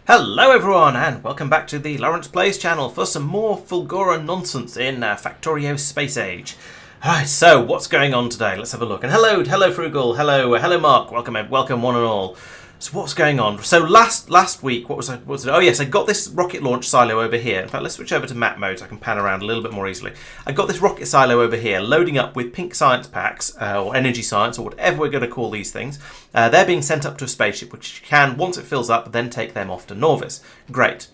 Hello everyone and welcome back to the Laurence Plays channel for some more Fulgora nonsense in Factorio Space Age. Alright, so what's going on today? Let's have a look. And hello Frugal, hello Mark, welcome one and all. So what's going on? So last week, what was it? Oh yes, I got this rocket launch silo over here. In fact, let's switch over to map mode so I can pan around a little bit more easily. I got this rocket silo over here loading up with pink science packs, or energy science, or whatever we're going to call these things. They're being sent up to a spaceship, which you can, once it fills up, then take them off to Norvis. Great.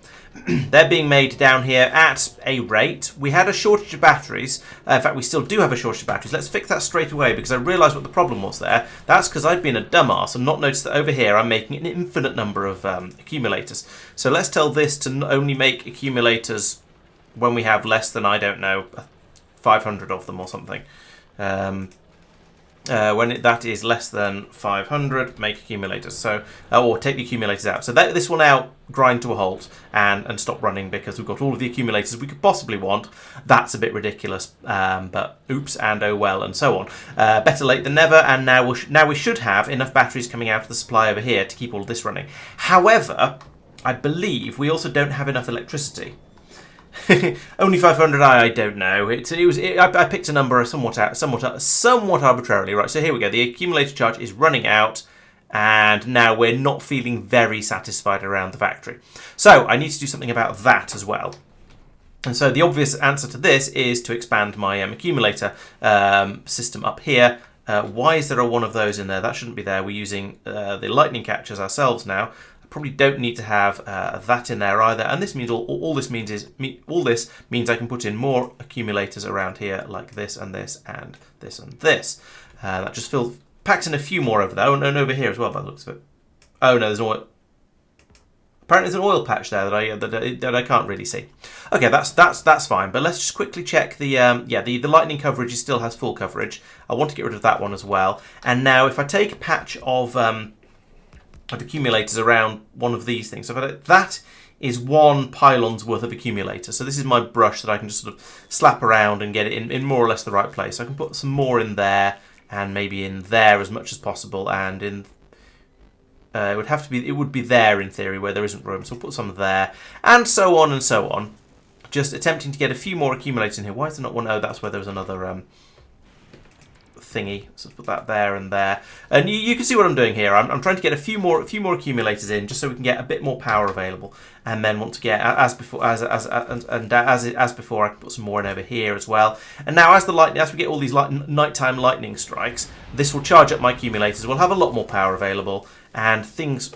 They're being made down here at a rate. We had a shortage of batteries. In fact, we still do have a shortage of batteries. Let's fix that straight away because I realised what the problem was there. That's because I've been a dumbass and not noticed that over here I'm making an infinite number of accumulators. So let's tell this to only make accumulators when we have less than, I don't know, 500 of them or something. When that is less than 500, make accumulators. So, or take the accumulators out. So this will now grind to a halt and stop running because we've got all of the accumulators we could possibly want. That's a bit ridiculous, but oops and oh well and so on. Better late than never, and now we should have enough batteries coming out of the supply over here to keep all of this running. However, I believe we also don't have enough electricity. Only 500. I don't know. I picked a number somewhat arbitrarily. Right. So here we go. The accumulator charge is running out, and now we're not feeling very satisfied around the factory. So I need to do something about that as well. And so the obvious answer to this is to expand my accumulator system up here. Why is there one of those in there? That shouldn't be there. We're using the lightning catchers ourselves now. I probably don't need to have that in there either. And this means all this means I can put in more accumulators around here, like this and this and this and this. That just packs in a few more over there. Oh, and over here as well, by the looks of it. Oh no, there's no. Apparently, there's an oil patch there that I can't really see. Okay, that's fine. But let's just quickly check the the lightning coverage still has full coverage. I want to get rid of that one as well. And now, if I take a patch of accumulators around one of these things, so that is one pylon's worth of accumulator. So this is my brush that I can just sort of slap around and get it in more or less the right place. So I can put some more in there and maybe in there as much as possible, and in. It would be there in theory where there isn't room, so we'll put some there, and so on and so on. Just attempting to get a few more accumulators in here. Why is there not one? Oh, that's where there was another thingy. So put that there and there, and you can see what I'm doing here. I'm trying to get a few more accumulators in, just so we can get a bit more power available. And then want to get as before, as before, I can put some more in over here as well. And now as we get all these nighttime lightning strikes, this will charge up my accumulators. We'll have a lot more power available. And things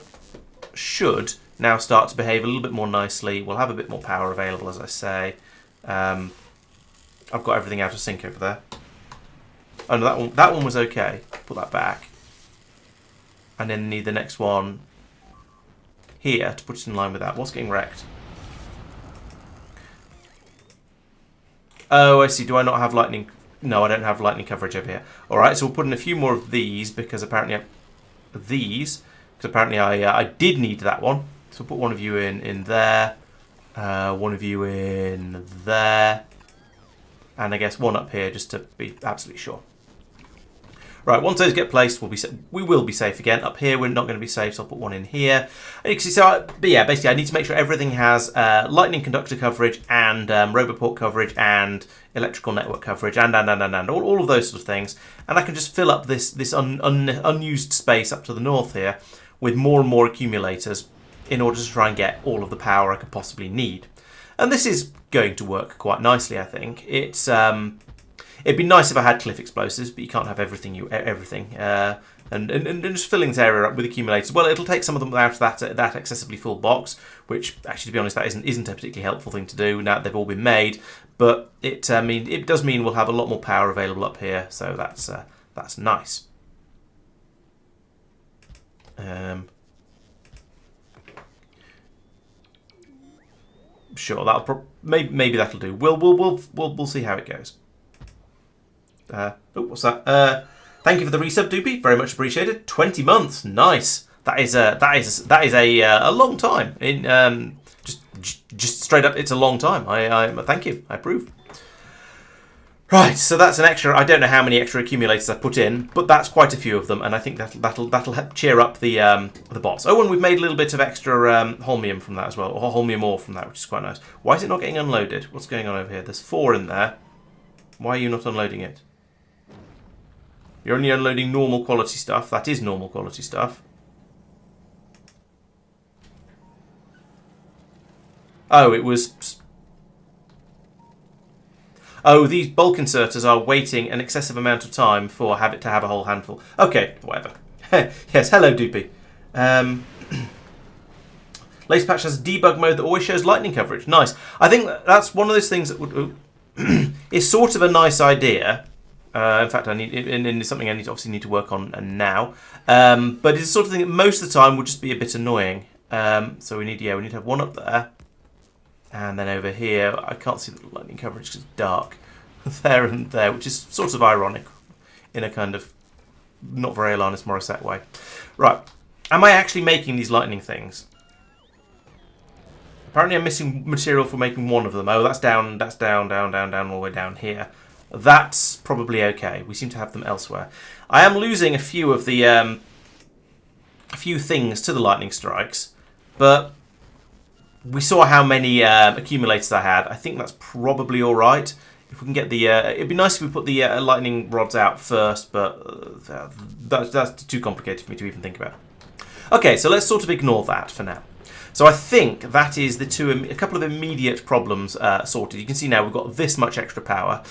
should now start to behave a little bit more nicely. We'll have a bit more power available, as I say. I've got everything out of sync over there. Oh no, that one was okay. Put that back. And then need the next one here to put it in line with that. What's getting wrecked? Oh, I see. Do I not have lightning? No, I don't have lightning coverage over here. Alright, so we'll put in a few more of these because apparently I did need that one. So we'll put one of you in there, one of you in there, and I guess one up here just to be absolutely sure. Right, once those get placed, we will be safe again. Up here, we're not going to be safe, so I'll put one in here. And you can see, but yeah, basically, I need to make sure everything has lightning conductor coverage and roboport coverage and electrical network coverage and all of those sort of things. And I can just fill up this unused space up to the north here with more and more accumulators in order to try and get all of the power I could possibly need. And this is going to work quite nicely, I think. It's it'd be nice if I had cliff explosives, but you can't have everything. And just filling this area up with accumulators. Well, it'll take some of them out of that excessively full box, which actually, to be honest, that isn't a particularly helpful thing to do now that they've all been made. But it does mean we'll have a lot more power available up here, so that's nice. Sure, maybe that'll do. We'll see how it goes. What's that? Thank you for the resub, Doopy. Very much appreciated. 20 months, nice. That is a long time. In just straight up, it's a long time. I thank you. I approve. Right, so that's an extra. I don't know how many extra accumulators I've put in, but that's quite a few of them, and I think that'll help cheer up the bots. Oh, and we've made a little bit of extra holmium from that as well, or holmium ore from that, which is quite nice. Why is it not getting unloaded? What's going on over here? There's 4 in there. Why are you not unloading it? You're only unloading normal quality stuff. That is normal quality stuff. Oh, it was... Oh, these bulk inserters are waiting an excessive amount of time for it to have a whole handful. Okay, whatever. Yes, hello, Doopy. Lace Patch has a debug mode that always shows lightning coverage. Nice. I think that's one of those things that would... is sort of a nice idea. In fact, it's something I obviously need to work on now. But it's the sort of thing that most of the time would just be a bit annoying. So we need to have one up there, and then over here I can't see the lightning coverage because it's dark. There and there, which is sort of ironic in a kind of not very Alanis Morissette way. Right, am I actually making these lightning things? Apparently, I'm missing material for making one of them. Oh, that's down, down, all the way down here. That's probably okay. We seem to have them elsewhere. I am losing a few of the a few things to the lightning strikes, but we saw how many accumulators I had. I think that's probably all right. If we can get the... it'd be nice if we put the lightning rods out first, but that's too complicated for me to even think about. Okay, so let's sort of ignore that for now. So I think that is a couple of immediate problems sorted. You can see now we've got this much extra power.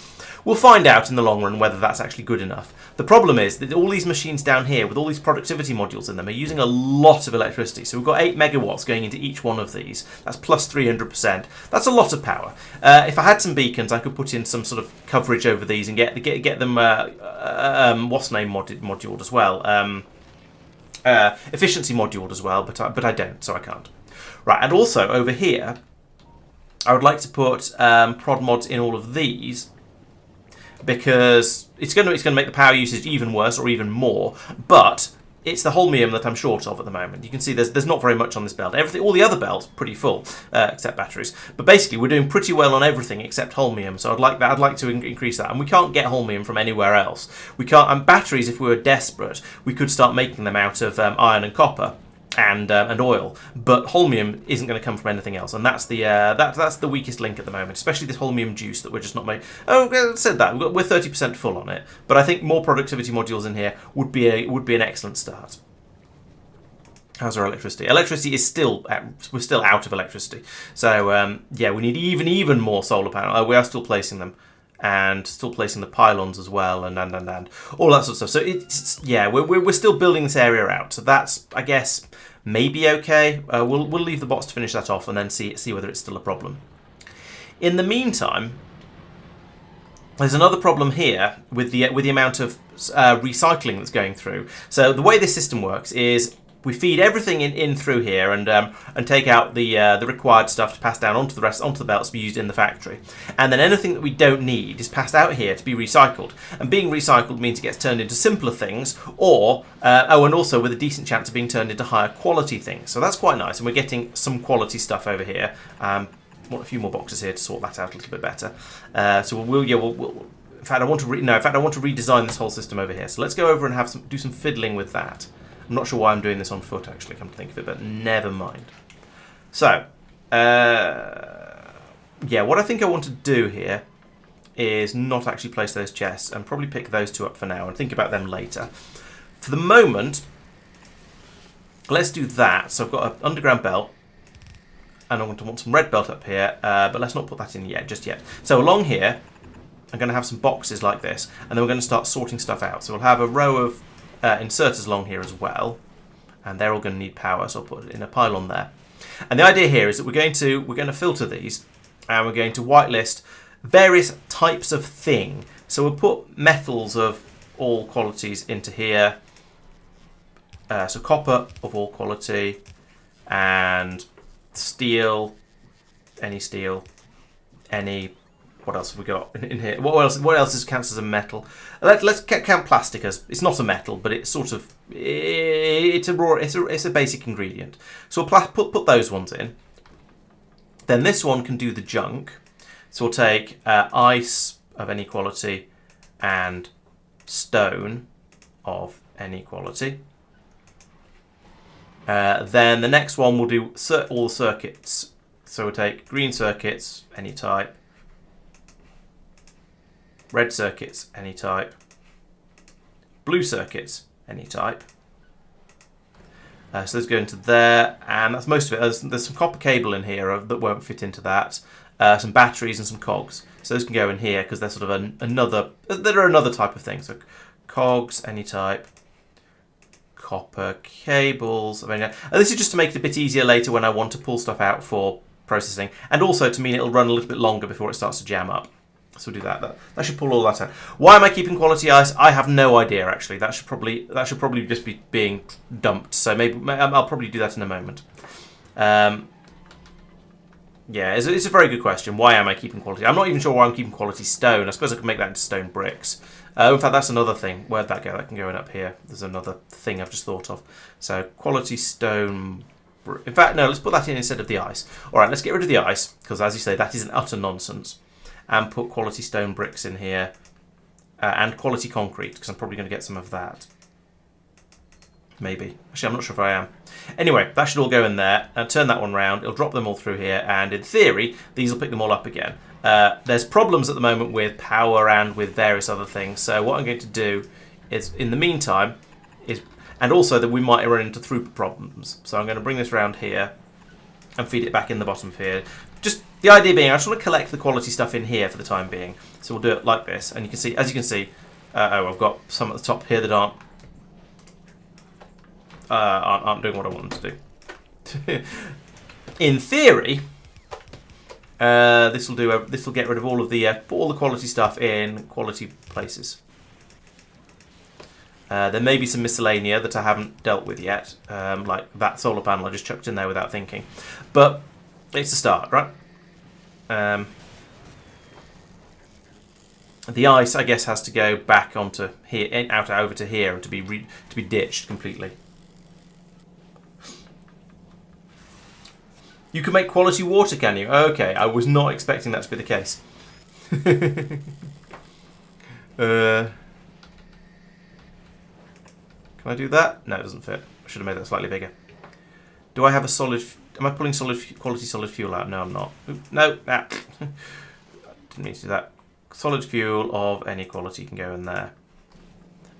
We'll find out in the long run whether that's actually good enough. The problem is that all these machines down here with all these productivity modules in them are using a lot of electricity. So we've got 8 megawatts going into each one of these. That's plus 300%. That's a lot of power. If I had some beacons, I could put in some sort of coverage over these and get them what's name moduled as well. Efficiency moduled as well, but I don't, so I can't. Right, and also over here, I would like to put prod mods in all of these, because it's going to make the power usage even worse or even more, but it's the holmium that I'm short of at the moment. You can see there's not very much on this belt. All the other belts pretty full, except batteries. But basically, we're doing pretty well on everything except holmium. So I'd like to increase that, and we can't get holmium from anywhere else. We can't. And batteries, if we were desperate, we could start making them out of iron and copper. And oil, but holmium isn't going to come from anything else, and that's the weakest link at the moment, especially this holmium juice that we're just not making. Oh, I said that we're 30% full on it, but I think more productivity modules in here would be an excellent start. How's our electricity? Electricity is we're still out of electricity, so yeah, we need even more solar panels. We are still placing them. And still placing the pylons as well, and all that sort of stuff. So we're still building this area out. So that's, I guess, maybe okay. We'll leave the bots to finish that off, and then see whether it's still a problem. In the meantime, there's another problem here with the amount of recycling that's going through. So the way this system works is we feed everything in through here and take out the required stuff to pass down onto the belts to be used in the factory, and then anything that we don't need is passed out here to be recycled. And being recycled means it gets turned into simpler things, or and also with a decent chance of being turned into higher quality things. So that's quite nice, and we're getting some quality stuff over here. Want a few more boxes here to sort that out a little bit better. So we'll in fact I want to redesign this whole system over here. So let's go over and do some fiddling with that. I'm not sure why I'm doing this on foot, actually, come to think of it, but never mind. So, yeah, what I think I want to do here is not actually place those chests and probably pick those two up for now and think about them later. For the moment, let's do that. So I've got an underground belt, and I want some red belt up here, but let's not put that in just yet. So along here, I'm going to have some boxes like this, and then we're going to start sorting stuff out. So we'll have a row of inserters along here as well, and they're all going to need power, so I'll put it in a pylon there. And the idea here is that we're going to filter these, and we're going to whitelist various types of thing. So we'll put metals of all qualities into here, so copper of all quality, and steel, any what else have we got in here? What else counts as a metal? Let's count plastic as it's not a metal, but it's sort of it's a basic ingredient. So we'll put those ones in. Then this one can do the junk. So we'll take ice of any quality and stone of any quality. Then the next one will do all the circuits. So we'll take green circuits, any type. Red circuits, any type. Blue circuits, any type. So those go into there, and that's most of it. There's some copper cable in here that won't fit into that. Some batteries and some cogs. So those can go in here because they're sort of another type of thing. So cogs, any type. Copper cables. And this is just to make it a bit easier later when I want to pull stuff out for processing, and also to mean it'll run a little bit longer before it starts to jam up. So we'll do that. That should pull all that out. Why am I keeping quality ice? I have no idea, actually. That should probably just be being dumped. So maybe I'll probably do that in a moment. Yeah, it's a very good question. Why am I keeping quality? I'm not even sure why I'm keeping quality stone. I suppose I could make that into stone bricks. In fact, that's another thing. Where'd that go? That can go in up here. There's another thing I've just thought of. So quality stone. In fact, no, let's put that in instead of the ice. All right, let's get rid of the ice, because as you say, that is an utter nonsense. And put quality stone bricks in here, and quality concrete, because I'm probably going to get some of that. Maybe. Actually, I'm not sure if I am. Anyway, that should all go in there. And turn that one round. It'll drop them all through here. And in theory, these will pick them all up again. There's problems at the moment with power and with various other things. So what I'm going to do is, in the meantime, and also that we might run into throughput problems. So I'm going to bring this round here and feed it back in the bottom of here. Just the idea being, I just want to collect the quality stuff in here for the time being. So we'll do it like this. And you can see, as you can see, I've got some at the top here that aren't doing what I want them to do. In theory, this will get rid of all the quality stuff in quality places. There may be some miscellanea that I haven't dealt with yet, like that solar panel I just chucked in there without thinking, but it's a start, right? The ice, I guess, has to go back onto here, over to here, and to be ditched completely. You can make quality water, can you? Okay, I was not expecting that to be the case. Can I do that? No, it doesn't fit. I should have made that slightly bigger. Do I have a solid... Am I pulling quality solid fuel out? No, I'm not. Oop, no, didn't mean to do that. Solid fuel of any quality can go in there.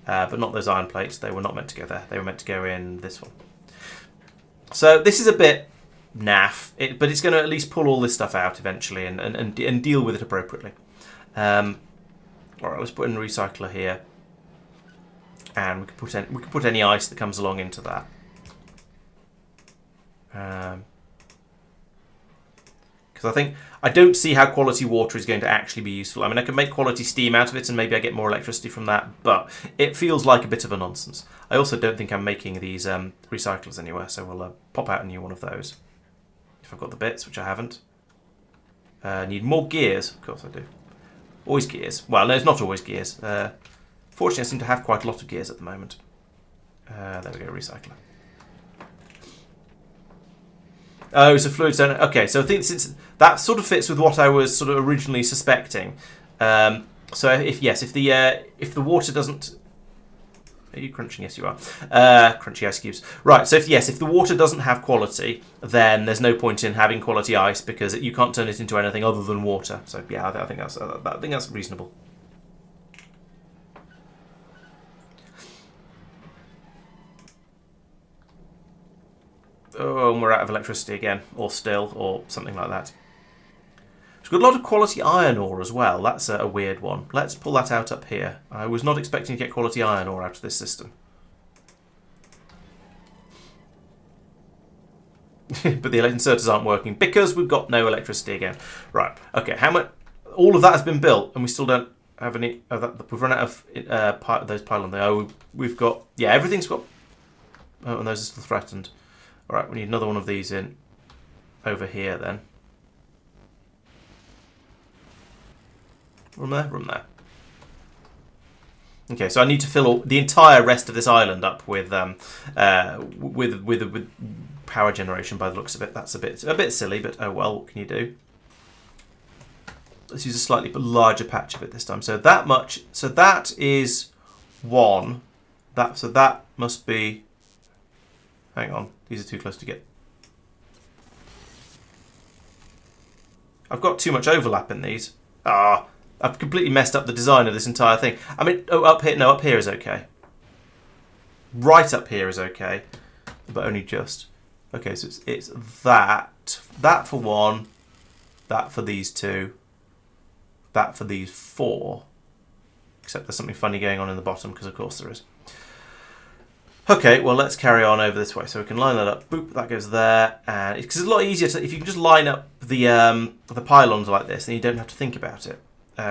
But not those iron plates. They were not meant to go there. They were meant to go in this one. So this is a bit naff, but it's going to at least pull all this stuff out eventually and deal with it appropriately. Alright, let's put in a recycler here. And we could put any ice that comes along into that. Because I don't see how quality water is going to actually be useful. I mean, I can make quality steam out of it and maybe I get more electricity from that, but it feels like a bit of a nonsense. I also don't think I'm making these recyclers anywhere, so we'll pop out a new one of those. If I've got the bits, which I haven't. Need more gears. Of course I do. Always gears. Well, no, it's not always gears. Fortunately, I seem to have quite a lot of gears at the moment. There we go, recycler. Oh, so fluid zone. Okay, so I think since that sort of fits with what I was sort of originally suspecting. So if the water doesn't, are you crunching? Yes, you are. Crunchy ice cubes. Right. So if the water doesn't have quality, then there's no point in having quality ice because you can't turn it into anything other than water. So yeah, I think that's reasonable. Oh, and we're out of electricity again, or something like that. We've got a lot of quality iron ore as well. That's a weird one. Let's pull that out up here. I was not expecting to get quality iron ore out of this system. But the inserters aren't working because we've got no electricity again. Right, okay, how much... All of that has been built and we still don't have any... we've run out of those pylons there. Oh, we've got... Yeah, everything's got... Oh, and those are still threatened. Alright, we need another one of these in over here then. Room there. Okay, so I need to fill the entire rest of this island up with power generation by the looks of it. That's a bit silly, but oh well, what can you do? Let's use a slightly larger patch of it this time. So that much. So that is one. So that must be... Hang on, these are too close to get. I've got too much overlap in these. I've completely messed up the design of this entire thing. I mean, up here is okay. Right up here is okay, but only just. Okay, so it's that for one, that for these two, that for these four. Except there's something funny going on in the bottom, because of course there is. Okay, well let's carry on over this way. So we can line that up. Boop, that goes there, and because it's a lot easier if you can just line up the pylons like this, then you don't have to think about it,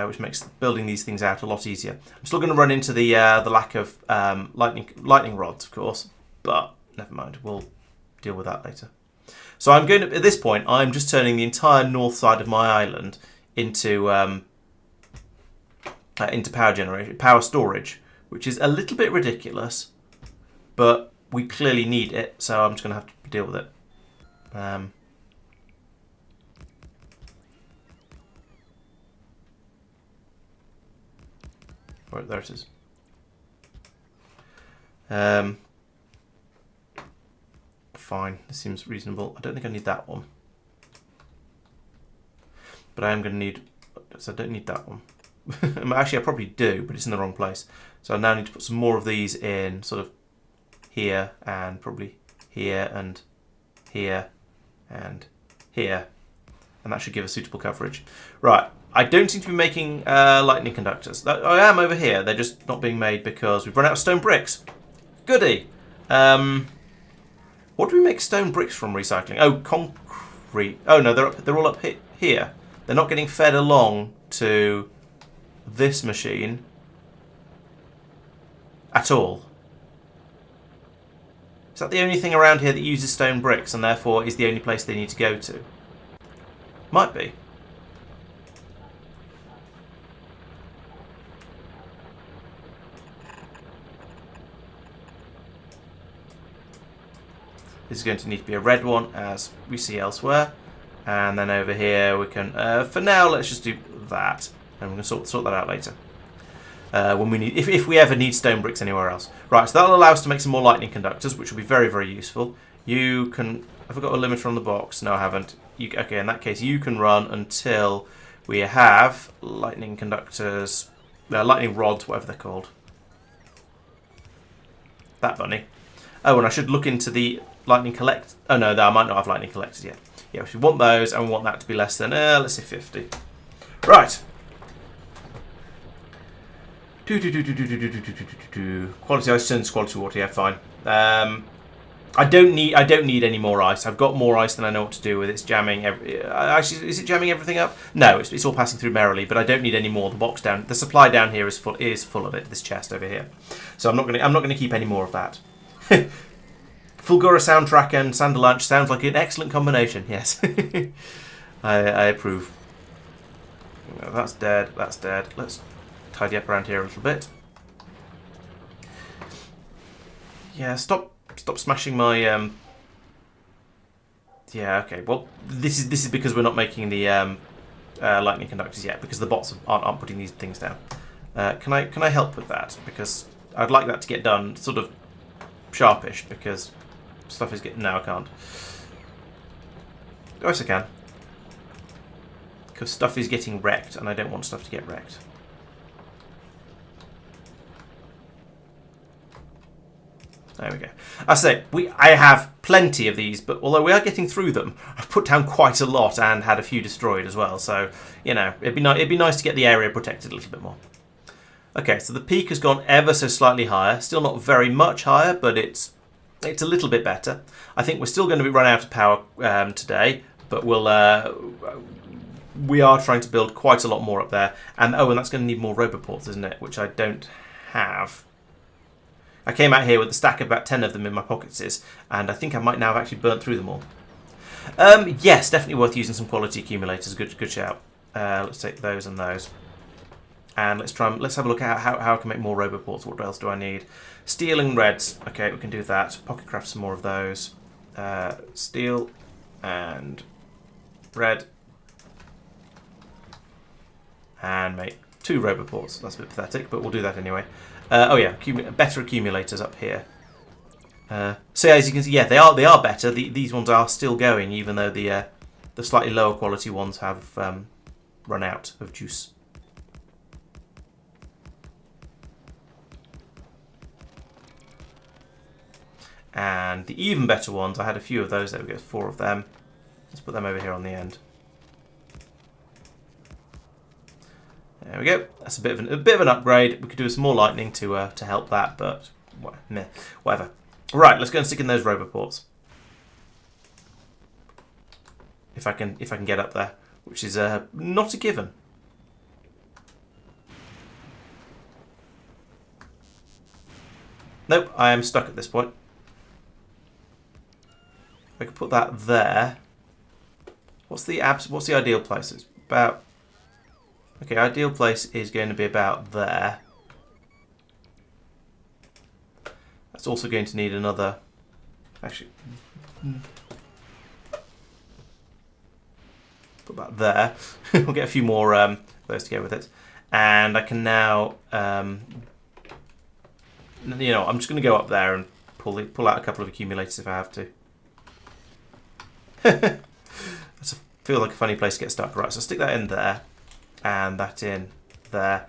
which makes building these things out a lot easier. I'm still going to run into the lack of lightning rods, of course, but never mind. We'll deal with that later. So I'm going to, at this point, I'm just turning the entire north side of my island into power storage, which is a little bit ridiculous. But we clearly need it, so I'm just going to have to deal with it. Right, there it is. fine. This seems reasonable. I don't think I need that one. But I am going to need... So I don't need that one. Actually, I probably do, but it's in the wrong place. So I now need to put some more of these in sort of here and probably here and here and here. And that should give us suitable coverage. Right. I don't seem to be making lightning conductors. I am over here. They're just not being made because we've run out of stone bricks. Goody. What do we make stone bricks from recycling? Oh, concrete. Oh, no, they're all up here. They're not getting fed along to this machine at all. Is that the only thing around here that uses stone bricks and therefore is the only place they need to go to? Might be. This is going to need to be a red one, as we see elsewhere. And then over here we can, for now, let's just do that. And we can sort that out later. When we need, if we ever need stone bricks anywhere else. Right, so that'll allow us to make some more lightning conductors, which will be very, very useful. You can, have I got a limiter on the box? No, I haven't. Okay, in that case, you can run until we have lightning conductors, lightning rods, whatever they're called. That bunny. Oh, and I should look into the lightning collect. Oh no, I might not have lightning collectors yet. Yeah, we want those, and we want that to be less than, let's say 50. Right. Quality ice turns quality water. Yeah, fine. I don't need any more ice. I've got more ice than I know what to do with. It's jamming. Actually, is it jamming everything up? No, it's all passing through merrily. But I don't need any more. The supply down here is full of it. This chest over here. So I'm not gonna keep any more of that. Fulgora soundtrack and Sand Lunch sounds like an excellent combination. Yes, I approve. That's dead. That's dead. Let's tidy up around here a little bit. Yeah, stop smashing my. Yeah, okay. Well, this is because we're not making the lightning conductors yet because the bots aren't putting these things down. Can I help with that? Because I'd like that to get done sort of sharpish because stuff is getting. No, I can't. Oh, yes, I can. Because stuff is getting wrecked, and I don't want stuff to get wrecked. There we go. I say I have plenty of these, but although we are getting through them, I've put down quite a lot and had a few destroyed as well. So you know, it'd be nice to get the area protected a little bit more. Okay, so the peak has gone ever so slightly higher. Still not very much higher, but it's a little bit better. I think we're still going to run out of power today, but we are trying to build quite a lot more up there. And that's going to need more roboports, isn't it? Which I don't have. I came out here with a stack of about 10 of them in my pockets, and I think I might now have actually burnt through them all. Yes, definitely worth using some quality accumulators. Good shout. Let's take those and those. And let's have a look at how I can make more roboports. What else do I need? Steel and reds. Okay, we can do that. Pocket craft some more of those. Steel and red. And make 2 roboports. That's a bit pathetic, but we'll do that anyway. Oh yeah, better accumulators up here. So as you can see, yeah, they are better. These ones are still going, even though the slightly lower quality ones have run out of juice. And the even better ones, I had a few of those. There we go, 4 of them. Let's put them over here on the end. There we go. That's a bit of an upgrade. We could do some more lightning to help that, but meh, whatever. Right, let's go and stick in those roboports. If I can get up there, which is not a given. Nope, I am stuck at this point. I could put that there. What's the ideal place? It's about. Okay, ideal place is going to be about there. That's also going to need another. Actually, put that there. We'll get a few more of those to go with it, and I can now. I'm just going to go up there and pull out a couple of accumulators if I have to. That's feels like a funny place to get stuck. Right, so stick that in there, and that in there,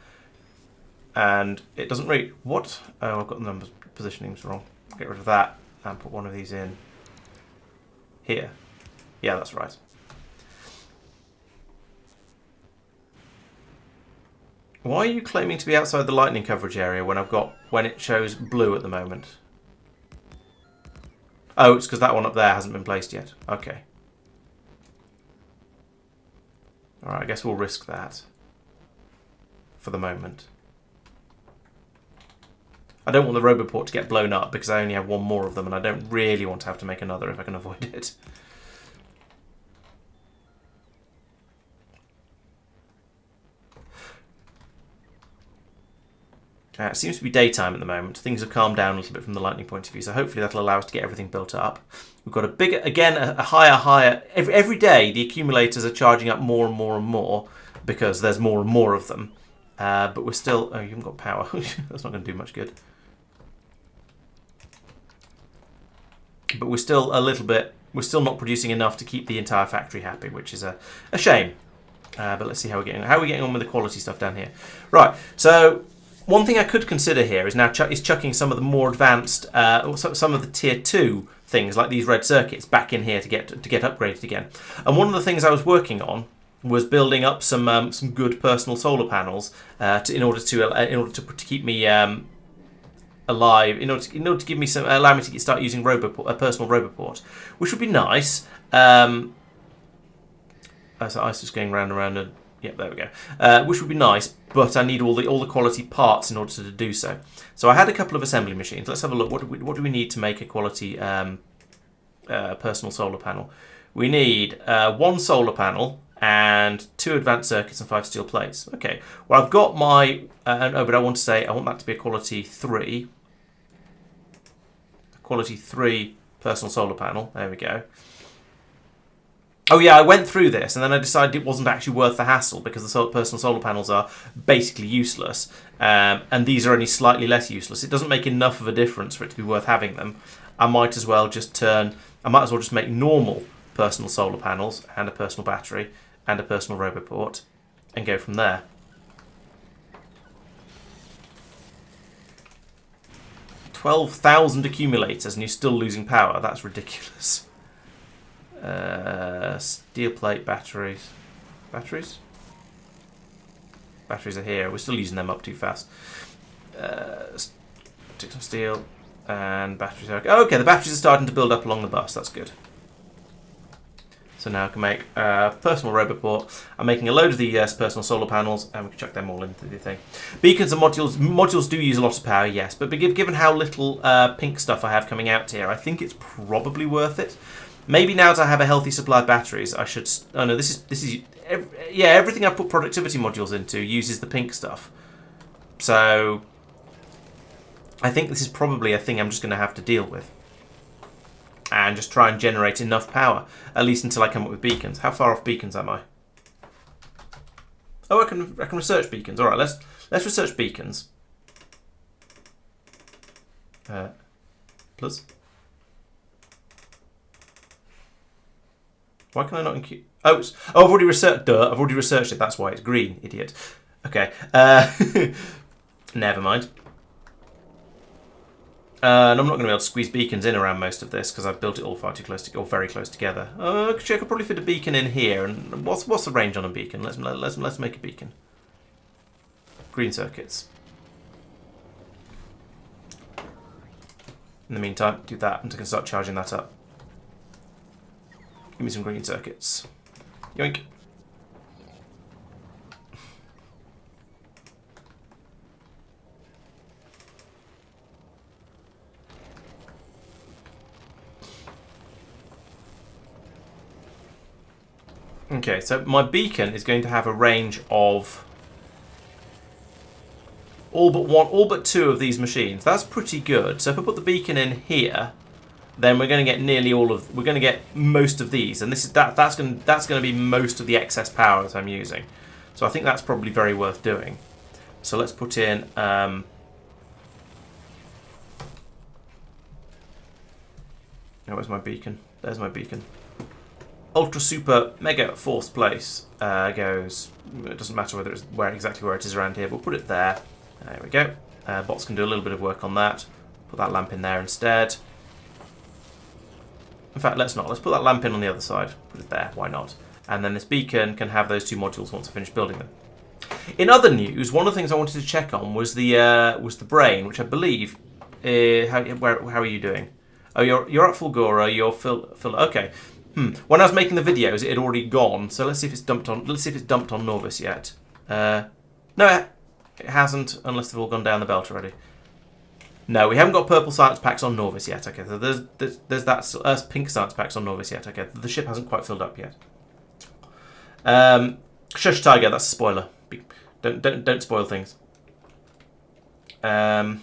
and it doesn't read. What? Oh, I've got the numbers positionings wrong. Get rid of that and put one of these in here. Yeah, that's right. Why are you claiming to be outside the lightning coverage area when it shows blue at the moment? Oh, it's because that one up there hasn't been placed yet. Okay. Alright, I guess we'll risk that for the moment. I don't want the Roboport to get blown up because I only have one more of them and I don't really want to have to make another if I can avoid it. It seems to be daytime at the moment. Things have calmed down a little bit from the lightning point of view, so hopefully that'll allow us to get everything built up. We've got a bigger, again, a higher. Every day the accumulators are charging up more and more and more because there's more and more of them. But we're still... Oh, you haven't got power. That's not going to do much good. But we're still a little bit... We're still not producing enough to keep the entire factory happy, which is a shame. But let's see how we're getting on. How are we getting on with the quality stuff down here? Right, so... One thing I could consider here is now chucking some of the more advanced, some of the tier 2 things like these red circuits back in here to get upgraded again. And one of the things I was working on was building up some good personal solar panels in order to keep me alive, in order to give me some, allow me to start using a personal Roboport, which would be nice. So ice is going round and round and. Yep, there we go. Which would be nice, but I need all the quality parts in order to do so. So I had a couple of assembly machines. Let's have a look. What do we need to make a quality personal solar panel? We need one solar panel and 2 advanced circuits and 5 steel plates. Okay. Well, I've got my. No, but I want that to be a quality 3. Quality 3 personal solar panel. There we go. Oh yeah, I went through this and then I decided it wasn't actually worth the hassle because the personal solar panels are basically useless, and these are only slightly less useless. It doesn't make enough of a difference for it to be worth having them. I might as well just make normal personal solar panels and a personal battery and a personal Roboport and go from there. $12,000 accumulators and you're still losing power. That's ridiculous. Steel plate batteries. Batteries are here. We're still using them up too fast. Take some steel and batteries. Okay, the batteries are starting to build up along the bus. That's good. So now I can make a personal Roboport. I'm making a load of the personal solar panels, and we can chuck them all into the thing. Beacons and modules. Modules do use a lot of power, yes, but given how little pink stuff I have coming out here, I think it's probably worth it. Maybe now that I have a healthy supply of batteries, I should... Oh no, this is... Yeah, everything I put productivity modules into uses the pink stuff. So... I think this is probably a thing I'm just going to have to deal with. And just try and generate enough power. At least until I come up with beacons. How far off beacons am I? Oh, I can research beacons. Alright, let's research beacons. Plus... Why can I not include... Oh, I've already researched... Duh, I've already researched it. That's why it's green, idiot. Okay. Never mind. And I'm not going to be able to squeeze beacons in around most of this because I've built it all far too close to, or very close together. Actually, I could probably fit a beacon in here. And what's the range on a beacon? Let's make a beacon. Green circuits. In the meantime, do that until I can start charging that up. Give me some green circuits. Yoink. Okay, so my beacon is going to have a range of all but 2 of these machines. That's pretty good. So if I put the beacon in here, then we're going to get we're going to get most of these, and that's going to be most of the excess power that I'm using. So I think that's probably very worth doing. So let's put in oh, where's my beacon? There's my beacon. ultra super mega force place goes. It doesn't matter whether it's exactly where it is around here, but we'll put it there. There we go. Bots can do a little bit of work on that. Put that lamp in there instead. In fact, let's not. Let's put that lamp in on the other side. Put it there. Why not? And then this beacon can have those two modules once I finish building them. In other news, one of the things I wanted to check on was the brain, which I believe. How are you doing? Oh, you're at Fulgora. You're okay. When I was making the videos, it had already gone. So let's see if it's dumped on. Let's see if it's dumped on Norvis yet. No, it hasn't, unless they've all gone down the belt already. No, we haven't got purple science packs on Norvis yet. Okay, so there's that pink science packs on Norvis yet. Okay, the ship hasn't quite filled up yet. Shush, Tiger. That's a spoiler. Don't spoil things. All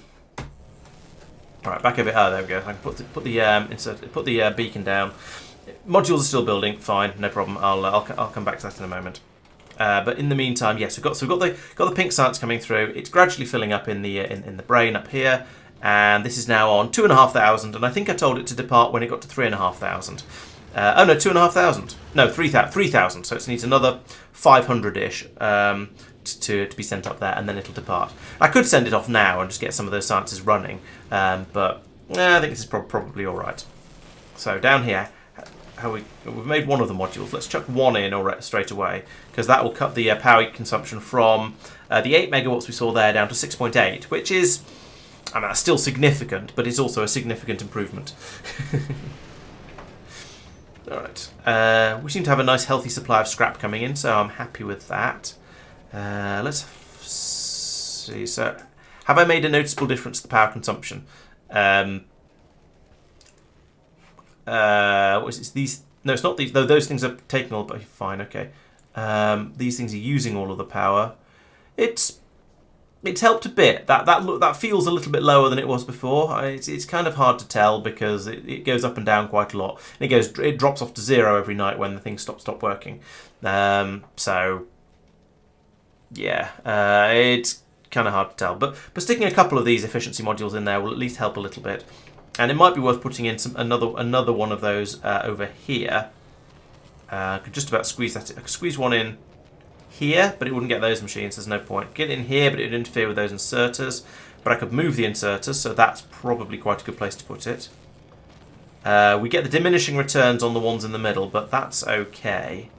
right, back over. Oh, there we go. I can put the beacon down. Modules are still building. Fine, no problem. I'll come back to that in a moment. But in the meantime, yes, we've got the pink science coming through. It's gradually filling up in the brain up here, and this is now on 2,500. And I think I told it to depart when it got to 3,500. Oh no, 2,500. No, 3,000. So it needs another 500-ish to be sent up there, and then it'll depart. I could send it off now and just get some of those sciences running, but I think this is probably all right. So down here. We've made one of the modules. Let's chuck one in straight away, because that will cut the power consumption from the 8 megawatts we saw there down to 6.8, which is, I mean, that's still significant, but it's also a significant improvement. All right. We seem to have a nice healthy supply of scrap coming in, so I'm happy with that. Let's see. So, have I made a noticeable difference to the power consumption? What is it? These? No, it's not these. Though those things are taking all. But fine, okay. These things are using all of the power. It's helped a bit. That feels a little bit lower than it was before. It's kind of hard to tell because it goes up and down quite a lot. And it drops off to 0 every night when the things stop working. So yeah, it's kind of hard to tell. But sticking a couple of these efficiency modules in there will at least help a little bit. And it might be worth putting in another one of those over here. Could just about squeeze that. I could squeeze one in here, but it wouldn't get those machines. There's no point. Get it in here, but it would interfere with those inserters. But I could move the inserters, so that's probably quite a good place to put it. We get the diminishing returns on the ones in the middle, but that's okay.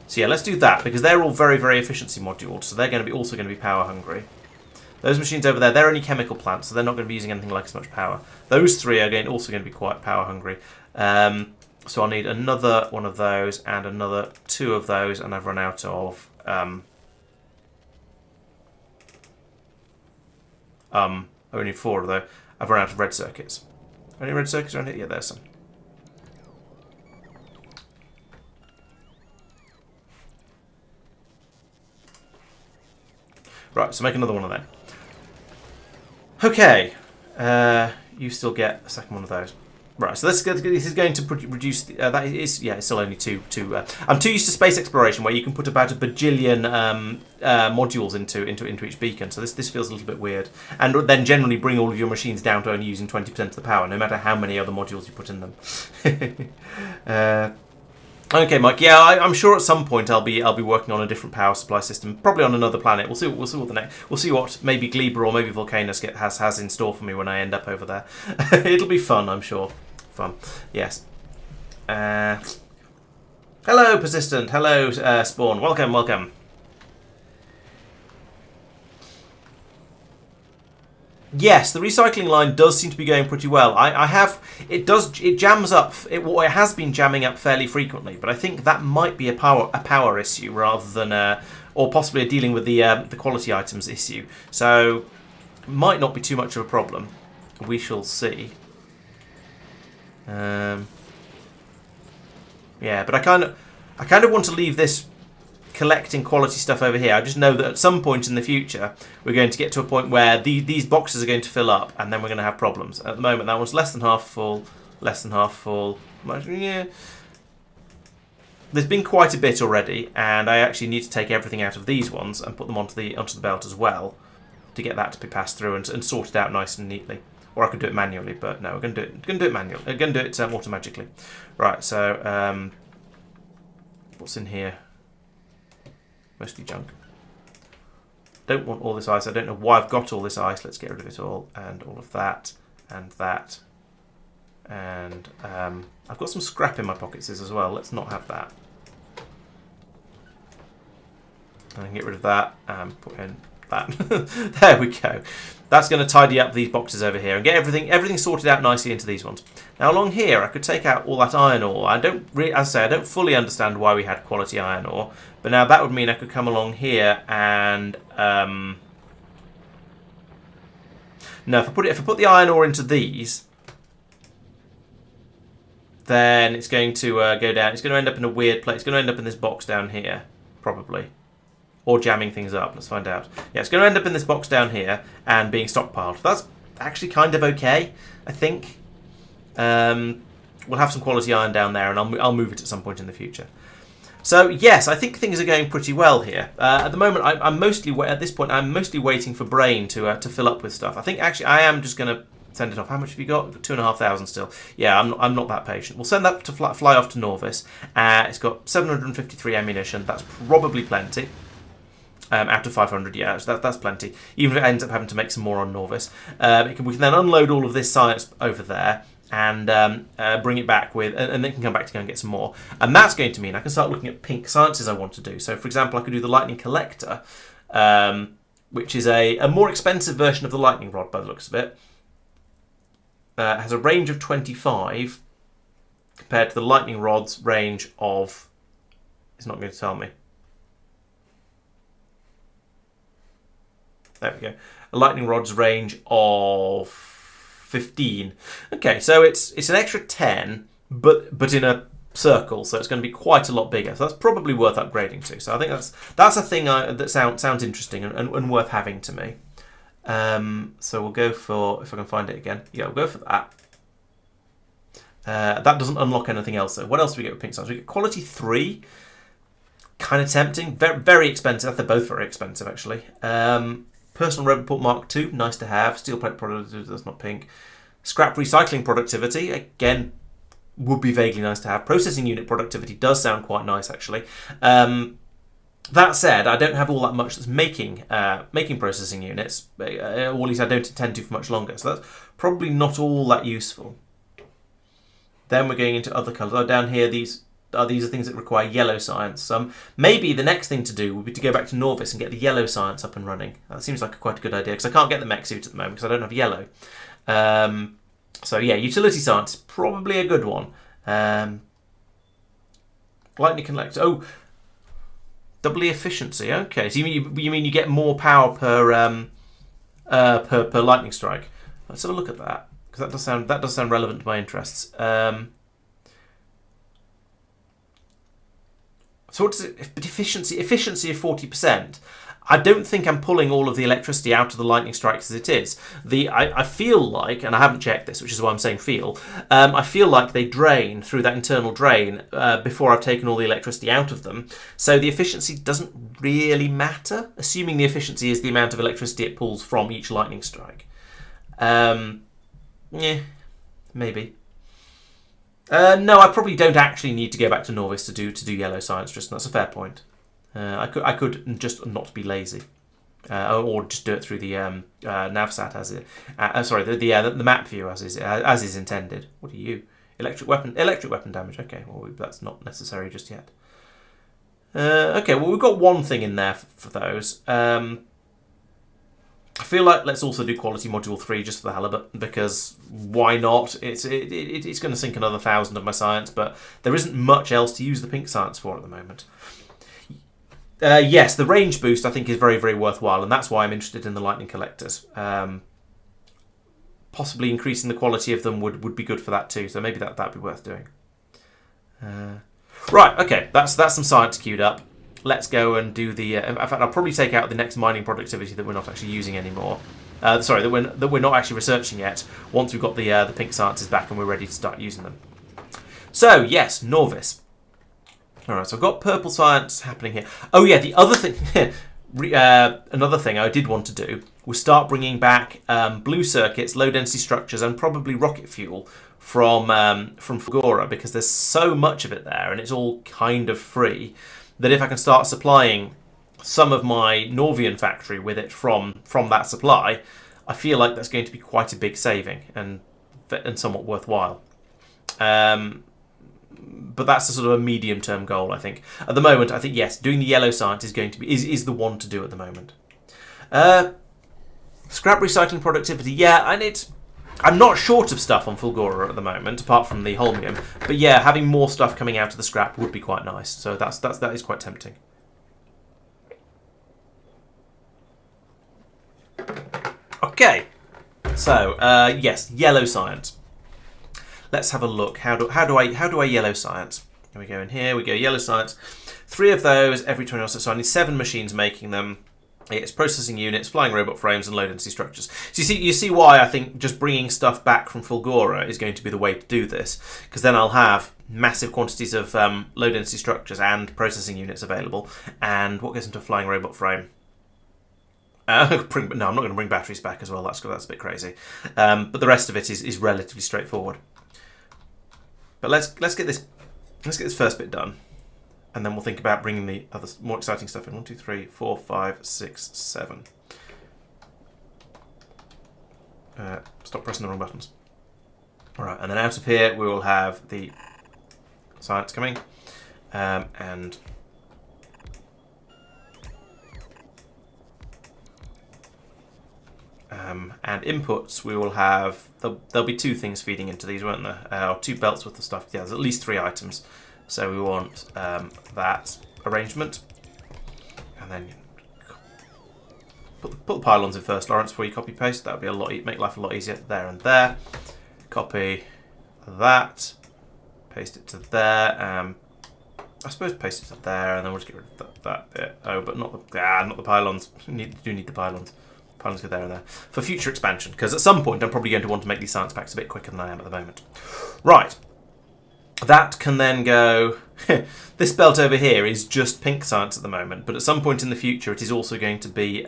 So yeah, let's do that, because they're all very, very efficiency modules, so they're also going to be power hungry. Those machines over there, they're only chemical plants, so they're not going to be using anything like as much power. Those three are also going to be quite power hungry. So I'll need another one of those and another 2 of those, and I've run out of only 4 of those. I've run out of red circuits. Any red circuits around here? Yeah, there's some. Right, so make another one of them. Okay, you still get a second one of those. Right, so this is going to reduce. That is, yeah, it's still only 2. I'm too used to space exploration where you can put about a bajillion modules into each beacon. So this feels a little bit weird, and then generally bring all of your machines down to only using 20% of the power, no matter how many other modules you put in them. Okay, Mike. Yeah, I'm sure at some point I'll be working on a different power supply system, probably on another planet. We'll see what maybe Gleba or maybe Volcanus has in store for me when I end up over there. It'll be fun, I'm sure. Fun, yes. Hello, Persistent. Hello, Spawn. Welcome. Yes, the recycling line does seem to be going pretty well. It jams up. It has been jamming up fairly frequently, but I think that might be a power issue rather than or possibly a dealing with the quality items issue. So might not be too much of a problem. We shall see. Yeah, but I kind of want to leave this collecting quality stuff over here. I just know that at some point in the future we're going to get to a point where these boxes are going to fill up, and then we're going to have problems. At the moment that one's less than half full. Yeah. There's been quite a bit already, and I actually need to take everything out of these ones and put them onto the belt as well to get that to be passed through and sorted out nice and neatly. Or I could do it manually, but no, we're going to do it manually. We're going to do it automagically. Right, so What's in here? Mostly junk. Don't want all this ice. I don't know why I've got all this ice. Let's get rid of it all. And all of that. And that. And I've got some scrap in my pockets as well. Let's not have that. I can get rid of that and put in that. There we go. That's going to tidy up these boxes over here and get everything sorted out nicely into these ones. Now along here, I could take out all that iron ore. I don't really, as I say, I don't fully understand why we had quality iron ore, but now that would mean I could come along here and no, if I put the iron ore into these, then it's going to go down. It's going to end up in a weird place. It's going to end up in this box down here, probably. Or jamming things up. Let's find out. Yeah, it's going to end up in this box down here and being stockpiled. That's actually kind of okay, I think. We'll have some quality iron down there, and I'll move it at some point in the future. So yes, I think things are going pretty well here. At the moment, I'm mostly at this point. I'm mostly waiting for Brain to fill up with stuff. I think actually I am just going to send it off. How much have you got? 2,500 still. Yeah, I'm not that patient. We'll send that to fly off to Norvis. It's got 753 ammunition. That's probably plenty. Out of 500, yeah, that's plenty. Even if it ends up having to make some more on Norvis. We can then unload all of this science over there and bring it back with, and then can come back to go and get some more. And that's going to mean I can start looking at pink sciences I want to do. So, for example, I could do the lightning collector, which is a more expensive version of the lightning rod by the looks of it. It has a range of 25 compared to the lightning rod's range of... It's not going to tell me. There we go. A lightning rod's range of 15. Okay, so it's an extra 10, but in a circle, so it's going to be quite a lot bigger. So that's probably worth upgrading to. So I think that's a thing that sounds interesting and worth having to me. So we'll go for, if I can find it again. Yeah, we'll go for that. That doesn't unlock anything else though. What else do we get with pink science? We get quality 3. Kind of tempting. Very, very expensive. They're both very expensive actually. Personal Red Report Mark II, nice to have. Steel plate productivity, that's not pink. Scrap recycling productivity, again, would be vaguely nice to have. Processing unit productivity does sound quite nice, actually. That said, I don't have all that much that's making processing units, or at least I don't intend to for much longer. So that's probably not all that useful. Then we're going into other colours. Oh, down here, these are things that require yellow science. Maybe the next thing to do would be to go back to Norvis and get the yellow science up and running. That seems like quite a good idea, because I can't get the mech suit at the moment because I don't have yellow. So yeah, utility science is probably a good one. Lightning collector. Oh, doubly efficiency. Okay, so you mean you get more power per lightning strike? Let's have a look at that, because that does sound relevant to my interests. So what is it? Efficiency of 40%. I don't think I'm pulling all of the electricity out of the lightning strikes as it is. I feel like, and I haven't checked this, which is why I'm saying feel, I feel like they drain through that internal drain before I've taken all the electricity out of them. So the efficiency doesn't really matter, assuming the efficiency is the amount of electricity it pulls from each lightning strike. Yeah, maybe. No, I probably don't actually need to go back to Norvis to do yellow science, Tristan. That's a fair point. I could just not be lazy, or just do it through the navsat as it. Sorry, the map view as is intended. What are you? Electric weapon damage. Okay, well that's not necessary just yet. Okay, well we've got one thing in there for those. I feel like let's also do quality module 3 just for the halibut, because why not? It's going to sink another 1,000 of my science, but there isn't much else to use the pink science for at the moment. Yes, the range boost I think is very, very worthwhile, and that's why I'm interested in the lightning collectors. Possibly increasing the quality of them would be good for that too, so maybe that'd be worth doing. Right, okay, that's some science queued up. Let's go and do the... in fact, I'll probably take out the next mining productivity that we're not actually using anymore. Sorry, that we're not actually researching yet, once we've got the pink sciences back and we're ready to start using them. So, yes, Norvis. Alright, so I've got purple science happening here. Oh yeah, the other thing... Another thing I did want to do was start bringing back blue circuits, low density structures, and probably rocket fuel from Fulgora, because there's so much of it there, and it's all kind of free, that if I can start supplying some of my Norvian factory with it from that supply, I feel like that's going to be quite a big saving and somewhat worthwhile. But that's a sort of a medium-term goal, I think. At the moment, I think, yes, doing the yellow science is going to be is the one to do at the moment. Scrap recycling productivity, yeah, and I'm not short of stuff on Fulgora at the moment, apart from the holmium. But yeah, having more stuff coming out of the scrap would be quite nice. So that is quite tempting. Okay, so yes, yellow science. Let's have a look. How do I yellow science? Here we go. In here we go. Yellow science. 3 of those every 20 hours. So I need 7 machines making them. It's processing units, flying robot frames, and low density structures. So you see why I think just bringing stuff back from Fulgora is going to be the way to do this, because then I'll have massive quantities of low density structures and processing units available. And what goes into a flying robot frame? No, I'm not going to bring batteries back as well. That's a bit crazy. But the rest of it is relatively straightforward. But let's get this first bit done, and then we'll think about bringing the other more exciting stuff in. 1, 2, 3, 4, 5, 6, 7. Stop pressing the wrong buttons. All right, and then out of here we will have the science coming, and inputs, we will have, there'll be 2 things feeding into these, won't there? Or 2 belts worth of stuff. Yeah, there's at least 3 items. So we want that arrangement. And then put the pylons in first, Laurence, before you copy paste. That would be make life a lot easier there and there. Copy that. Paste it to there. I suppose paste it to there, and then we'll just get rid of that bit. Oh, but not the pylons. You do need the pylons. Pylons go there and there. For future expansion, because at some point I'm probably going to want to make these science packs a bit quicker than I am at the moment. Right. That can then go... This belt over here is just pink science at the moment, but at some point in the future it is also going to be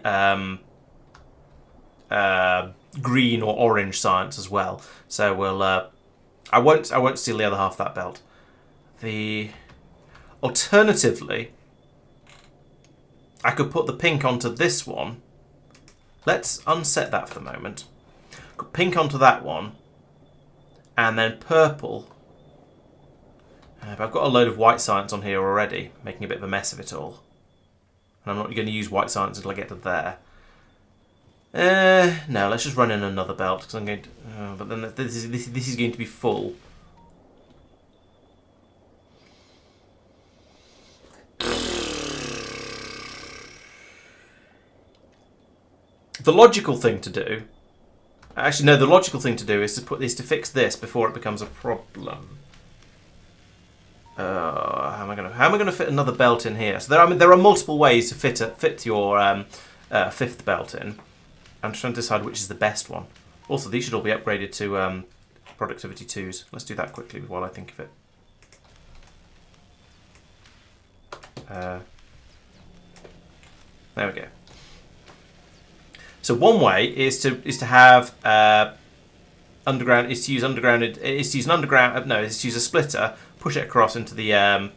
green or orange science as well. So we'll... I won't steal the other half of that belt. Alternatively, I could put the pink onto this one. Let's unset that for the moment. Put pink onto that one, and then purple. I've got a load of white science on here already, making a bit of a mess of it all. And I'm not going to use white science until I get to there. No, let's just run in another belt, because I'm going to... but then this is going to be full. The logical thing to do... Actually, no, the logical thing to do is to fix this before it becomes a problem. How am I going to fit another belt in here? So there are multiple ways to fit your 5th belt in. I'm just trying to decide which is the best one. Also, these should all be upgraded to productivity 2s. Let's do that quickly while I think of it. There we go. So one way is to have underground is to use a splitter, push it across into the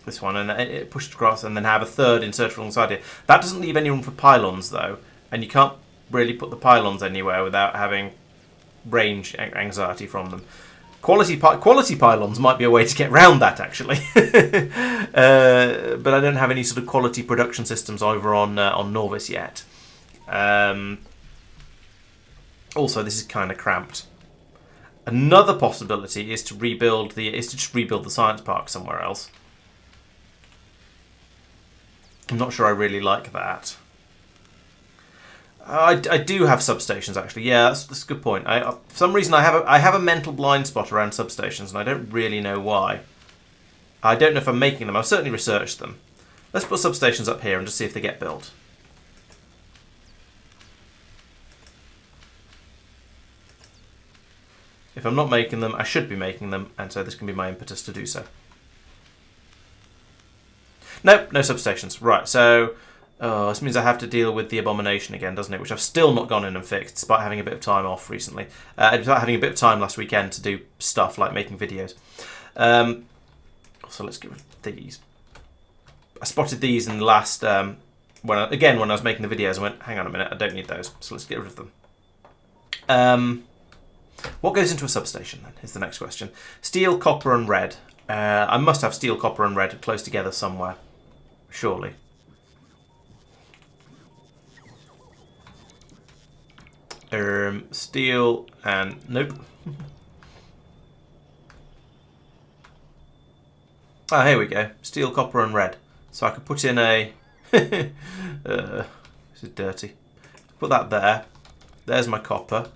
this one, and it push it across, and then have a 3rd inserted alongside it. That doesn't leave any room for pylons though, and you can't really put the pylons anywhere without having range anxiety from them. Quality pylons might be a way to get around that, actually. But I don't have any sort of quality production systems over on Norvis yet. Also, this is kind of cramped. Another possibility is to just rebuild the science park somewhere else. I'm not sure I really like that. I do have substations, actually. Yeah, that's a good point. For some reason, I have a mental blind spot around substations, and I don't really know why. I don't know if I'm making them. I've certainly researched them. Let's put substations up here and just see if they get built. If I'm not making them, I should be making them, and so this can be my impetus to do so. Nope, no substations. Right, so Oh, this means I have to deal with the abomination again, doesn't it? Which I've still not gone in and fixed, despite having a bit of time off recently. Despite having a bit of time last weekend to do stuff like making videos. So let's get rid of these. I spotted these in the last... when I was making the videos, I went, hang on a minute, I don't need those. So let's get rid of them. What goes into a substation, then, is the next question. Steel, copper, and red. I must have steel, copper, and red close together somewhere. Surely. Steel and... Nope. Ah, here we go. Steel, copper, and red. So I could put in a... this is dirty. Put that there. There's my copper.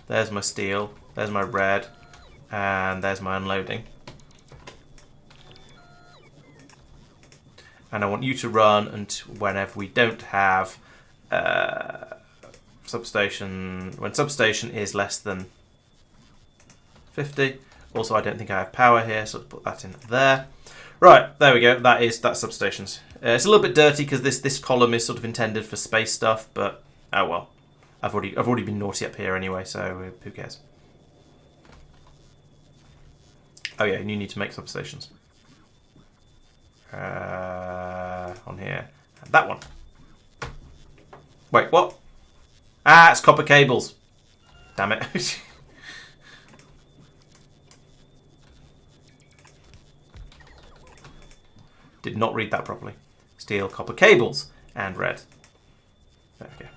There's my steel. There's my red. And there's my unloading. And I want you to run until whenever we don't have substation. When substation is less than 50. Also, I don't think I have power here, so let's put that in there. Right, there we go. That's substations. It's a little bit dirty because this column is sort of intended for space stuff, but oh well. I've already been naughty up here anyway, so who cares? Oh yeah, and you need to make substations. On here, and that one. Wait, what? Ah, it's copper cables. Damn it. Did not read that properly. Steel, copper cables, and red. There we go.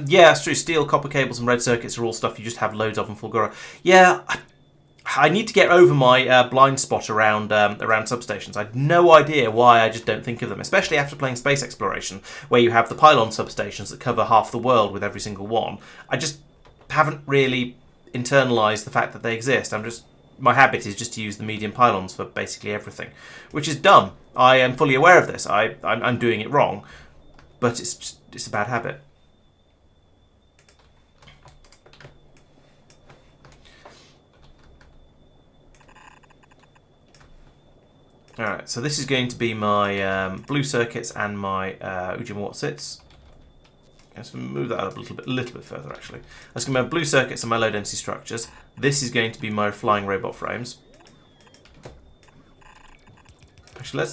Yeah, it's true. Steel, copper cables, and red circuits are all stuff you just have loads of in Fulgora. Yeah, I need to get over my blind spot around substations. I have no idea why I just don't think of them, especially after playing Space Exploration, where you have the pylon substations that cover half the world with every single one. I just haven't really internalised the fact that they exist. My habit is just to use the medium pylons for basically everything, which is dumb. I am fully aware of this. I'm doing it wrong, but it's a bad habit. Alright, so this is going to be my blue circuits and my Ujimortsits. Let's move that up a little bit further, actually. That's going to be my blue circuits and my low density structures. This is going to be my flying robot frames. Actually,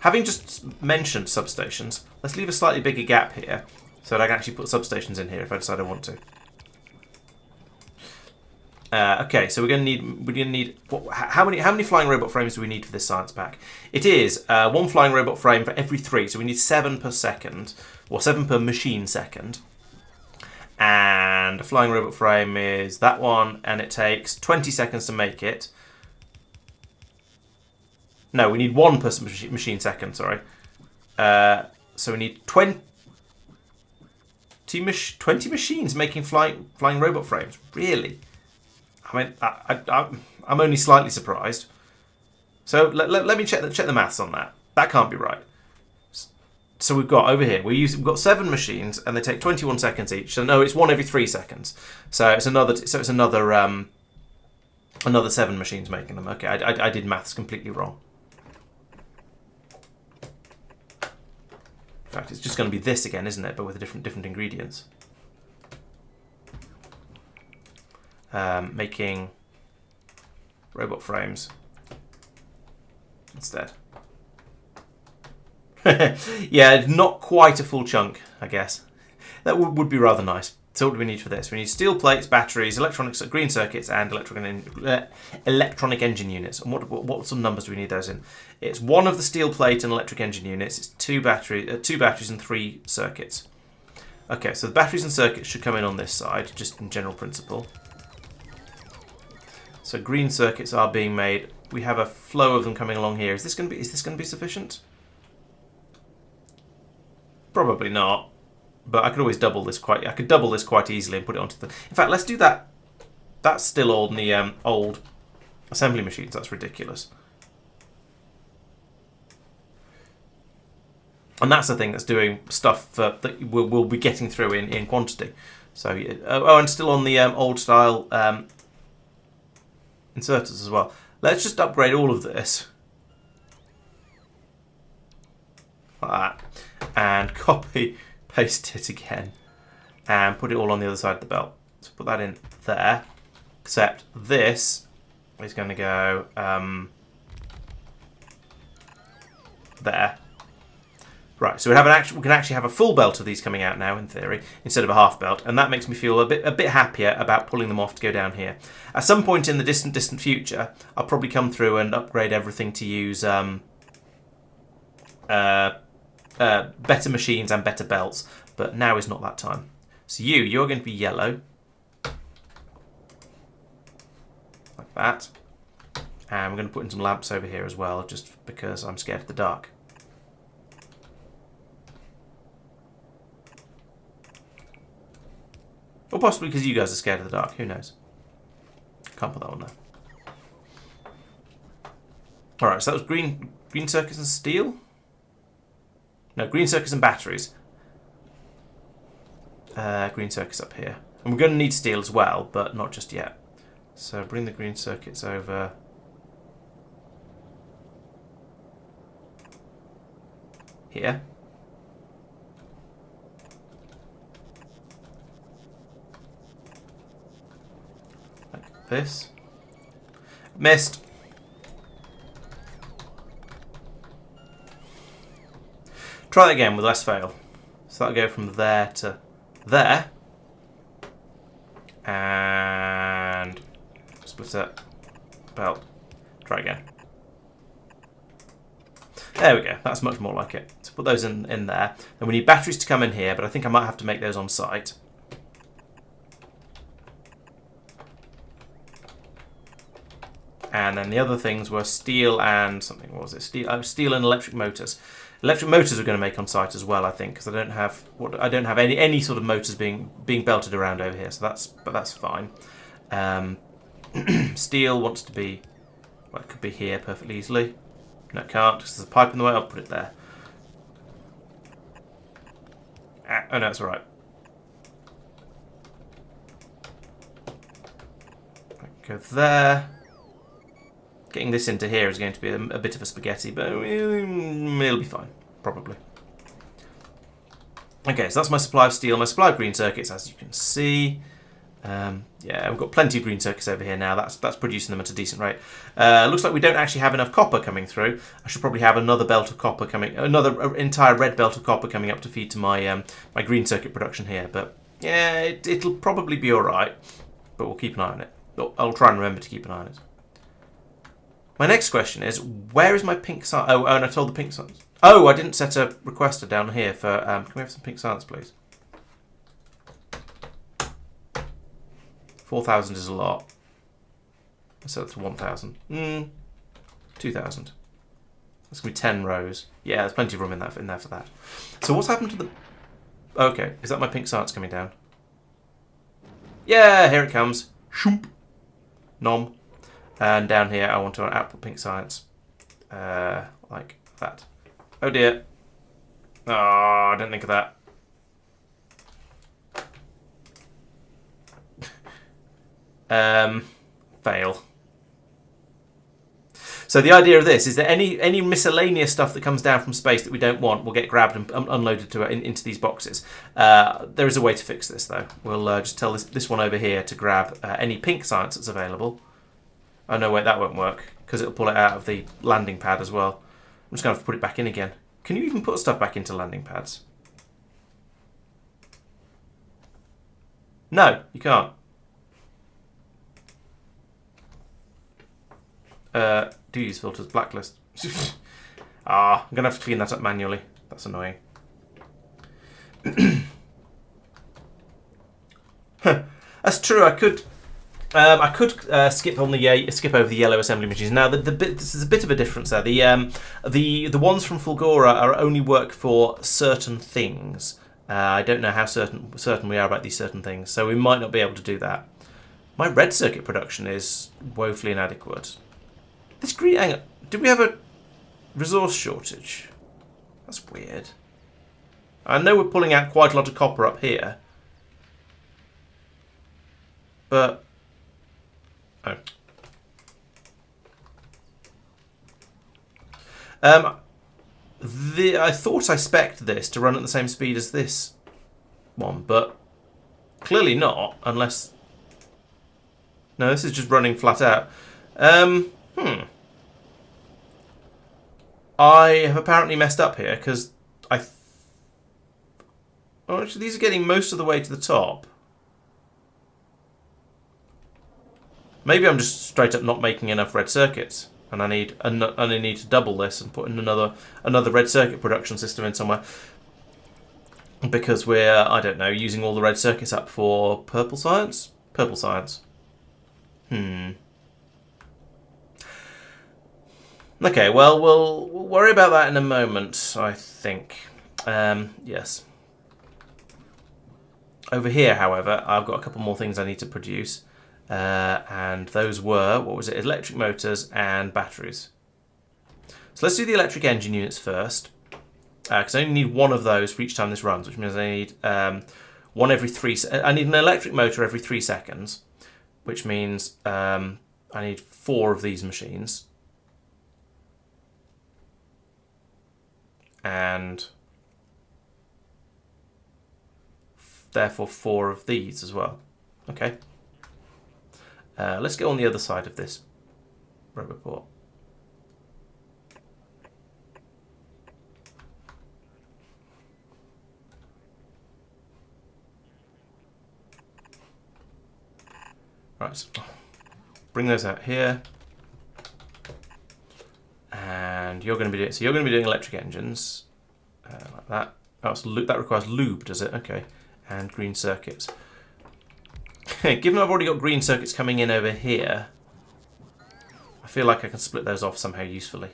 having just mentioned substations, let's leave a slightly bigger gap here so that I can actually put substations in here if I decide I want to. Okay, so we're going to need how many flying robot frames do we need for this science pack? It is one flying robot frame for every 3, so we need 7 per second, or 7 per machine second. And a flying robot frame is that one, and it takes 20 seconds to make it. No, we need 1 per machine second. Sorry. So we need 20 machines making flying robot frames. Really? I mean, I'm only slightly surprised. So let me check the maths on that. That can't be right. So we've got over here, we've got 7 machines, and they take 21 seconds each. So no, it's 1 every 3 seconds. So it's another 7 machines making them. Okay, I did maths completely wrong. In fact, it's just going to be this again, isn't it? But with different ingredients. Making robot frames instead. Yeah, not quite a full chunk, I guess. That would be rather nice. So what do we need for this? We need steel plates, batteries, electronics, green circuits, and electronic engine units. And what sort of numbers do we need those in? It's 1 of the steel plate and electric engine units. It's 2 batteries and 3 circuits. Okay, so the batteries and circuits should come in on this side, just in general principle. So green circuits are being made. We have a flow of them coming along here. Is this going to be sufficient? Probably not. But I could always double this quite. I could double this quite easily and put it onto the. In fact, let's do that. That's still on the old assembly machines. That's ridiculous. And that's the thing that's doing stuff that we'll be getting through in quantity. So and still on the old style inserters as well. Let's just upgrade all of this. Like that. And copy, paste it again. And put it all on the other side of the belt. So put that in there. Except this is going to go there. Right, so we can actually have a full belt of these coming out now, in theory, instead of a half belt, and that makes me feel a bit happier about pulling them off to go down here. At some point in the distant future, I'll probably come through and upgrade everything to use better machines and better belts, but now is not that time. So you're going to be yellow, like that, and we're going to put in some lamps over here as well, just because I'm scared of the dark. Or possibly because you guys are scared of the dark. Who knows? Can't put that one there. Alright, so that was green circuits and steel? No, green circuits and batteries. Green circuits up here. And we're going to need steel as well, but not just yet. So bring the green circuits over. Here. This. Missed. Try that again with less fail. So that'll go from there to there. And split it. Belt. Try again. There we go. That's much more like it. So put those in there. Then we need batteries to come in here, but I think I might have to make those on site. And then the other things were steel and something. What was it? Steel and electric motors. Electric motors we're going to make on site as well, I think, because I don't have any sort of motors being belted around over here. So that's fine. Steel wants to be. Well, it could be here perfectly easily. No, it can't because there's a pipe in the way. I'll put it there. Oh no, it's all right. Go there. Getting this into here is going to be a bit of a spaghetti, but it'll be fine, probably. Okay, so that's my supply of steel, my supply of green circuits, as you can see. Yeah, we've got plenty of green circuits over here now. That's producing them at a decent rate. Looks like we don't actually have enough copper coming through. I should probably have another belt of copper coming, another entire red belt of copper coming up to feed to my my green circuit production here. But yeah, it'll probably be all right. But we'll keep an eye on it. I'll try and remember to keep an eye on it. My next question is, where is my pink science? Oh, and I told the pink science. Oh, I didn't set a requester down here for, can we have some pink science, please? 4,000 is a lot. Let's set it to 1,000. 2,000. That's going to be 10 rows. Yeah, there's plenty of room in there for that. So what's happened to the... Okay, is that my pink science coming down? Yeah, here it comes. Shoomp. Nom. And down here, I want to output pink science. Like that. Oh dear. Oh, I didn't think of that. Fail. So the idea of this is that any miscellaneous stuff that comes down from space that we don't want will get grabbed and unloaded into these boxes. There is a way to fix this, though. We'll just tell this one over here to grab any pink science that's available. Oh no, wait, that won't work, because it'll pull it out of the landing pad as well. I'm just going to have to put it back in again. Can you even put stuff back into landing pads? No, you can't. Do use filters, blacklist. I'm going to have to clean that up manually. That's annoying. That's true, I could skip over the yellow assembly machines. Now, this is a bit of a difference there. The ones from Fulgora are only work for certain things. I don't know how certain we are about these certain things, so we might not be able to do that. My red circuit production is woefully inadequate. This green... Hang on. Did we have a resource shortage? That's weird. I know we're pulling out quite a lot of copper up here. But... Oh. I thought I spec'd this to run at the same speed as this one, but clearly not, unless... No, this is just running flat out. I have apparently messed up here, because oh, actually, these are getting most of the way to the top. Maybe I'm just straight up not making enough red circuits, and I need to double this and put in another red circuit production system in somewhere, because we're, I don't know, using all the red circuits up for purple science. Purple science. Okay, well, we'll worry about that in a moment, I think. Yes. Over here, however, I've got a couple more things I need to produce. And those were, what was it, electric motors and batteries. So let's do the electric engine units first, because I only need one of those for each time this runs, which means I need one every 3. I need an electric motor every 3 seconds, which means I need 4 of these machines, and therefore 4 of these as well. Okay. Let's go on the other side of this roboport. Right, so bring those out here, and you're going to be doing. So you're going to be doing electric engines like that. Oh, so that requires lube, does it? Okay, and green circuits. Given I've already got green circuits coming in over here, I feel like I can split those off somehow usefully.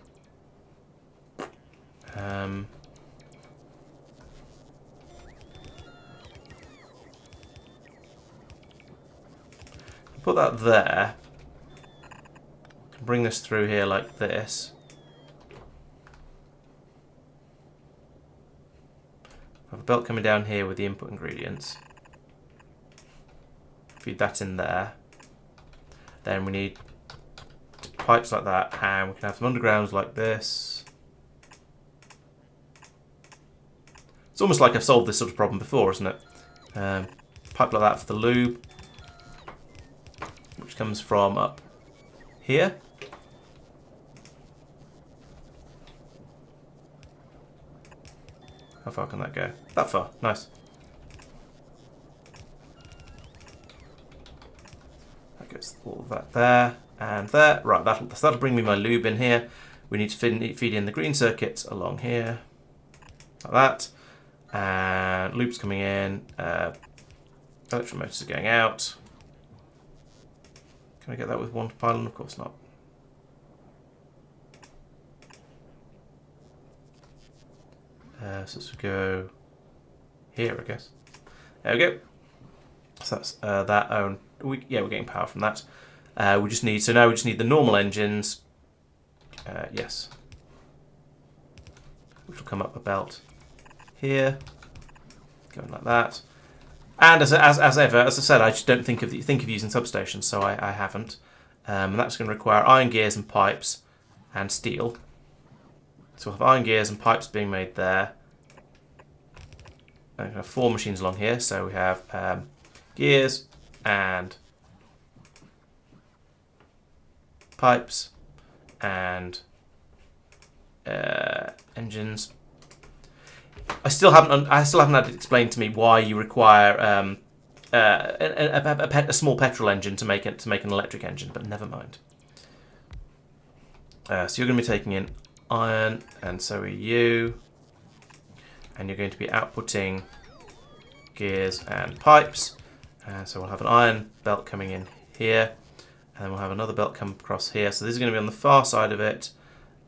Put that there. Bring this through here like this. I have a belt coming down here with the input ingredients. Feed that in there. Then we need pipes like that, and we can have some undergrounds like this. It's almost like I've solved this sort of problem before, isn't it? Pipe like that for the lube, which comes from up here. How far can that go? That far. Nice. That goes all of that there and there. Right, that'll bring me my lube in here. We need to feed in the green circuits along here, like that. And loops coming in. Electric motors are going out. Can I get that with one pylon? Of course not. So let's go here, I guess. There we go. So that's that. We're getting power from that. Now we just need the normal engines. Yes. Which will come up a belt here, going like that. And as ever, as I said, I just don't think of using substations, so I haven't. And that's going to require iron gears and pipes and steel. So we'll have iron gears and pipes being made there. And we have 4 machines along here, so we have gears and pipes and engines. I still haven't had it explained to me why you require a small petrol engine to make an electric engine, but never mind. So you're going to be taking in iron, and so are you, and you're going to be outputting gears and pipes. So we'll have an iron belt coming in here, and then we'll have another belt come across here. So this is going to be on the far side of it.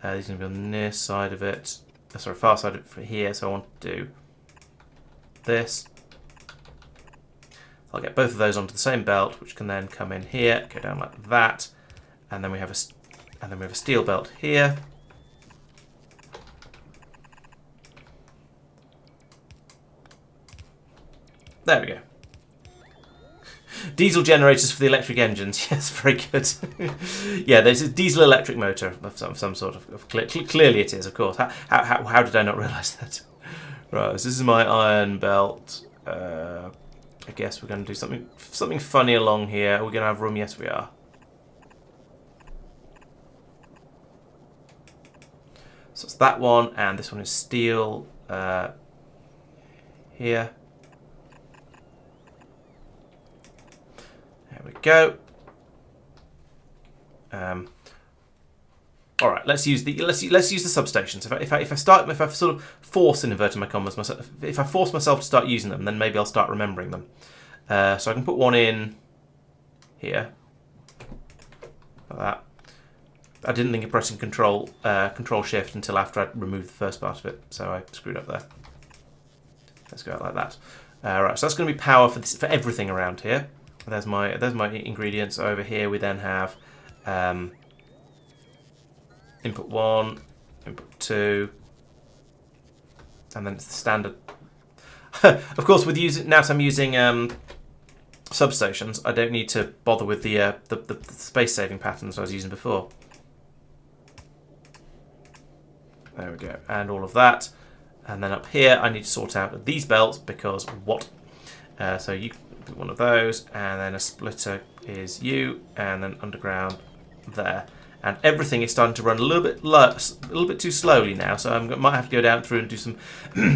This is going to be on the near side of it. Sorry, far side of it for here. So I want to do this. I'll get both of those onto the same belt, which can then come in here, go down like that, and then we have a steel belt here. There we go. Diesel generators for the electric engines. Yes, very good. Yeah, there's a diesel electric motor of some sort of clearly it is, of course. How did I not realise that? Right, so this is my iron belt. I guess we're going to do something funny along here. Are we going to have room? Yes, we are. So it's that one, and this one is steel here. There we go. All right, let's use the substations. If I sort of force, in inverted commas, myself, if I force myself to start using them, then maybe I'll start remembering them. So I can put one in here, like that. I didn't think of pressing Control Shift until after I'd removed the first part of it, so I screwed up there. Let's go out like that. Right, so that's going to be power for everything around here. There's my ingredients. Over here we then have input 1, input 2, and then it's the standard. Of course, with now that I'm using substations, I don't need to bother with the space saving patterns I was using before. There we go, and all of that. And then up here, I need to sort out these belts because what? So you do one of those, and then a splitter is you, and then underground there. And everything is starting to run a little bit too slowly now. So I might have to go down through and do some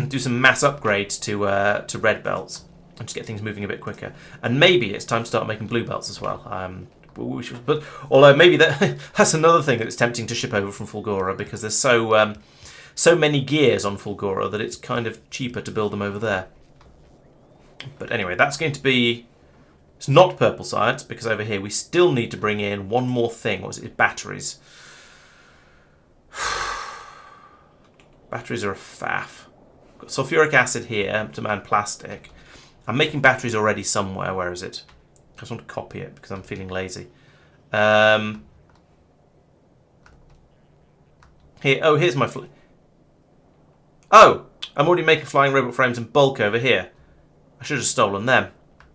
do some mass upgrades to red belts and just get things moving a bit quicker. And maybe it's time to start making blue belts as well. But although maybe that's another thing that's tempting to ship over from Fulgora, because there's so many gears on Fulgora that it's kind of cheaper to build them over there. But anyway, that's going to be... It's not purple science, because over here we still need to bring in one more thing. What is it? Batteries. Batteries are a faff. Got sulfuric acid here to man plastic. I'm making batteries already somewhere. Where is it? I just want to copy it because I'm feeling lazy. Here. Oh, here's my... Oh! I'm already making flying robot frames in bulk over here. I should have stolen them.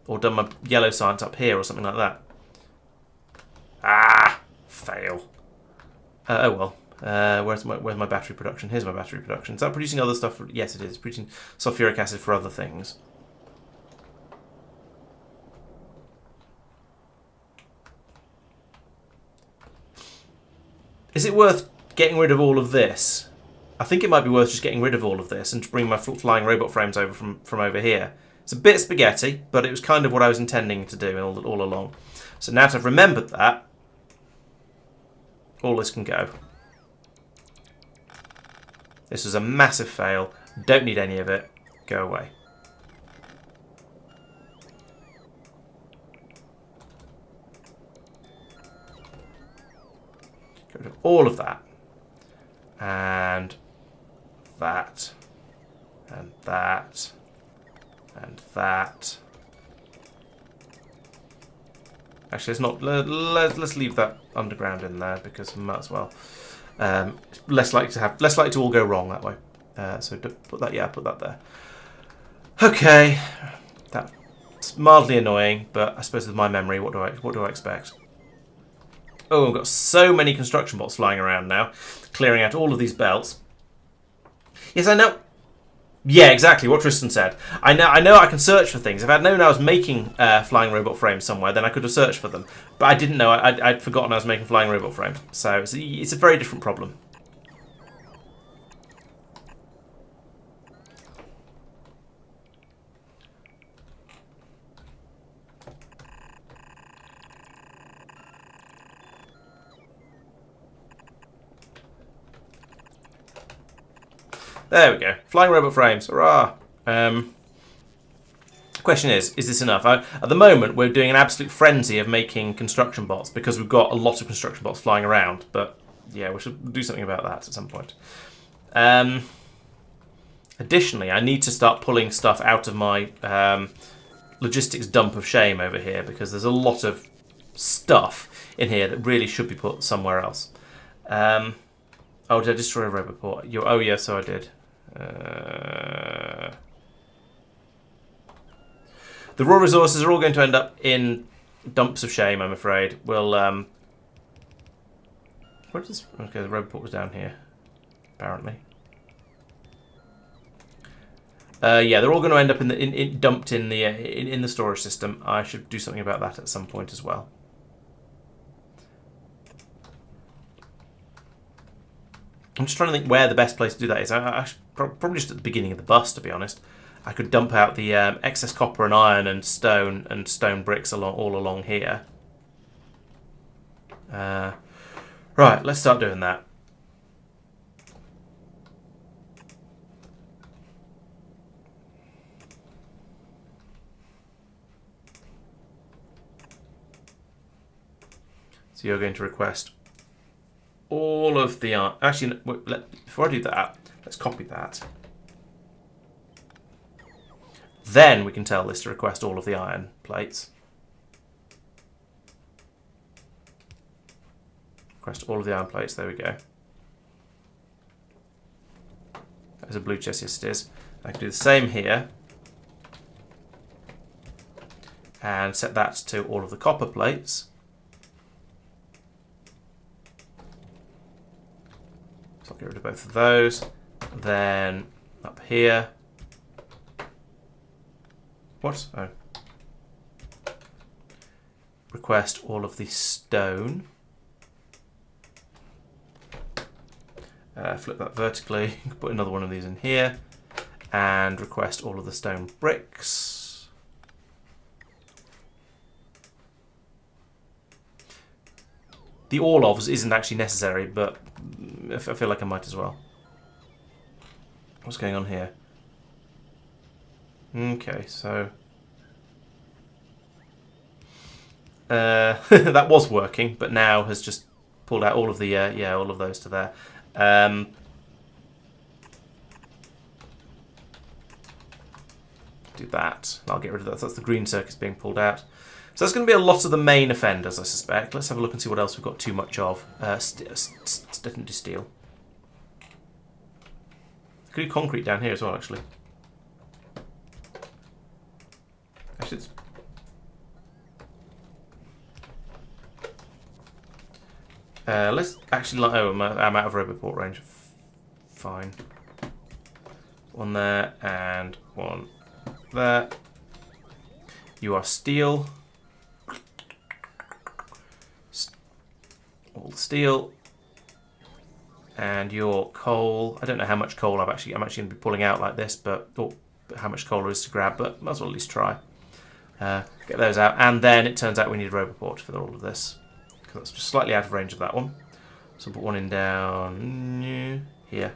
Or done my yellow science up here or something like that. Ah! Fail. Oh well. Where's my battery production? Here's my battery production. Is that producing other stuff? Yes, it is. Producing sulfuric acid for other things. Is it worth getting rid of all of this? I think it might be worth just getting rid of all of this and to bring my flying robot frames over from over here. It's a bit spaghetti, but it was kind of what I was intending to do all along. So now that I've remembered that, all this can go. This was a massive fail. Don't need any of it. Go away. Get rid of all of that. And that. And that. And that. Actually, it's not. Let's leave that underground in there because we might as well. It's less likely to all go wrong that way. So put that. Yeah, put that there. Okay, that's mildly annoying, but I suppose with my memory, what do I expect? Oh, I've got so many construction bots flying around now, clearing out all of these belts. Yes, I know. Yeah, exactly what Tristan said. I know I can search for things. If I'd known I was making flying robot frames somewhere, then I could have searched for them. But I didn't know. I'd forgotten I was making flying robot frames. So it's a very different problem. There we go. Flying robot frames. Hurrah! Question is this enough? At the moment, we're doing an absolute frenzy of making construction bots because we've got a lot of construction bots flying around. But yeah, we should do something about that at some point. Additionally, I need to start pulling stuff out of my logistics dump of shame over here because there's a lot of stuff in here that really should be put somewhere else. Oh, did I destroy a robot port? Oh, yeah, so I did. The raw resources are all going to end up in Dumps of shame, I'm afraid. We'll... Where does... Okay, the road port was down here, apparently. Yeah, they're all going to end up dumped in the storage system. I should do something about that at some point as well. I'm just trying to think where the best place to do that is. Probably just at the beginning of the bus, to be honest. I could dump out the excess copper and iron and stone bricks all along here. Right, let's start doing that. So you're going to request all of the iron. Actually, before I do that, let's copy that. Then we can tell this to request all of the iron plates. Request all of the iron plates. There we go. There's a blue chest. Yes, it is. I can do the same here. And set that to all of the copper plates. So I'll get rid of both of those. Then up here. What? Oh. Request all of the stone. Flip that vertically. Put another one of these in here. And request all of the stone bricks. The all ofs isn't actually necessary, but I feel like I might as well. What's going on here? Okay, so that was working, but now has just pulled out all of the all of those to there. Do that. I'll get rid of that. That's the green circuits being pulled out. So that's going to be a lot of the main offenders, I suspect. Let's have a look and see what else we've got too much of. Definitely steel. Could do concrete down here as well, actually. Actually, it's... let's actually... Oh, I'm out of robot port range. Fine. One there and one there. You are steel. All the steel. And your coal. I don't know how much coal I'm actually going to be pulling out like this, but how much coal there is to grab, but might as well at least try. Get those out, and then it turns out we need a robot port for all of this, because that's just slightly out of range of that one. So put one in down here,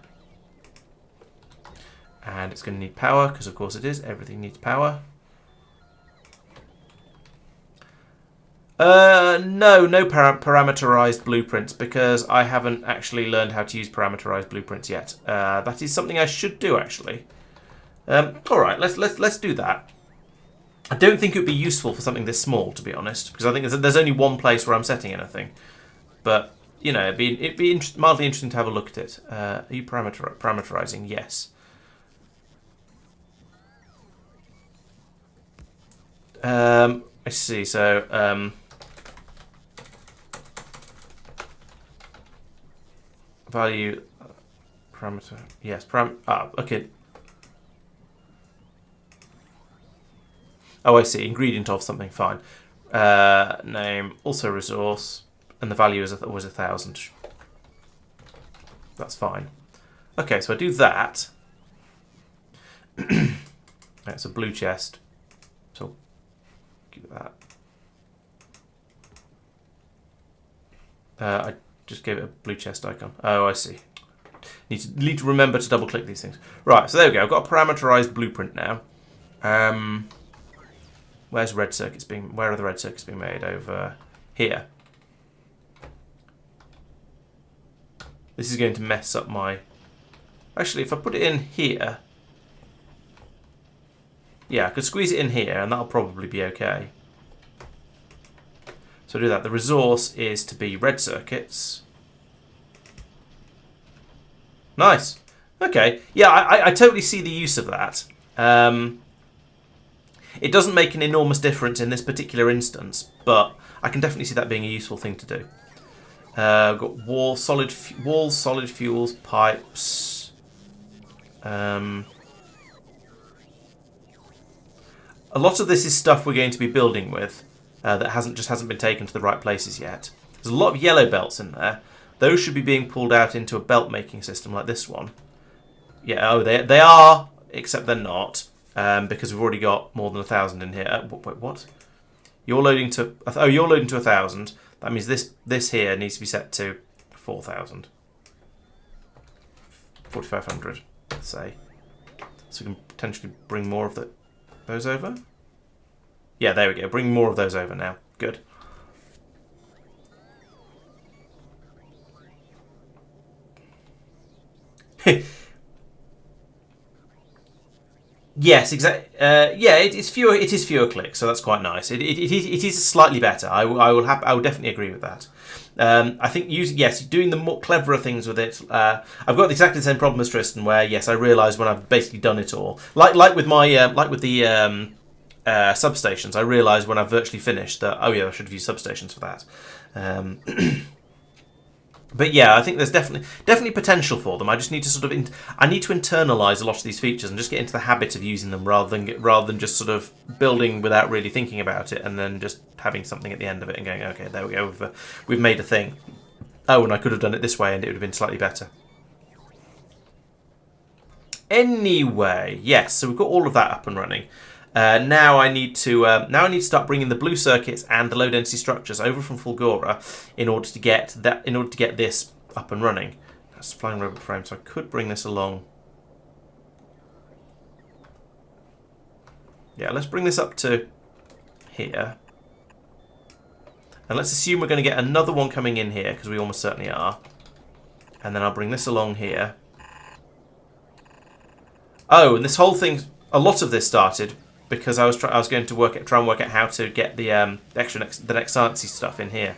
and it's going to need power, because of course it is. Everything needs power. No parameterized blueprints, because I haven't actually learned how to use parameterized blueprints yet. That is something I should do, actually. All right, let's do that. I don't think it would be useful for something this small, to be honest, because I think there's only one place where I'm setting anything. But you know, it'd be mildly interesting to have a look at it. Are you parameterizing? Yes. I see. So value parameter. Yes. Okay. Oh, I see. Ingredient of something. Fine. Name, also resource, and the value is was 1,000. That's fine. Okay, so I do that. It's a blue chest. So give that. I just gave it a blue chest icon. Oh, I see. Need to remember to double click these things. Right. So there we go. I've got a parameterized blueprint now. Where's red circuits being? Where are the red circuits being made? Over here. This is going to mess up my... Actually, if I put it in here... Yeah, I could squeeze it in here, and that'll probably be okay. So do that. The resource is to be red circuits. Nice. Okay. Yeah, I totally see the use of that. It doesn't make an enormous difference in this particular instance, but I can definitely see that being a useful thing to do. We've got walls, solid fuels, pipes. A lot of this is stuff we're going to be building with that hasn't been taken to the right places yet. There's a lot of yellow belts in there. Those should be being pulled out into a belt making system like this one. Yeah, oh, they are, except they're not, because we've already got more than 1,000 in here. Wait, what? You're loading to 1,000. That means this here needs to be set to 4,000, 4,500, say. So we can potentially bring more of those over. Yeah, there we go. Bring more of those over now. Good. Yes, exactly. Yeah, it is fewer. It is fewer clicks, so that's quite nice. It is slightly better. I will definitely agree with that. I think doing the more cleverer things with it. I've got exactly the same problem as Tristan, where yes, I realise when I've basically done it all. Like with the substations, I realise when I've virtually finished that I should have used substations for that. But yeah, I think there's definitely potential for them. I just need to I need to internalise a lot of these features and just get into the habit of using them rather than just sort of building without really thinking about it and then just having something at the end of it and going, okay, there we go, we've made a thing. Oh, and I could have done it this way and it would have been slightly better. Anyway, yes, so we've got all of that up and running. Now I need to start bringing the blue circuits and the low density structures over from Fulgora in order to get this up and running. Supplying robot frame, so I could bring this along. Yeah, let's bring this up to here, and let's assume we're going to get another one coming in here because we almost certainly are. And then I'll bring this along here. Oh, and this whole thing, a lot of this started because I was going to try and work out how to get the next sciencey stuff in here.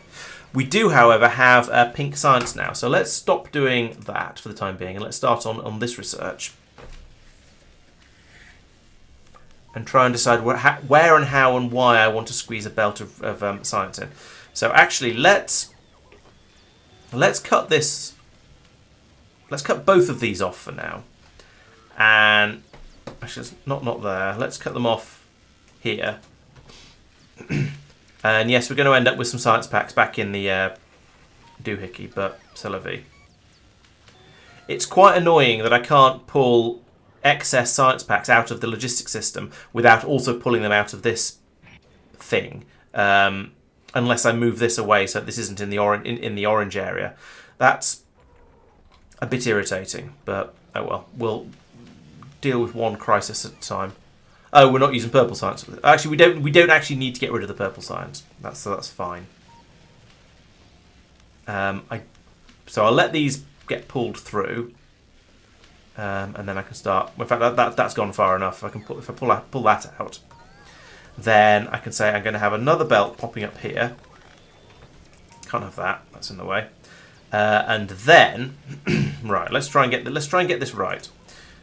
We do, however, have pink science now, so let's stop doing that for the time being and let's start on this research and try and decide where and how and why I want to squeeze a belt of science in. So actually, let's cut this. Let's cut both of these off for now, and actually, it's not there. Let's cut them off here. And yes, we're going to end up with some science packs back in the doohickey, but c'est la vie. It's quite annoying that I can't pull excess science packs out of the logistics system without also pulling them out of this thing, unless I move this away so this isn't in the orange area. That's a bit irritating, but oh well. We'll deal with one crisis at a time. Oh, we're not using purple science. Actually, we don't actually need to get rid of the purple science. That's fine. So I'll let these get pulled through, and then I can start. In fact, that's gone far enough. If I pull that out, then I can say I'm going to have another belt popping up here. Can't have that. That's in the way. And then, right. Let's try and get this right.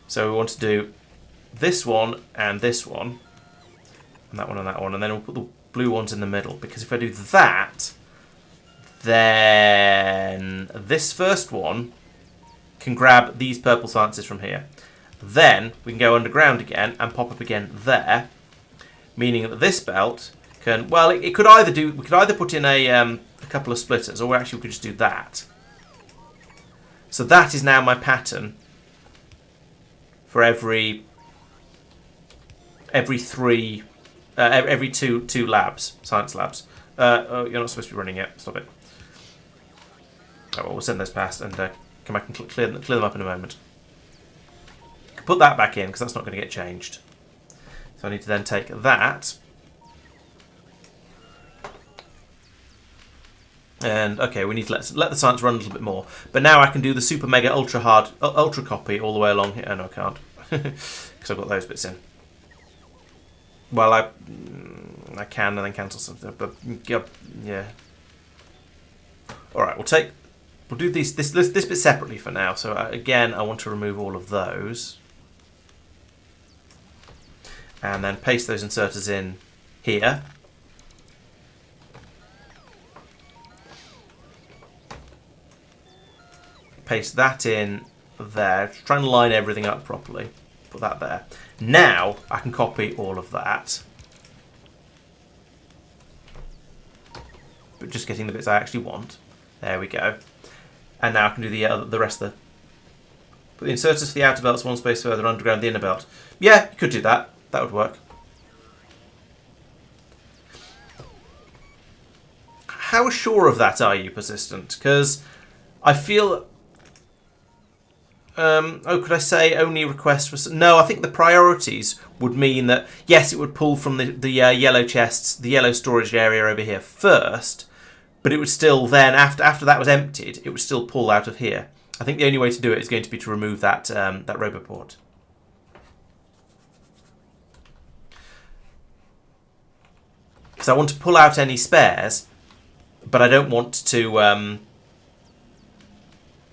So we want to do this one and this one, and that one and that one, and then we'll put the blue ones in the middle, because if I do that, then this first one can grab these purple sciences from here. Then we can go underground again and pop up again there, meaning that this belt can, well, we could either put in a couple of splitters, or actually we could just do that. So that is now my pattern for every two labs, science labs. Oh, you're not supposed to be running yet. Stop it. Oh, well, we'll send those past and come back and clear them up in a moment. Put that back in because that's not going to get changed. So I need to then take that. And okay, we need to let the science run a little bit more. But now I can do the super mega ultra hard ultra copy all the way along here. Oh no, I can't because I've got those bits in. Well, I can and then cancel something, but yeah. All right, we'll do this bit separately for now. So again, I want to remove all of those, And then paste those inserters in here. Paste that in there. Just trying to line everything up properly. Put that there. Now I can copy all of that. But just getting the bits I actually want. There we go. And now I can do the rest of the... Put the inserters for the outer belts one space further underground the inner belt. Yeah, you could do that. That would work. How sure of that are you, Persistent? Because I feel... oh, could I say only request for... No, I think the priorities would mean that, yes, it would pull from the yellow chests, the yellow storage area over here first, but it would still then, after that was emptied, it would still pull out of here. I think the only way to do it is going to be to remove that, that roboport. Because I want to pull out any spares, but I don't want to...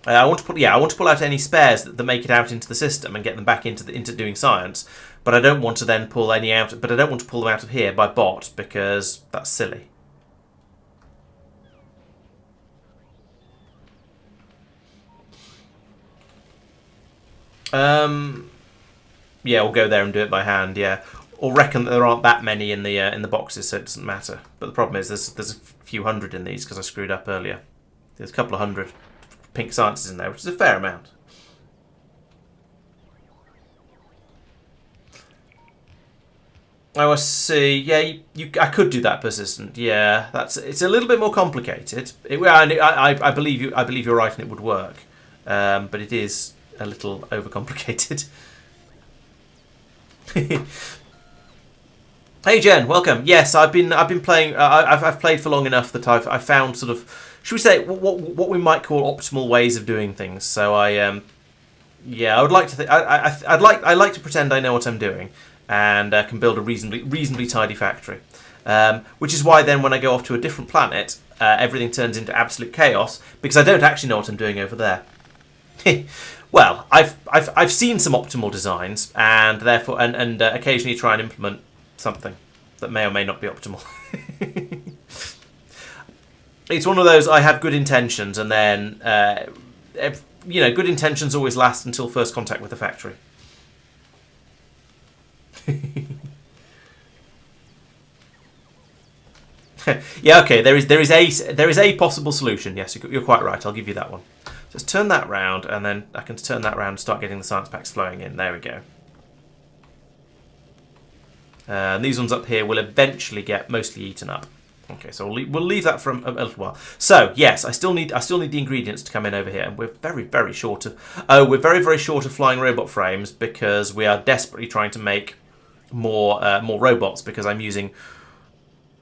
I want to pull out any spares that make it out into the system and get them back into doing science. But I don't want to then pull any out. But I don't want to pull them out of here by bot because that's silly. Yeah, we'll go there and do it by hand. Yeah, or reckon that there aren't that many in the boxes, so it doesn't matter. But the problem is there's a few hundred in these because I screwed up earlier. There's a couple of hundred pink sciences in there, which is a fair amount. Oh, I see. Yeah, I could do that, Persistent. Yeah, it's a little bit more complicated. I believe you. I believe you're right, and it would work. But it is a little overcomplicated. Hey Jen, welcome. Yes, I've been playing. I've played for long enough that I've found sort of, should we say, what we might call optimal ways of doing things. So yeah, I would like to. I like to pretend I know what I'm doing and can build a reasonably tidy factory. Which is why then when I go off to a different planet, everything turns into absolute chaos because I don't actually know what I'm doing over there. Well, I've seen some optimal designs and therefore and occasionally try and implement something that may or may not be optimal. It's one of those, I have good intentions and then good intentions always last until first contact with the factory. Yeah, okay. There is a possible solution. Yes, you're quite right. I'll give you that one. So let's turn that round, and then I can turn that round and start getting the science packs flowing in. There we go. And these ones up here will eventually get mostly eaten up. Okay, so we'll leave that for a little while. So yes, I still need the ingredients to come in over here, and we're very short of. Oh, we're very short of flying robot frames because we are desperately trying to make more robots because I'm using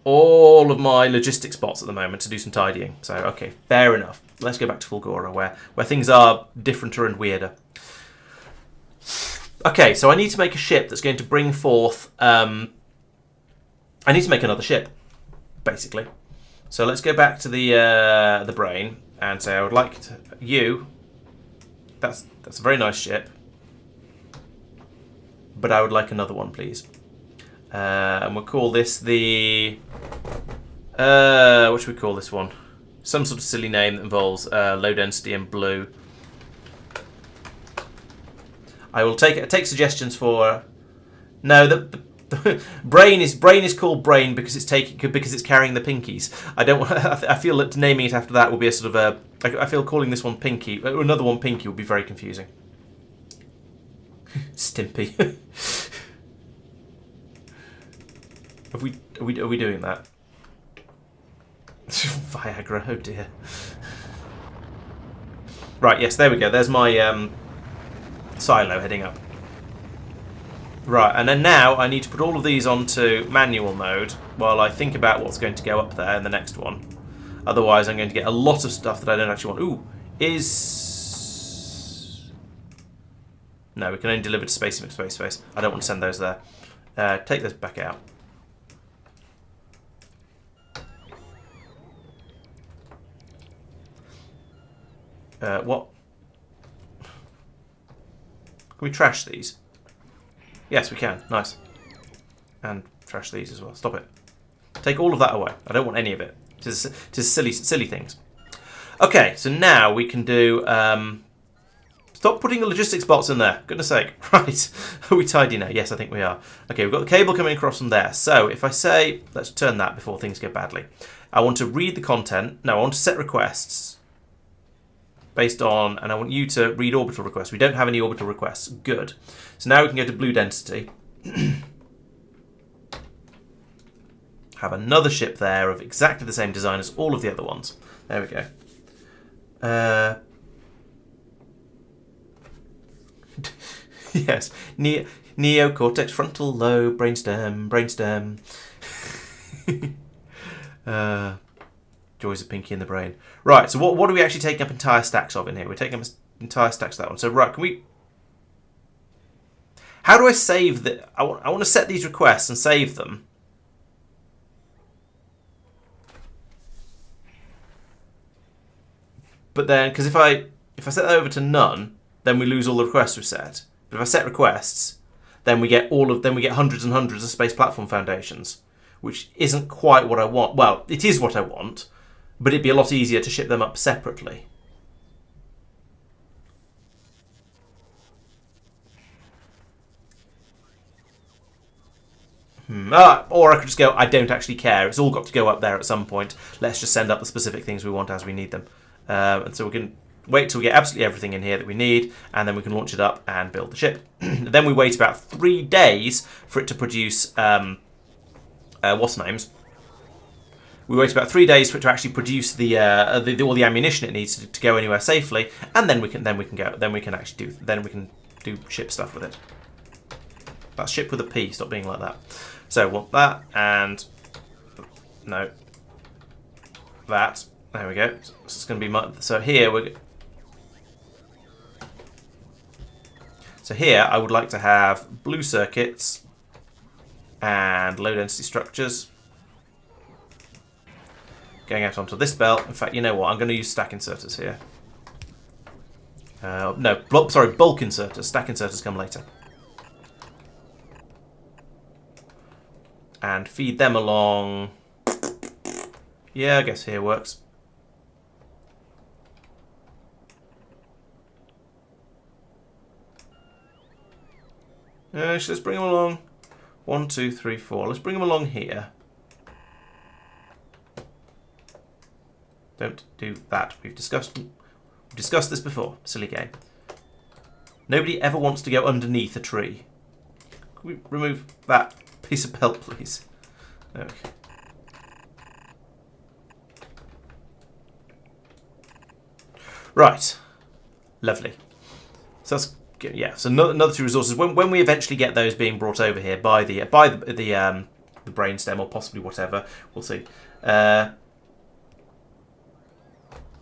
all of my logistics bots at the moment to do some tidying. So, okay, fair enough. Let's go back to Fulgora, where things are differenter and weirder. Okay, so I need to make a ship that's going to bring forth... I need to make another ship, basically. So let's go back to the brain and say I would like to... You... That's a very nice ship. But I would like another one, please. And we'll call this the... what should we call this one? Some sort of silly name that involves low density and blue. I will take suggestions for... No, the brain is called brain because it's carrying the pinkies. I don't want. I feel that naming it after that will be a sort of a... I feel calling this one Pinky, another one Pinky, would be very confusing. Stimpy. Are we doing that? Viagra, oh dear. Right, yes, there we go. There's my silo heading up. Right, and then now I need to put all of these onto manual mode while I think about what's going to go up there in the next one. Otherwise, I'm going to get a lot of stuff that I don't actually want. Ooh, no, we can only deliver to space. I don't want to send those there. Take those back out. What? Can we trash these? Yes, we can. Nice. And trash these as well. Stop it. Take all of that away. I don't want any of it. Just silly things. Okay, so now we can do... stop putting the logistics box in there. Goodness sake. Right. Are we tidy now? Yes, I think we are. Okay, we've got the cable coming across from there. So if I say... Let's turn that before things go badly. I want to read the content. No, I want to set requests. Based on... And I want you to read orbital requests. We don't have any orbital requests. Good. So now we can go to blue density. Have another ship there of exactly the same design as all of the other ones. There we go. Yes, neocortex, frontal lobe, brainstem. Joys of Pinky in the brain. Right, so what are we actually taking up entire stacks of in here? We're taking up entire stacks of that one. So right, can we... How do I save the... I want to set these requests and save them. But then, because if I set that over to none, then we lose all the requests we've set. But if I set requests, then we get hundreds and hundreds of space platform foundations, which isn't quite what I want. Well, it is what I want, but it'd be a lot easier to ship them up separately. Or I could just go, I don't actually care. It's all got to go up there at some point. Let's just send up the specific things we want as we need them. And so we can wait till we get absolutely everything in here that we need, and then we can launch it up and build the ship. Then we wait about 3 days for it to produce what's names. We wait about 3 days for it to actually produce all the ammunition it needs to go anywhere safely, and then we can do ship stuff with it. That's ship with a P. Stop being like that. So want that and no that. There we go. So it's going to be so here we're. So here I would like to have blue circuits and low density structures going out onto this belt. In fact, you know what? I'm going to use stack inserters here. Sorry, bulk inserters. Stack inserters come later. And feed them along. Yeah, I guess here works. Let's bring them along. 1, 2, 3, 4. Let's bring them along here. Don't do that. We've discussed this before. Silly game. Nobody ever wants to go underneath a tree. Can we remove that piece of belt, please? Okay. Right. Lovely. So that's good. Yeah. So another 2 resources. When we eventually get those being brought over here by the brainstem or possibly whatever, we'll see.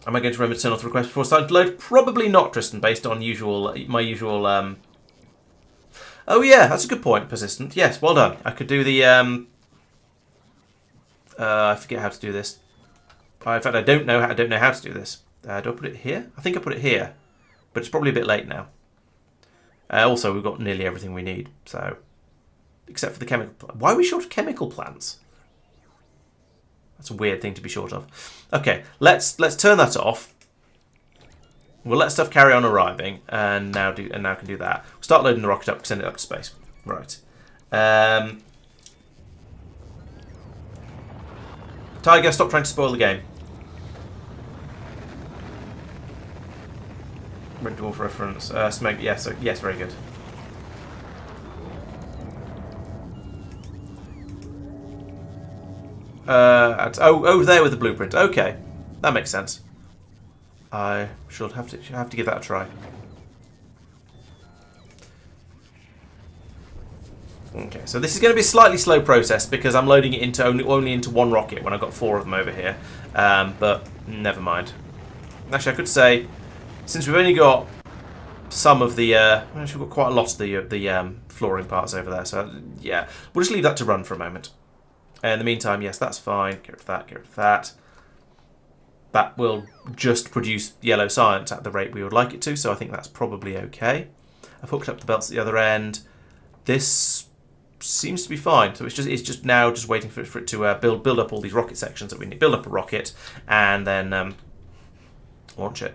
Am I going to remember to turn off the request before starting to load? Probably not, Tristan, based on my usual... Oh yeah, that's a good point, Persistent. Yes, well done. I could do the... I forget how to do this. In fact, I don't know how to do this. Do I put it here? I think I put it here. But it's probably a bit late now. Also, we've got nearly everything we need, so... Except for the chemical... Why are we short of chemical plants? That's a weird thing to be short of. Okay, let's turn that off. We'll let stuff carry on arriving, and now can do that. We'll start loading the rocket up, send it up to space. Right. Tiger, stop trying to spoil the game. Red Dwarf reference. Smoke. Yes. Yes. Very good. Over there with the blueprint. Okay, that makes sense. I should have to give that a try. Okay, so this is going to be a slightly slow process because I'm loading it into only into one rocket when I've got 4 of them over here. But never mind. Actually, I could say, since we've only got some of the, actually we've got quite a lot of the flooring parts over there. So yeah, we'll just leave that to run for a moment. In the meantime, yes, that's fine. Get rid of that. Get rid of that. That will just produce yellow science at the rate we would like it to, so I think that's probably okay. I've hooked up the belts at the other end. This seems to be fine. So it's just now just waiting for it to build up all these rocket sections that we need. Build up a rocket and then launch it.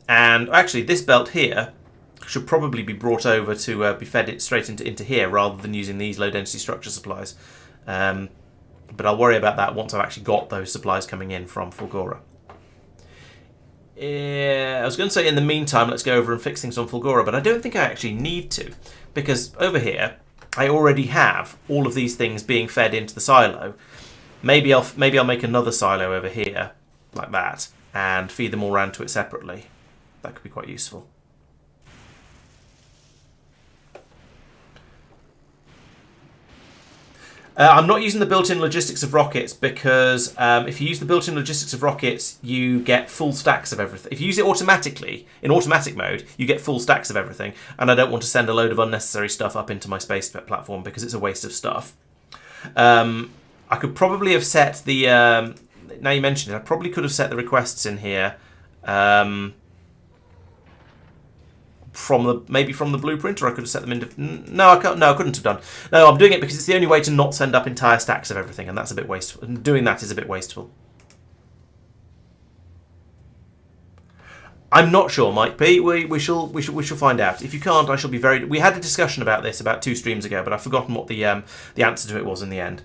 And actually, this belt here should probably be brought over to be fed it straight into here rather than using these low density structure supplies. But I'll worry about that once I've actually got those supplies coming in from Fulgora. I was going to say in the meantime, let's go over and fix things on Fulgora, but I don't think I actually need to, because over here I already have all of these things being fed into the silo. Maybe I'll make another silo over here like that and feed them all around to it separately. That could be quite useful. I'm not using the built-in logistics of rockets because if you use the built-in logistics of rockets, you get full stacks of everything. If you use it automatically, in automatic mode, you get full stacks of everything, and I don't want to send a load of unnecessary stuff up into my space platform because it's a waste of stuff. I could probably have set the... now you mentioned it, I probably could have set the requests in here maybe from the blueprint, or I could have set them into... No, I can't. No, I couldn't have done. No, I'm doing it because it's the only way to not send up entire stacks of everything, and that's a bit wasteful. And doing that is a bit wasteful. I'm not sure, Mike P. We shall find out. If you can't, I shall be very... We had a discussion about this about 2 streams ago, but I've forgotten what the answer to it was in the end.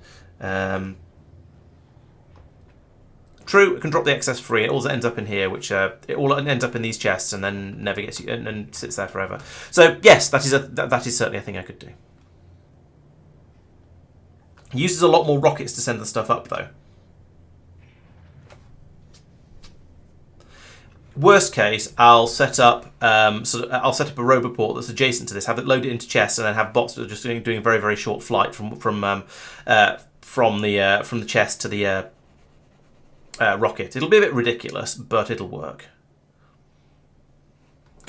True, it can drop the excess free. It all ends up in here, which it all ends up in these chests and then never gets and sits there forever. So yes, that is certainly a thing I could do. It uses a lot more rockets to send the stuff up, though. Worst case, I'll set up I'll set up a roboport that's adjacent to this, have it load it into chests, and then have bots that are just doing a very, very short flight from the chest to the rocket. It'll be a bit ridiculous, but it'll work.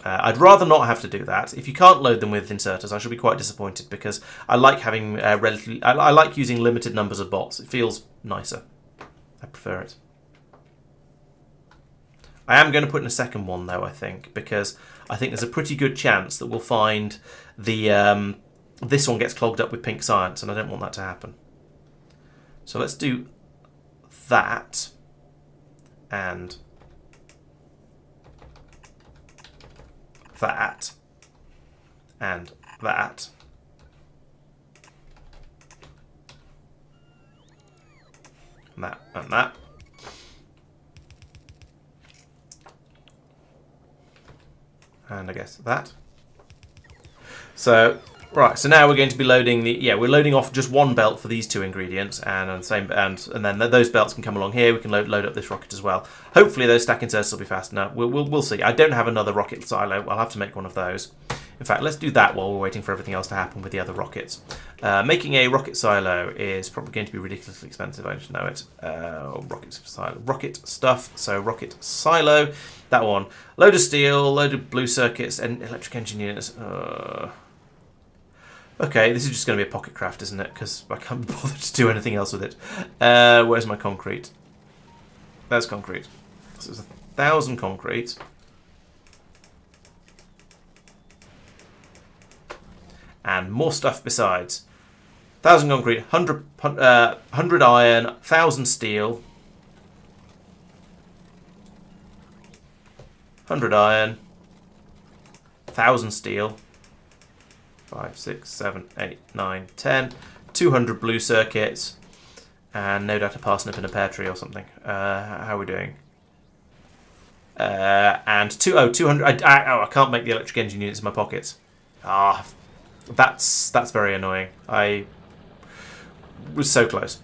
I'd rather not have to do that. If you can't load them with inserters, I shall be quite disappointed because I like having I like using limited numbers of bots. It feels nicer. I prefer it. I am going to put in a second one though, I think, because I think there's a pretty good chance that we'll find the this one gets clogged up with pink science, and I don't want that to happen. So let's do that. And that, and that, and that, and that. And I guess that. So, right, so now we're going to be loading we're loading off just one belt for these 2 ingredients, and then those belts can come along here. We can load up this rocket as well. Hopefully those stack inserts will be fast enough. We'll see. I don't have another rocket silo. I'll have to make one of those. In fact, let's do that while we're waiting for everything else to happen with the other rockets. Making a rocket silo is probably going to be ridiculously expensive. I just know it. Rocket stuff. So rocket silo, that one. Load of steel, load of blue circuits, and electric engine units. Okay, this is just going to be a pocket craft, isn't it? Because I can't be bothered to do anything else with it. Where's my concrete? There's concrete. So it's 1,000 concrete. And more stuff besides. 1,000 concrete, 100 iron, 1,000 steel. 100 iron. 1,000 steel. 5, 6, 7, 8, 9, 10. 200 blue circuits. And no doubt a parsnip and a pear tree or something. How are we doing? And 200. I can't make the electric engine units in my pockets. That's very annoying. I was so close.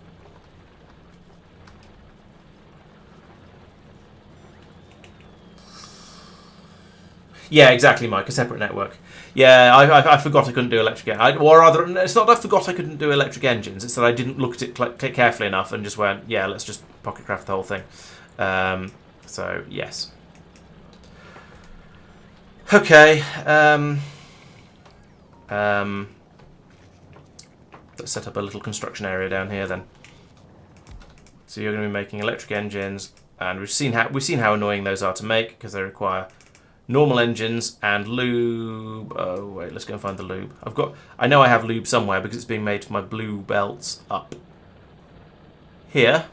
Yeah, exactly, Mike. A separate network. Yeah, I forgot I couldn't do electric. Or rather, it's not that I forgot I couldn't do electric engines. It's that I didn't look at it carefully enough and just went, yeah, let's just pocket craft the whole thing. So yes. Okay. Let's set up a little construction area down here then. So you're going to be making electric engines, and we've seen how annoying those are to make because they require normal engines, and lube. Oh wait, let's go and find the lube. I know I have lube somewhere because it's being made for my blue belts up here.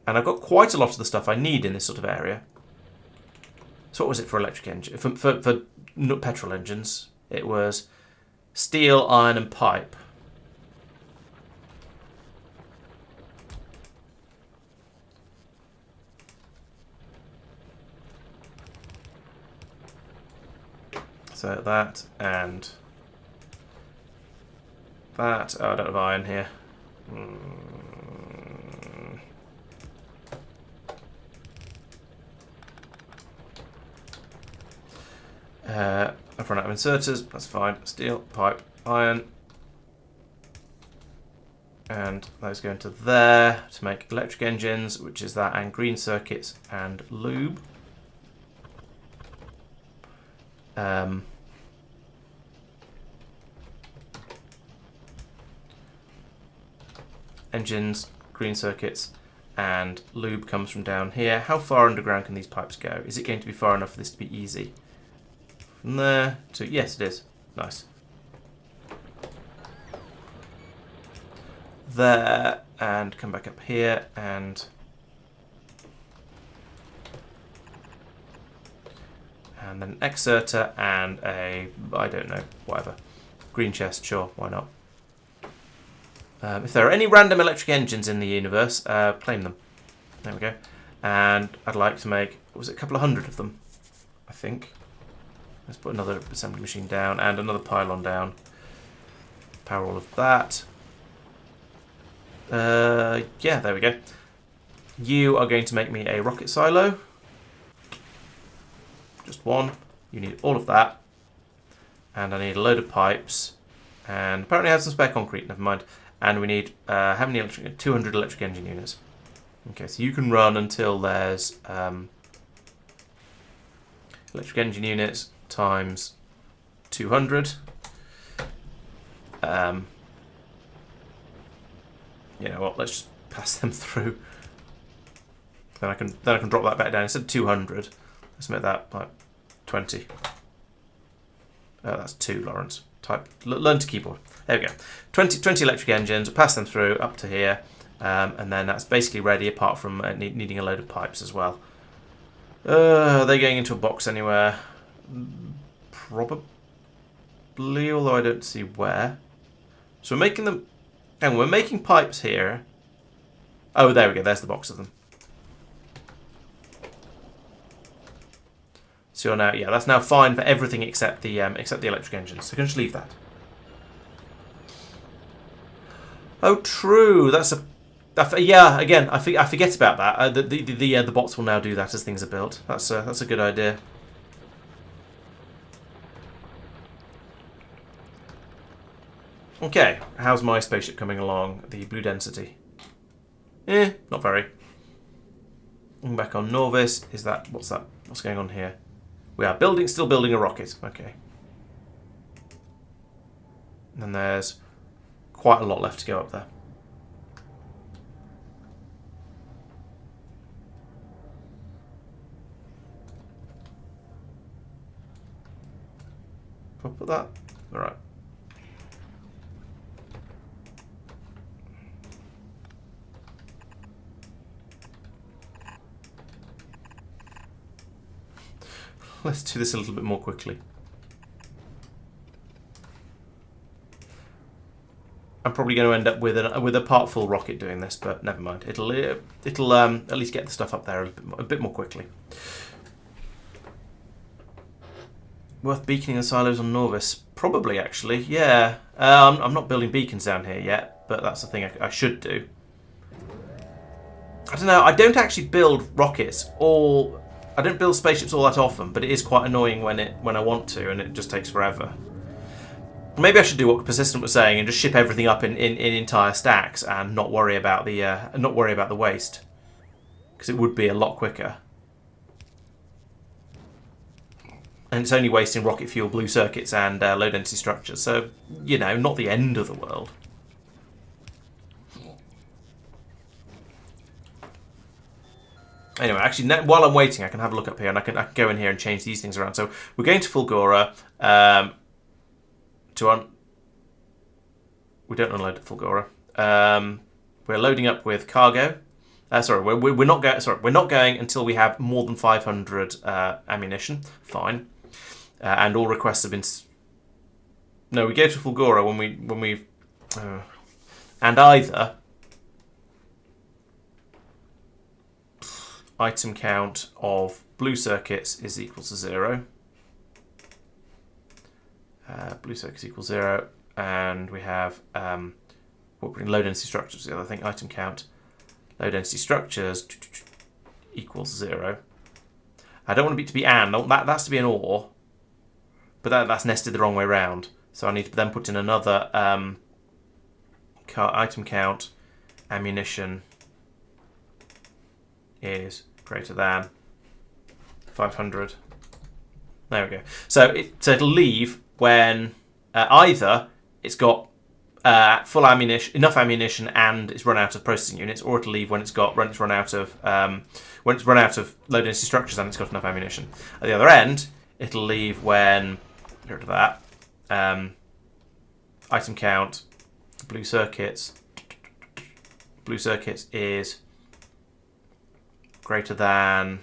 And I've got quite a lot of the stuff I need in this sort of area. So what was it for electric engine? For petrol engines, it was steel, iron, and pipe. So that and that. Oh, I don't have iron here. I've run out of inserters. That's fine. Steel, pipe, iron. And those go into there to make electric engines, which is that, and green circuits and lube. Engines, green circuits, and lube comes from down here. How far underground can these pipes go? Is it going to be far enough for this to be easy? From there to... Yes, it is. Nice. There, and come back up here, and then an exerter and a... I don't know, whatever. Green chest, sure, why not? If there are any random electric engines in the universe, claim them. There we go. And I'd like to make, what was it, a couple of hundred of them, I think. Let's put another assembly machine down and another pylon down. Power all of that. Yeah, there we go. You are going to make me a rocket silo. Just one. You need all of that. And I need a load of pipes. And apparently I have some spare concrete, never mind. And we need, how many 200 electric engine units. Okay, so you can run until there's electric engine units times 200. You know what, let's just pass them through. Then I can drop that back down. Instead of 200, let's make that like 20. That's 2, Laurence. Learn to keyboard. There we go. 20 electric engines. We'll pass them through up to here, and then that's basically ready. Apart from needing a load of pipes as well. Are they going into a box anywhere? Probably, although I don't see where. So we're making them, and we're making pipes here. Oh, there we go. There's the box of them. So now, yeah, that's now fine for everything except the electric engines. So you can just leave that. Oh, true. That's a yeah. Again, I forget about that. The bots will now do that as things are built. That's a good idea. Okay, how's my spaceship coming along? The blue density. Not very. Looking back on Norvis, is that what's that? What's going on here? We are still building a rocket. Okay. And then there's quite a lot left to go up there. If I put that, all right. Let's do this a little bit more quickly. I'm probably going to end up with a part full rocket doing this, but never mind. It'll at least get the stuff up there a bit more quickly. Worth beaconing the silos on Norvis? Probably, actually. Yeah. I'm not building beacons down here yet, but that's the thing I should do. I don't know. I don't actually build rockets I don't build spaceships all that often, but it is quite annoying when I want to, and it just takes forever. Maybe I should do what Persistent was saying and just ship everything up in entire stacks and not worry about the waste, because it would be a lot quicker. And it's only wasting rocket fuel, blue circuits, and low density structures, so you know, not the end of the world. Anyway, actually, while I'm waiting, I can have a look up here, and I can go in here and change these things around. So we're going to Fulgora. We don't unload Fulgora. We're loading up with cargo. Sorry, we're not going. Sorry, we're not going until we have more than 500 ammunition. Fine. And all requests have been. No, we go to Fulgora when we. And either item count of blue circuits is equal to 0. Blue circuits equals 0, and we have we're putting low density structures. The other thing, item count, low density structures equals 0. I don't want it to be and. That's to be an or, but that's nested the wrong way round. So I need to then put in another item count, ammunition is greater than 500. There we go. So it'll leave when either it's got full ammunition, enough ammunition, and it's run out of processing units, or it'll leave when it's run out of low density structures and it's got enough ammunition. At the other end, it'll leave when go to that item count blue circuits is greater than,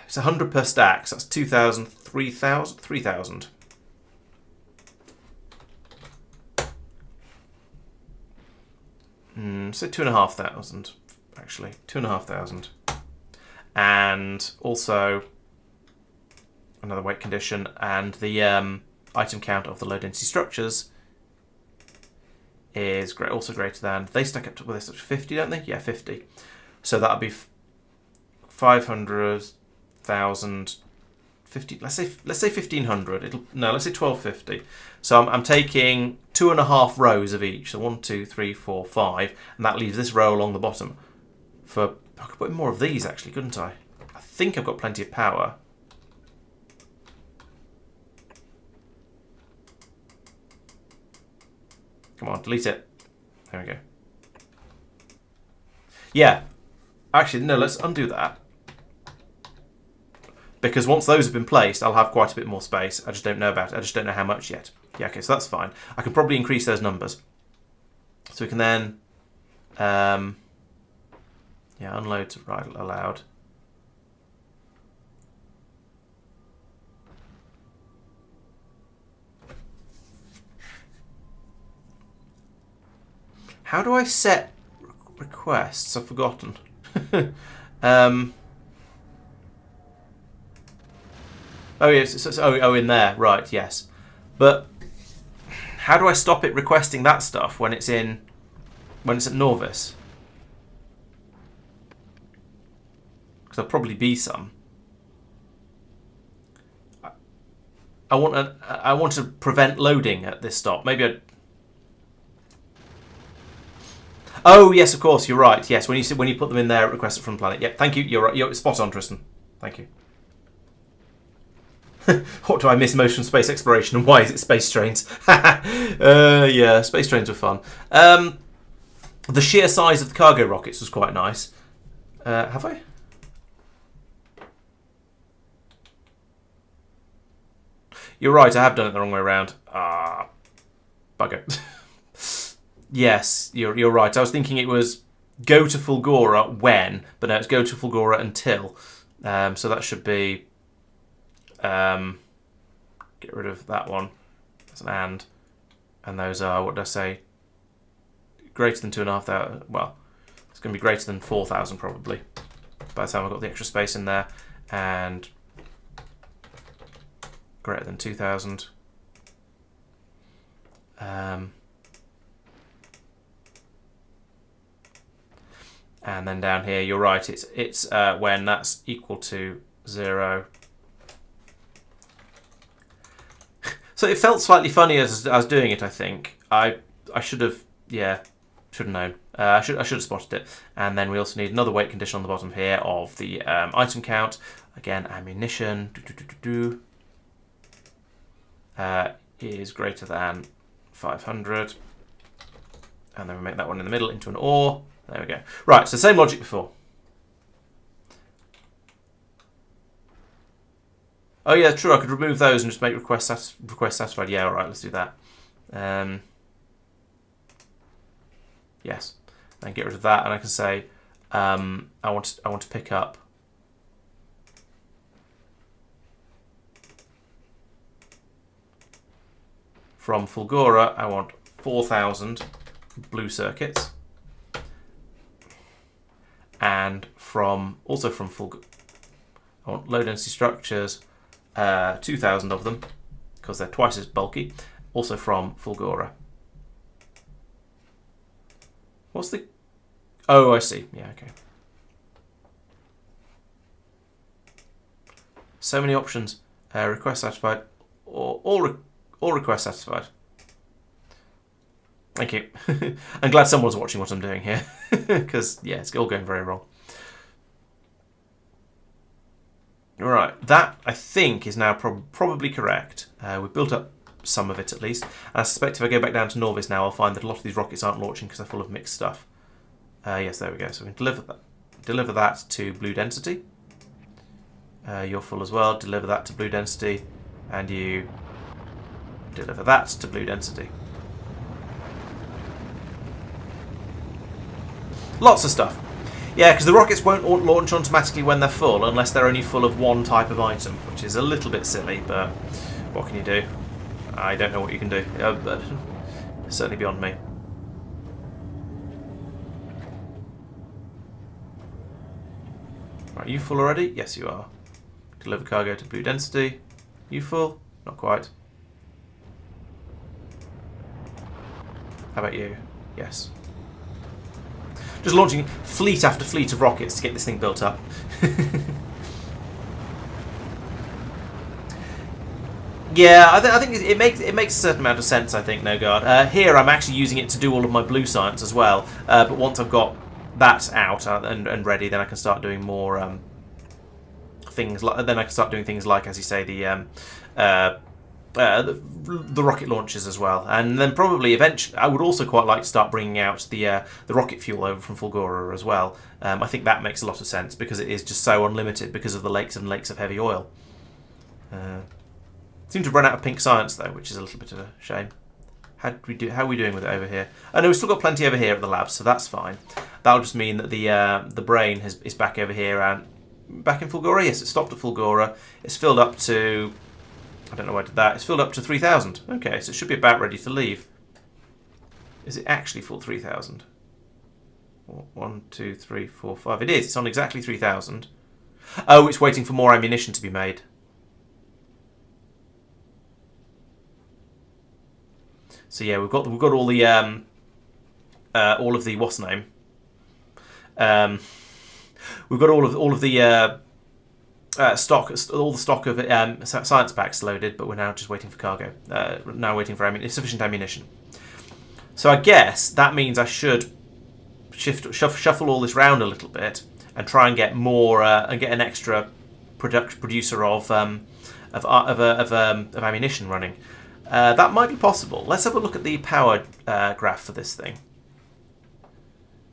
it's 100 per stack, so that's 2,000, 3,000, 3,000. So 2,500 actually, 2,500, and also another weight condition, and the item count of the low density structures is also greater than. They stack up to 50, don't they? Yeah, 50. So that'll be 500,000, 50. Let's say 1,500. Let's say 1,250. So I'm taking 2.5 rows of each. So 1, 2, 3, 4, 5, and that leaves this row along the bottom. I could put in more of these actually, couldn't I? I think I've got plenty of power. Come on, delete it. There we go. Yeah. Actually, no, let's undo that. Because once those have been placed, I'll have quite a bit more space. I just don't know about it. I just don't know how much yet. Yeah, okay, so that's fine. I can probably increase those numbers. So we can then... unload to write aloud. How do I set requests? I've forgotten. Oh yes, in there, right? Yes, but how do I stop it requesting that stuff when it's at Norvis? Because there'll probably be some. I want to prevent loading at this stop. Maybe Oh yes, of course, you're right. Yes, when you put them in there, request it from planet. Yep, thank you. You're right. You're spot on, Tristan. Thank you. What do I miss? Motion space exploration, and why is it space trains? Yeah, space trains were fun. The sheer size of the cargo rockets was quite nice. Have I? You're right. I have done it the wrong way around. Ah, bugger. Yes, you're right. I was thinking it was go to Fulgora when, but no, it's go to Fulgora until. So that should be get rid of that one. That's an and those are, what did I say? Greater than 2,500. Well, it's going to be greater than 4,000 probably. By the time I've got the extra space in there, and greater than 2,000. And then down here, you're right. It's when that's equal to 0. So it felt slightly funny as I was doing it. I think I should have known. I should have spotted it. And then we also need another weight condition on the bottom here of the item count. Again, ammunition is greater than 500, and then we make that one in the middle into an OR. There we go. Right, so same logic before. Oh yeah, true. I could remove those and just make request satisfied. Yeah, all right. Let's do that. Yes, and get rid of that, and I can say I want to pick up from Fulgora. I want 4,000 blue circuits, and also from Fulgora, I want low density structures, 2,000 of them because they're twice as bulky. Also from Fulgora. What's the... Oh, I see. Yeah, okay. So many options. Request satisfied. All requests satisfied. Thank you. I'm glad someone's watching what I'm doing here. Because, yeah, it's all going very wrong. Alright, that, I think, is now probably correct. We've built up some of it, at least. And I suspect if I go back down to Norvis now, I'll find that a lot of these rockets aren't launching because they're full of mixed stuff. Yes, there we go. So we can deliver that to blue density. You're full as well. Deliver that to blue density. And you deliver that to blue density. Lots of stuff. Yeah, because the rockets won't launch automatically when they're full, unless they're only full of one type of item, which is a little bit silly, but what can you do? I don't know what you can do, but it's certainly beyond me. Right, you full already? Yes, you are. Deliver cargo to blue density. You full? Not quite. How about you? Yes. Just launching fleet after fleet of rockets to get this thing built up. Yeah, I think it makes a certain amount of sense. I think, no guard. Here, I'm actually using it to do all of my blue science as well. But once I've got that out and ready, then I can start doing more things. Then I can start doing things like, as you say, the rocket launches as well, and then probably eventually I would also quite like to start bringing out the rocket fuel over from Fulgora as well. I think that makes a lot of sense because it is just so unlimited because of the lakes and lakes of heavy oil. Seem to have run out of pink science though, which is a little bit of a shame. How are we doing with it over here? I know we've still got plenty over here at the lab, so that's fine. That'll just mean that the brain is back over here and back in Fulgora. Yes, it stopped at Fulgora. It's filled up to... I don't know why I did that. It's filled up to 3,000. Okay, so it should be about ready to leave. Is it actually full 3,000? 1, 2, 3, 4, 5. It is. It's on exactly 3,000. Oh, it's waiting for more ammunition to be made. So yeah, we've got all the what's the name? We've got all of the all the stock of science packs loaded, but we're now just waiting for cargo. Now waiting for sufficient ammunition. So I guess that means I should shuffle all this round a little bit and try and get more and get an extra producer of ammunition running. That might be possible. Let's have a look at the power graph for this thing.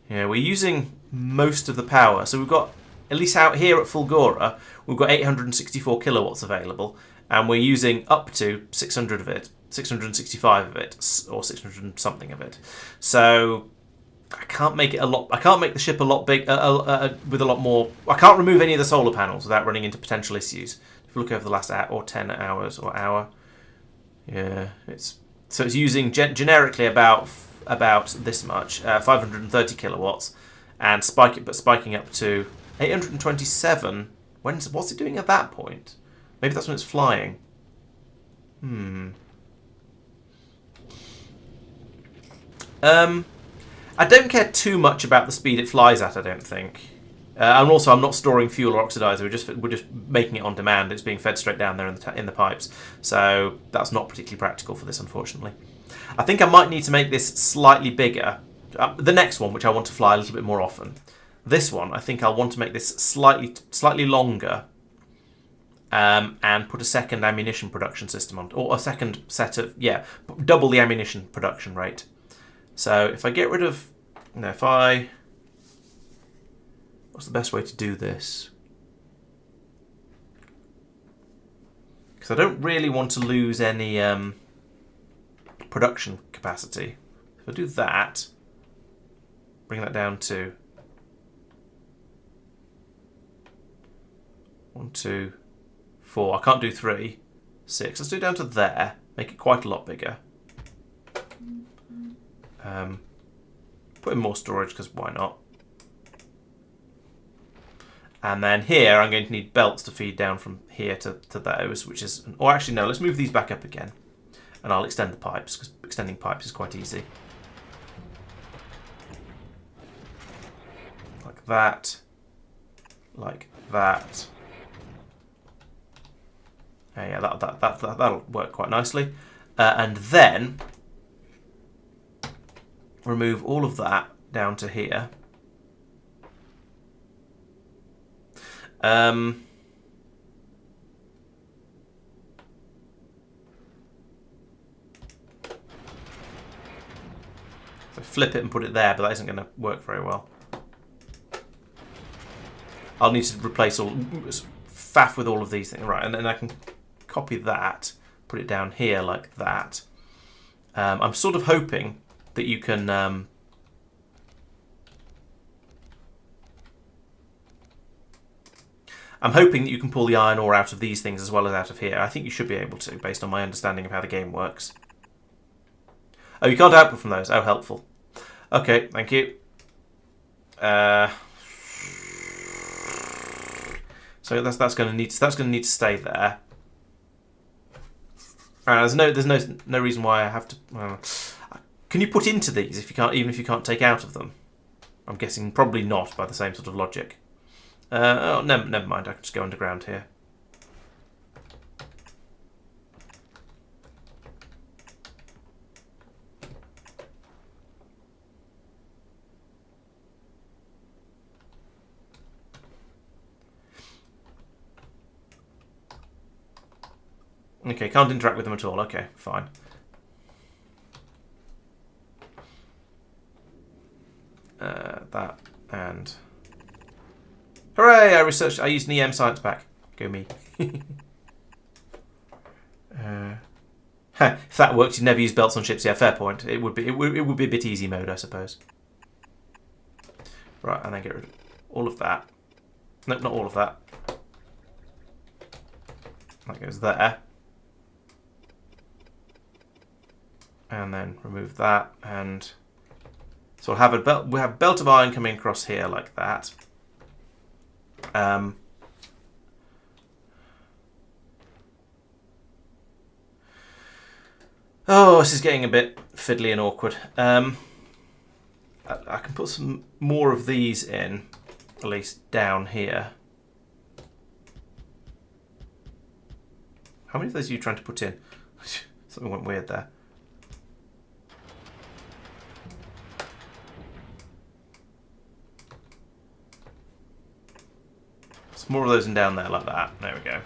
Yeah, we're using most of the power, so we've got, at least out here at Fulgora, we've got 864 kilowatts available, and we're using up to 600 of it, 665 of it, or 600 something of it. So I can't make it a lot. I can't make the ship a lot big with a lot more. I can't remove any of the solar panels without running into potential issues. If you look over the last hour or 10 hours or hour, yeah, it's using generically about this much, 530 kilowatts, and spiking up to 827. What's it doing at that point? Maybe that's when it's flying. I don't care too much about the speed it flies at, I don't think. And also, I'm not storing fuel or oxidizer. We're just making it on demand. It's being fed straight down there in the pipes. So that's not particularly practical for this, unfortunately. I think I might need to make this slightly bigger. The next one, which I want to fly a little bit more often. This one, I think I'll want to make this slightly longer, and put a second ammunition production system on, or a second set of, double the ammunition production rate. So if I get rid of, what's the best way to do this? Because I don't really want to lose any production capacity. If I do that, bring that down to 1, 2, 4. I can't do 3, 6. Let's do it down to there. Make it quite a lot bigger. Put in more storage because why not? And then here I'm going to need belts to feed down from here to those, which is... Or actually no, let's move these back up again. And I'll extend the pipes, because extending pipes is quite easy. Like that. Like that. Yeah, that'll work quite nicely. And then remove all of that down to here. So flip it and put it there, but that isn't going to work very well. I'll need to replace all faff with all of these things, right? And then I can copy that, put it down here like that. I'm sort of hoping that you can I'm hoping that you can pull the iron ore out of these things as well as out of here. I think you should be able to, based on my understanding of how the game works. Oh, you can't output from those. Oh, helpful. Okay, thank you. So that's going to need to stay there. There's no reason why I have to. Can you put into these if you can't, even if you can't take out of them? I'm guessing probably not by the same sort of logic. Oh, never mind. I can just go underground here. Okay, can't interact with them at all. Okay, fine. That and... Hooray! I used an EM science pack. Go me. If that worked, you'd never use belts on ships. Yeah, fair point. It would be a bit easy mode, I suppose. Right, and then get rid of all of that. Nope, not all of that. That goes there. And then remove that, and so we'll have a belt. We have a belt of iron coming across here like that. Oh, this is getting a bit fiddly and awkward. I can put some more of these in, at least down here. How many of those are you trying to put in? Something went weird there. Some more of those in down there like that. There we go.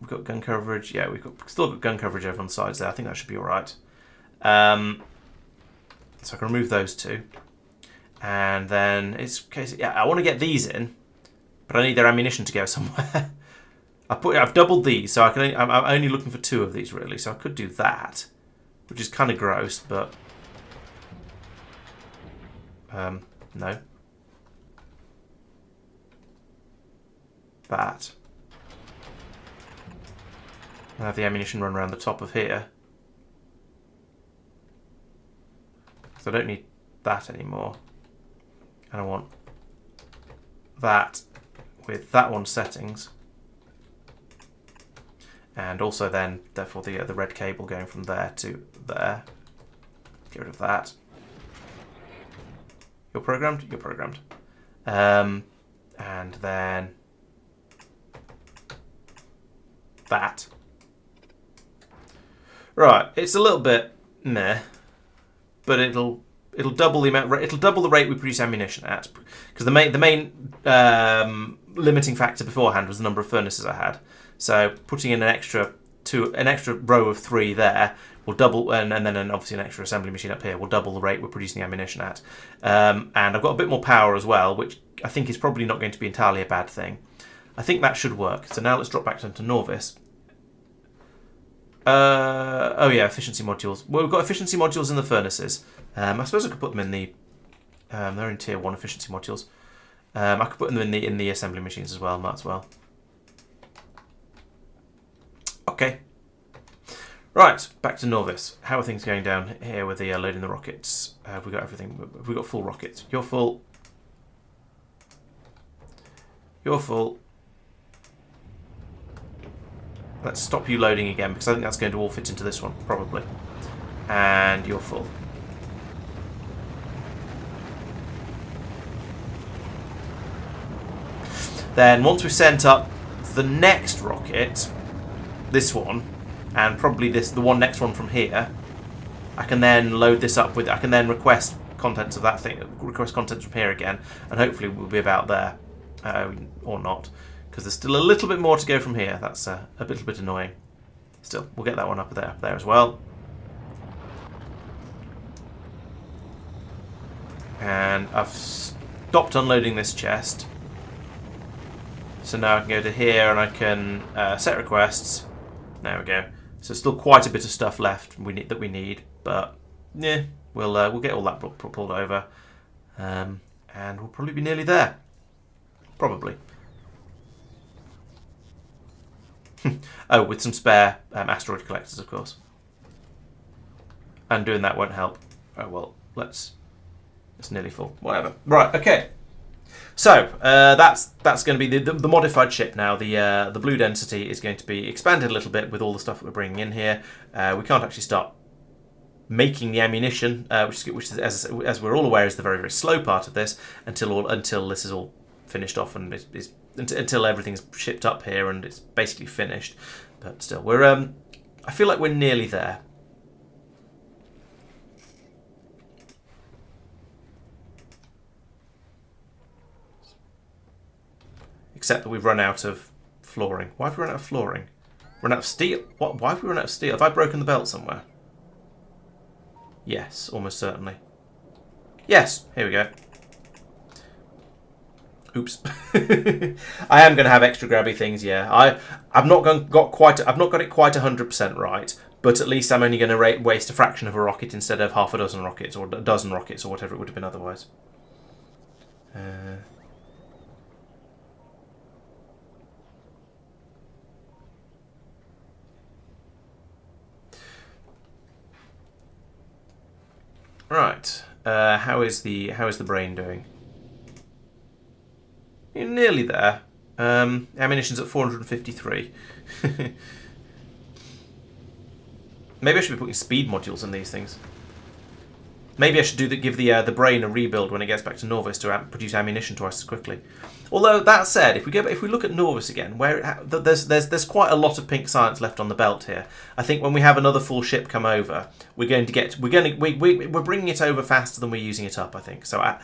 We've got gun coverage. Yeah, still got gun coverage over on the sides there. I think that should be all right. So I can remove those two. And then it's okay. Yeah, I want to get these in, but I need their ammunition to go somewhere. I've doubled these, so I'm only looking for 2 of these really. So I could do that, which is kind of gross, but no. That. I have the ammunition run around the top of here. So I don't need that anymore. And I want that with that one's settings. And also then, therefore, the red cable going from there to there. Get rid of that. You're programmed? You're programmed. And then that. Right, it's a little bit meh, but it'll double the amount. It'll double the rate we produce ammunition at, because the main limiting factor beforehand was the number of furnaces I had. So putting in an extra row of 3 there will double, and then obviously an extra assembly machine up here will double the rate we're producing the ammunition at. And I've got a bit more power as well, which I think is probably not going to be entirely a bad thing. I think that should work. So now let's drop back down to Norvis. Oh yeah, efficiency modules. Well, we've got efficiency modules in the furnaces. I suppose I could put them in the... they're in tier 1 efficiency modules. I could put them in the assembly machines as well, might as well. Okay. Right, back to Norvis. How are things going down here with the loading the rockets? Have we got everything? Have we got full rockets? You're full. You're full. Let's stop you loading again, because I think that's going to all fit into this one, probably. And you're full. Then, once we've sent up the next rocket, this one, and probably the one next one from here, I can then load this up with... I can then request contents of that thing, request contents from here again, and hopefully we'll be about there. Or not. Because there's still a little bit more to go from here. That's a little bit annoying. Still, we'll get that one up there as well. And I've stopped unloading this chest. So now I can go to here and I can set requests. There we go. So still quite a bit of stuff left that we need, but yeah, we'll get all that pulled over, and we'll probably be nearly there. Probably. Oh, with some spare asteroid collectors, of course. And doing that won't help. Oh well, it's nearly full. Whatever. Right. Okay. So that's going to be the modified ship now. The blue density is going to be expanded a little bit with all the stuff that we're bringing in here. We can't actually start making the ammunition, which is as we're all aware is the very, very slow part of this until this is all finished off and until everything's shipped up here and it's basically finished. But still, we're I feel like we're nearly there. Except that we've run out of flooring. Why have we run out of flooring? Run out of steel? What? Why have we run out of steel? Have I broken the belt somewhere? Yes, almost certainly. Yes, here we go. Oops. I am going to have extra grabby things. Yeah, I've not got it quite 100% right, but at least I'm only going to waste a fraction of a rocket instead of half a dozen rockets or a dozen rockets or whatever it would have been otherwise. Right. How is the brain doing? You're nearly there. Ammunition's at 453. Maybe I should be putting speed modules in these things. Maybe I should give the brain a rebuild when it gets back to Norvis to produce ammunition twice as quickly. Although that said, if we look at Norvis again, there's quite a lot of pink science left on the belt here. I think when we have another full ship come over, we're bringing it over faster than we're using it up. I think so.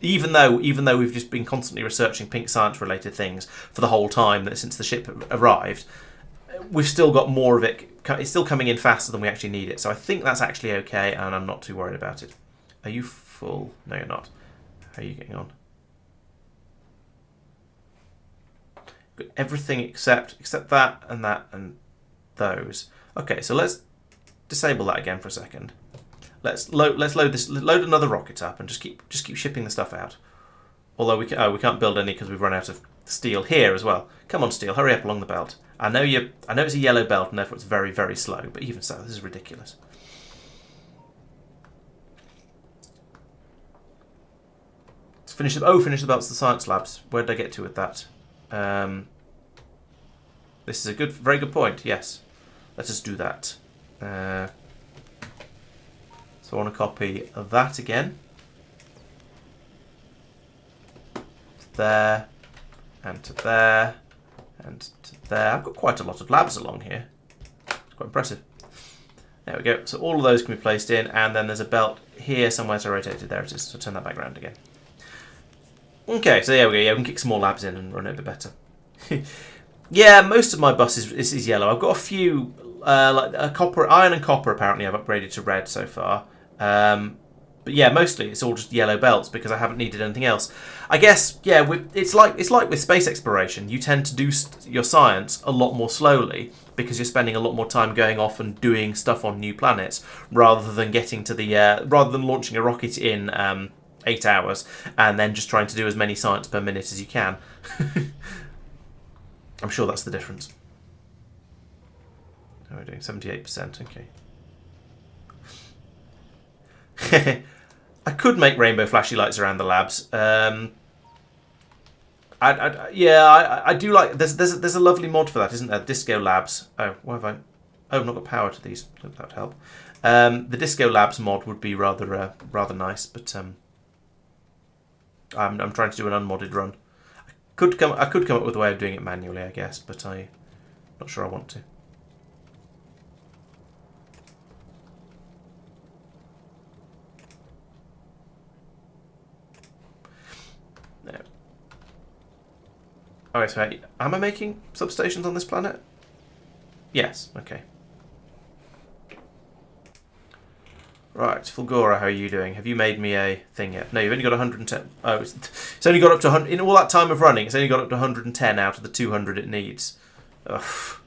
Even though we've just been constantly researching pink science related things for the whole time since the ship arrived, we've still got more of it. It's still coming in faster than we actually need it. So I think that's actually okay, and I'm not too worried about it. Are you full? No, you're not. How are you getting on? Got everything except that and those. Okay, so let's disable that again for a second. Let's load another rocket up and just keep shipping the stuff out. Although we can't build any because we've run out of steel here as well. Come on, steel, hurry up along the belt. I know it's a yellow belt and therefore it's very, very slow, but even so, this is ridiculous. Let's finish the belts of the science labs. Where did I get to with that? This is a very good point. Yes, let us do that. So I want to copy that again. There, and to there, and to there. I've got quite a lot of labs along here. It's quite impressive. There we go. So all of those can be placed in, and then there's a belt here somewhere to rotate it. There it is. So turn that back around again. Okay, so there we go. Yeah, we can kick some more labs in and run it a bit better. Yeah, most of my bus is yellow. I've got a few, like iron and copper. Apparently, I've upgraded to red so far. But yeah, mostly it's all just yellow belts because I haven't needed anything else. I guess, yeah, it's like with space exploration. You tend to do your science a lot more slowly because you're spending a lot more time going off and doing stuff on new planets rather than getting to the rather than launching a rocket in 8 hours and then just trying to do as many science per minute as you can. I'm sure that's the difference. Oh, we're doing 78%. Okay. I could make rainbow flashy lights around the labs. I do like. There's a lovely mod for that, isn't there? Disco Labs. Oh, why have I? Oh, I've not got power to these. That would help. The Disco Labs mod would be rather nice, but I'm trying to do an unmodded run. I could come up with a way of doing it manually, I guess, but I'm not sure I want to. No. Oh, so am I making substations on this planet? Yes. Okay. Right, Fulgora, how are you doing? Have you made me a thing yet? No, you've only got 110. Oh, it's only got up to 100. In all that time of running, it's only got up to 110 out of the 200 it needs. Ugh,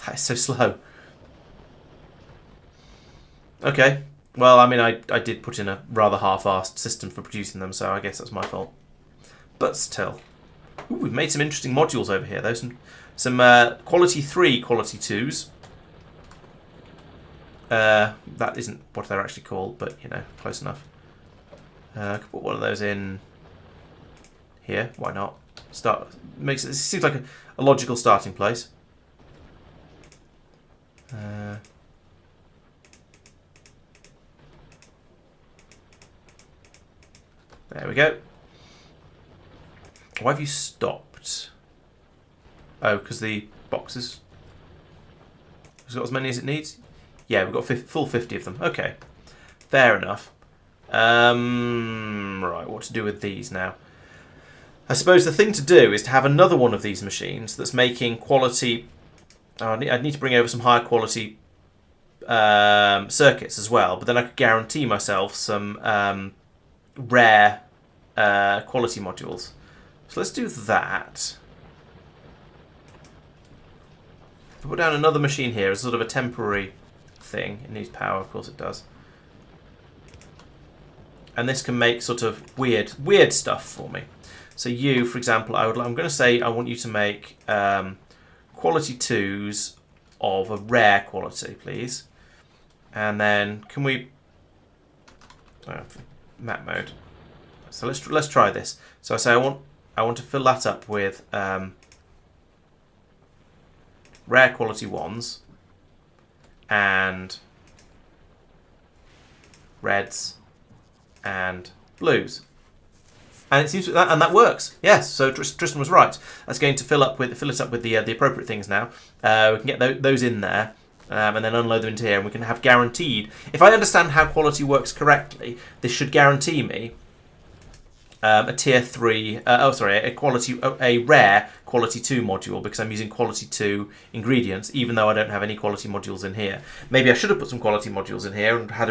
that is so slow. Okay. Well, I mean, I did put in a rather half-assed system for producing them, so I guess that's my fault. But still. Ooh, we've made some interesting modules over here, though. Some quality 3, quality 2s. That isn't what they're actually called, but, you know, close enough. I could put one of those in here. Why not? It seems like a logical starting place. There we go. Why have you stopped? Oh, because the boxes has got as many as it needs? Yeah, we've got full 50 of them. Okay, fair enough. Right, what to do with these now? I suppose the thing to do is to have another one of these machines that's making quality... Oh, I'd need to bring over some higher quality circuits as well, but then I could guarantee myself some rare quality modules. So let's do that. If I put down another machine here as sort of a temporary thing, it needs power, of course it does. And this can make sort of weird stuff for me. So you, for example, I'm going to say I want you to make quality 2s of a rare quality, please. And then can we map mode? So let's try this. So I say I want to fill that up with rare quality 1s and reds and blues. And it seems that works. Yes, so Tristan was right. That's going to fill it up with the appropriate things now. We can get those in there, and then unload them into here, and we can have guaranteed. If I understand how quality works correctly, this should guarantee me a tier 3. A rare quality 2 module because I'm using quality 2 ingredients, even though I don't have any quality modules in here. Maybe I should have put some quality modules in here and had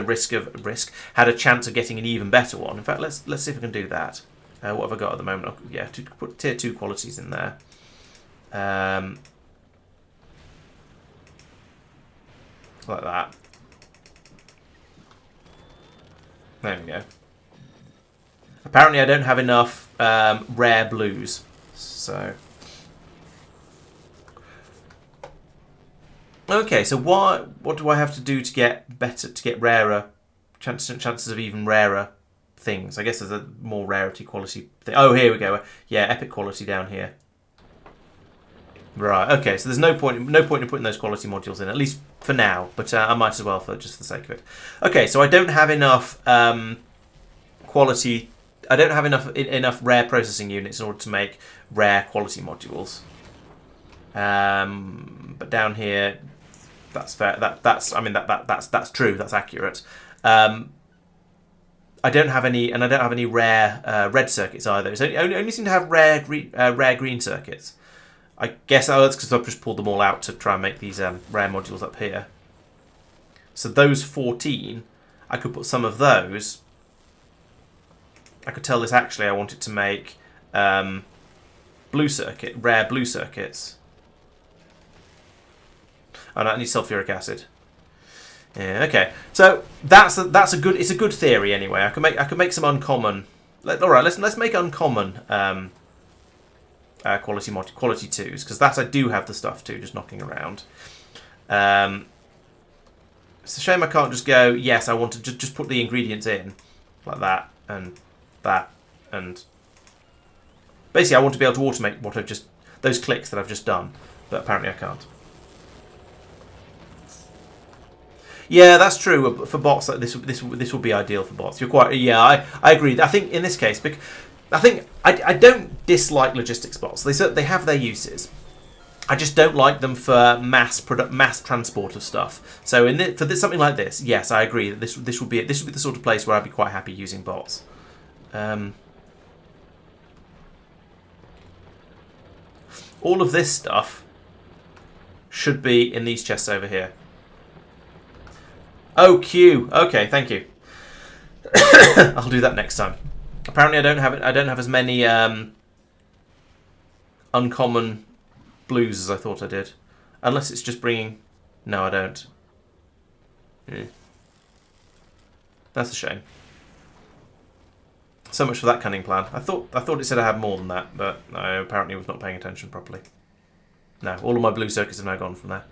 a chance of getting an even better one. In fact, let's see if we can do that. What have I got at the moment? Yeah, to put tier 2 qualities in there. Like that. There we go. Apparently I don't have enough rare blues, so... Okay, so what do I have to do to get rarer, chances of even rarer things? I guess there's a more rarity quality thing. Oh, here we go. Yeah, epic quality down here. Right, okay, so there's no point in putting those quality modules in, at least for now, but I might as well just for the sake of it. Okay, so I don't have enough quality... I don't have enough rare processing units in order to make rare quality modules. But down here, that's fair. That's true. That's accurate. I don't have any rare red circuits either. It's only seem to have rare green circuits. I guess that's because I've just pulled them all out to try and make these rare modules up here. So those 14, I could put some of those I could tell this actually I wanted to make rare blue circuits. Oh, no, I need sulfuric acid. Yeah, okay. So that's a good theory anyway. I could make some uncommon. All right, let's make uncommon quality 2s, because that I do have the stuff to, just knocking around. It's a shame I can't just go, yes, I want to just put the ingredients in like that and that, and basically I want to be able to automate what I've just, those clicks that I've just done, but apparently I can't. Yeah, that's true for bots. Like this will be ideal for bots. You're quite. Yeah, I agree. I think in this case, I don't dislike logistics bots. They have their uses. I just don't like them for mass transport of stuff. So something like this, yes, I agree that this would be the sort of place where I'd be quite happy using bots. All of this stuff should be in these chests over here. Oh, Q. Okay, thank you. I'll do that next time. Apparently, I don't have as many uncommon blues as I thought I did, unless it's just bringing. No, I don't. Yeah. That's a shame. So much for that cunning plan. I thought it said I had more than that, but I apparently was not paying attention properly. No, all of my blue circuits have now gone from there.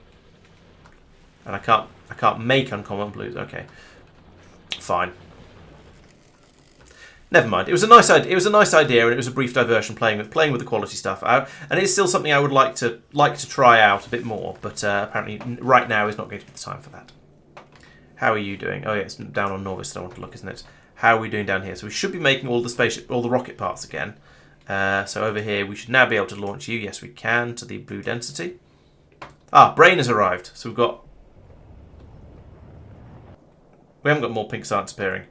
And I can't make uncommon blues. Okay, fine. Never mind. It was a nice idea. It was a nice idea, and it was a brief diversion playing with the quality stuff. And it's still something I would like to try out a bit more. But apparently, right now is not going to be the time for that. How are you doing? Oh yeah, it's down on Norvis that I want to look, isn't it? How are we doing down here? So we should be making all the rocket parts again. So over here, we should now be able to launch you. Yes, we can to the blue density. Ah, brain has arrived. So we've got. We haven't got more pink science appearing.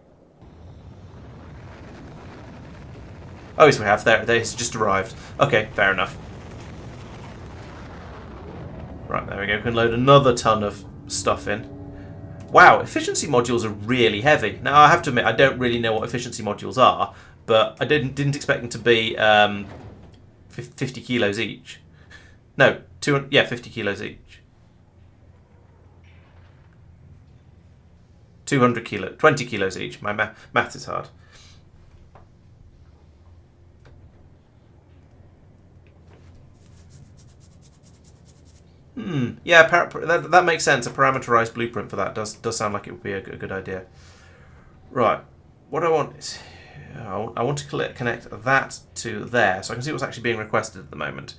Oh, yes, we have. There, it's just arrived. Okay, fair enough. Right, there we go. We can load another ton of stuff in. Wow, efficiency modules are really heavy. Now, I have to admit, I don't really know what efficiency modules are, but I didn't expect them to be 50 kilos each. No, 50 kilos each. 20 kilos each. My math is hard. Yeah, that makes sense. A parameterized blueprint for that does sound like it would be a good idea. Right. What I want is I want to connect that to there, so I can see what's actually being requested at the moment.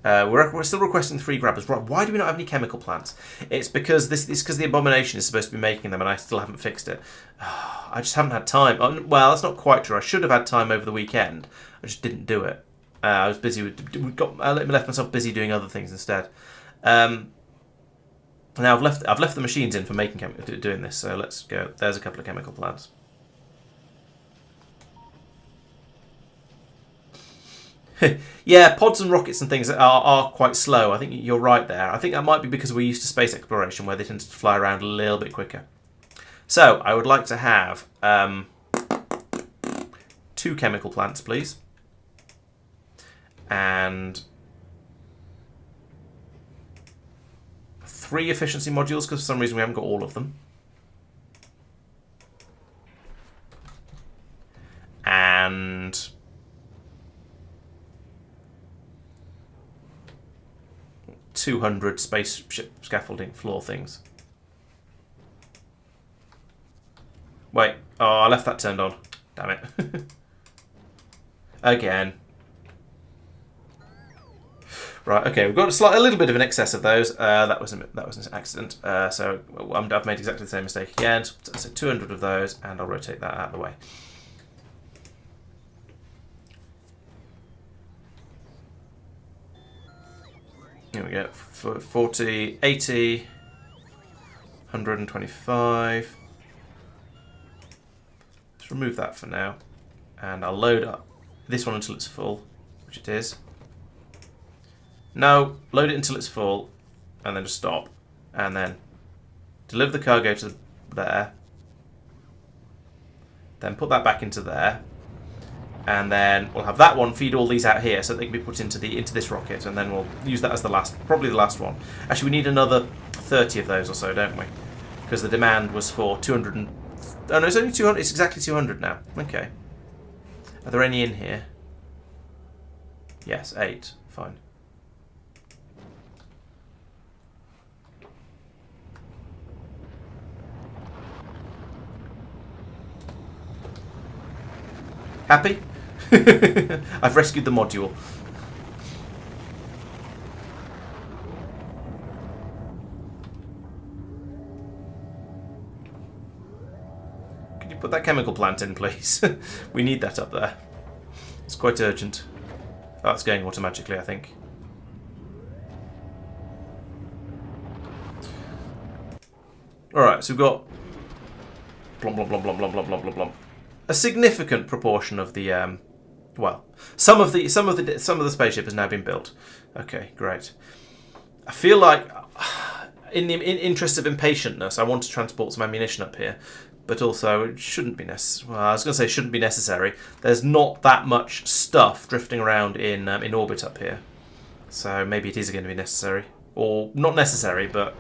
We're still requesting 3 grabbers. Right, why do we not have any chemical plants? It's because the abomination is supposed to be making them, and I still haven't fixed it. I just haven't had time. Well, that's not quite true. I should have had time over the weekend. I just didn't do it. I was busy I left myself busy doing other things instead. Now I've left the machines in for doing this. So let's go. There's a couple of chemical plants. Yeah, pods and rockets and things are quite slow. I think you're right there. I think that might be because we're used to space exploration, where they tend to fly around a little bit quicker. So I would like to have 2 chemical plants, please, and 3 efficiency modules, because for some reason we haven't got all of them, and 200 spaceship scaffolding floor things. Wait, oh, I left that turned on. Damn it. Again. Right, okay, we've got a little bit of an excess of those. That was an accident. So I've made exactly the same mistake again. So 200 of those, and I'll rotate that out of the way. Here we go. 40, 80, 125. Let's remove that for now. And I'll load up this one until it's full, which it is. No, load it until it's full, and then just stop. And then deliver the cargo to there. Then put that back into there. And then we'll have that one feed all these out here so they can be put into this rocket, and then we'll use that as the last, probably the last one. Actually, we need another 30 of those or so, don't we? Because the demand was for 200 and... Oh no, it's only 200. It's exactly 200 now. Okay. Are there any in here? Yes, 8. Fine. Happy? I've rescued the module. Can you put that chemical plant in, please? We need that up there. It's quite urgent. Oh, it's going automatically, I think. Alright, so we've got... Blom, blom, blom, blom, blom, blom, blom, blom, blom. A significant proportion of the... well, some of the spaceship has now been built. Okay, great. I feel like, in the interest of impatientness, I want to transport some ammunition up here, but also it shouldn't be necessary. Well, I was going to say it shouldn't be necessary. There's not that much stuff drifting around in orbit up here, so maybe it is going to be necessary, or not necessary, but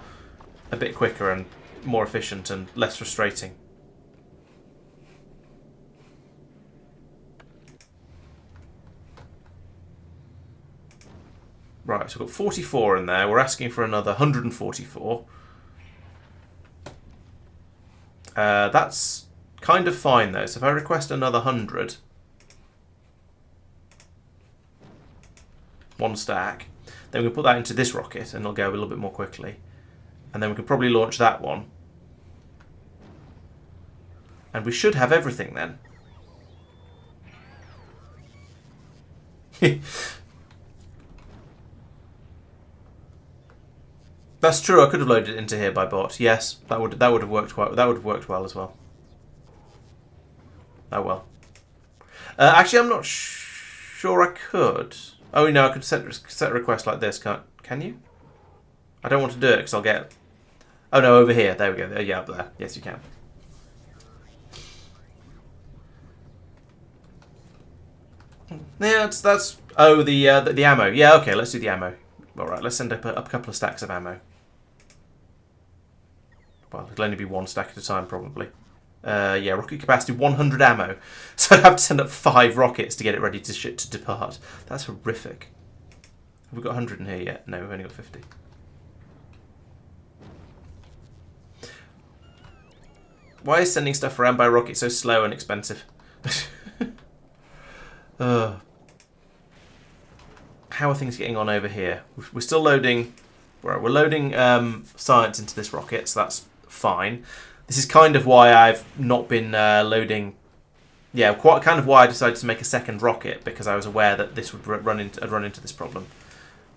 a bit quicker and more efficient and less frustrating. Right, so we've got 44 in there. We're asking for another 144. That's kind of fine, though. So if I request another 100, one stack, then we can put that into this rocket, and it'll go a little bit more quickly. And then we can probably launch that one. And we should have everything then. That's true. I could have loaded it into here by bot. Yes, that would have worked quite. That would have worked well as well. Oh well. Actually, I'm not sure I could. Oh no, I could set a request like this. Can you? I don't want to do it because I'll get. Oh no, over here. There we go. Yeah, up there. Yes, you can. Yeah, that's. Oh, the ammo. Yeah, okay. Let's do the ammo. All right, let's send up a couple of stacks of ammo. Well, it'll only be one stack at a time, probably. Yeah, rocket capacity 100 ammo. So I'd have to send up 5 rockets to get it ready to depart. That's horrific. Have we got 100 in here yet? No, we've only got 50. Why is sending stuff around by rocket so slow and expensive? How are things getting on over here? We're still loading... We're loading science into this rocket, so that's fine. This is kind of why I've not been loading... Yeah, kind of why I decided to make a second rocket, because I was aware that this would run into this problem.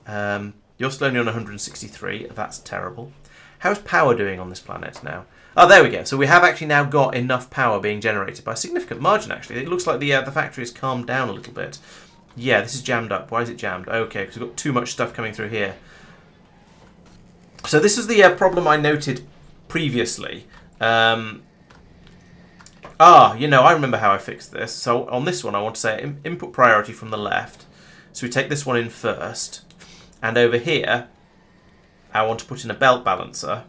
You're still only on 163. That's terrible. How's power doing on this planet now? Oh, there we go. So we have actually now got enough power being generated by a significant margin, actually. It looks like the factory has calmed down a little bit. Yeah, this is jammed up. Why is it jammed? Okay, because we've got too much stuff coming through here. So this is the problem I noted previously. I remember how I fixed this. So on this one, I want to say input priority from the left. So we take this one in first. And over here, I want to put in a belt balancer.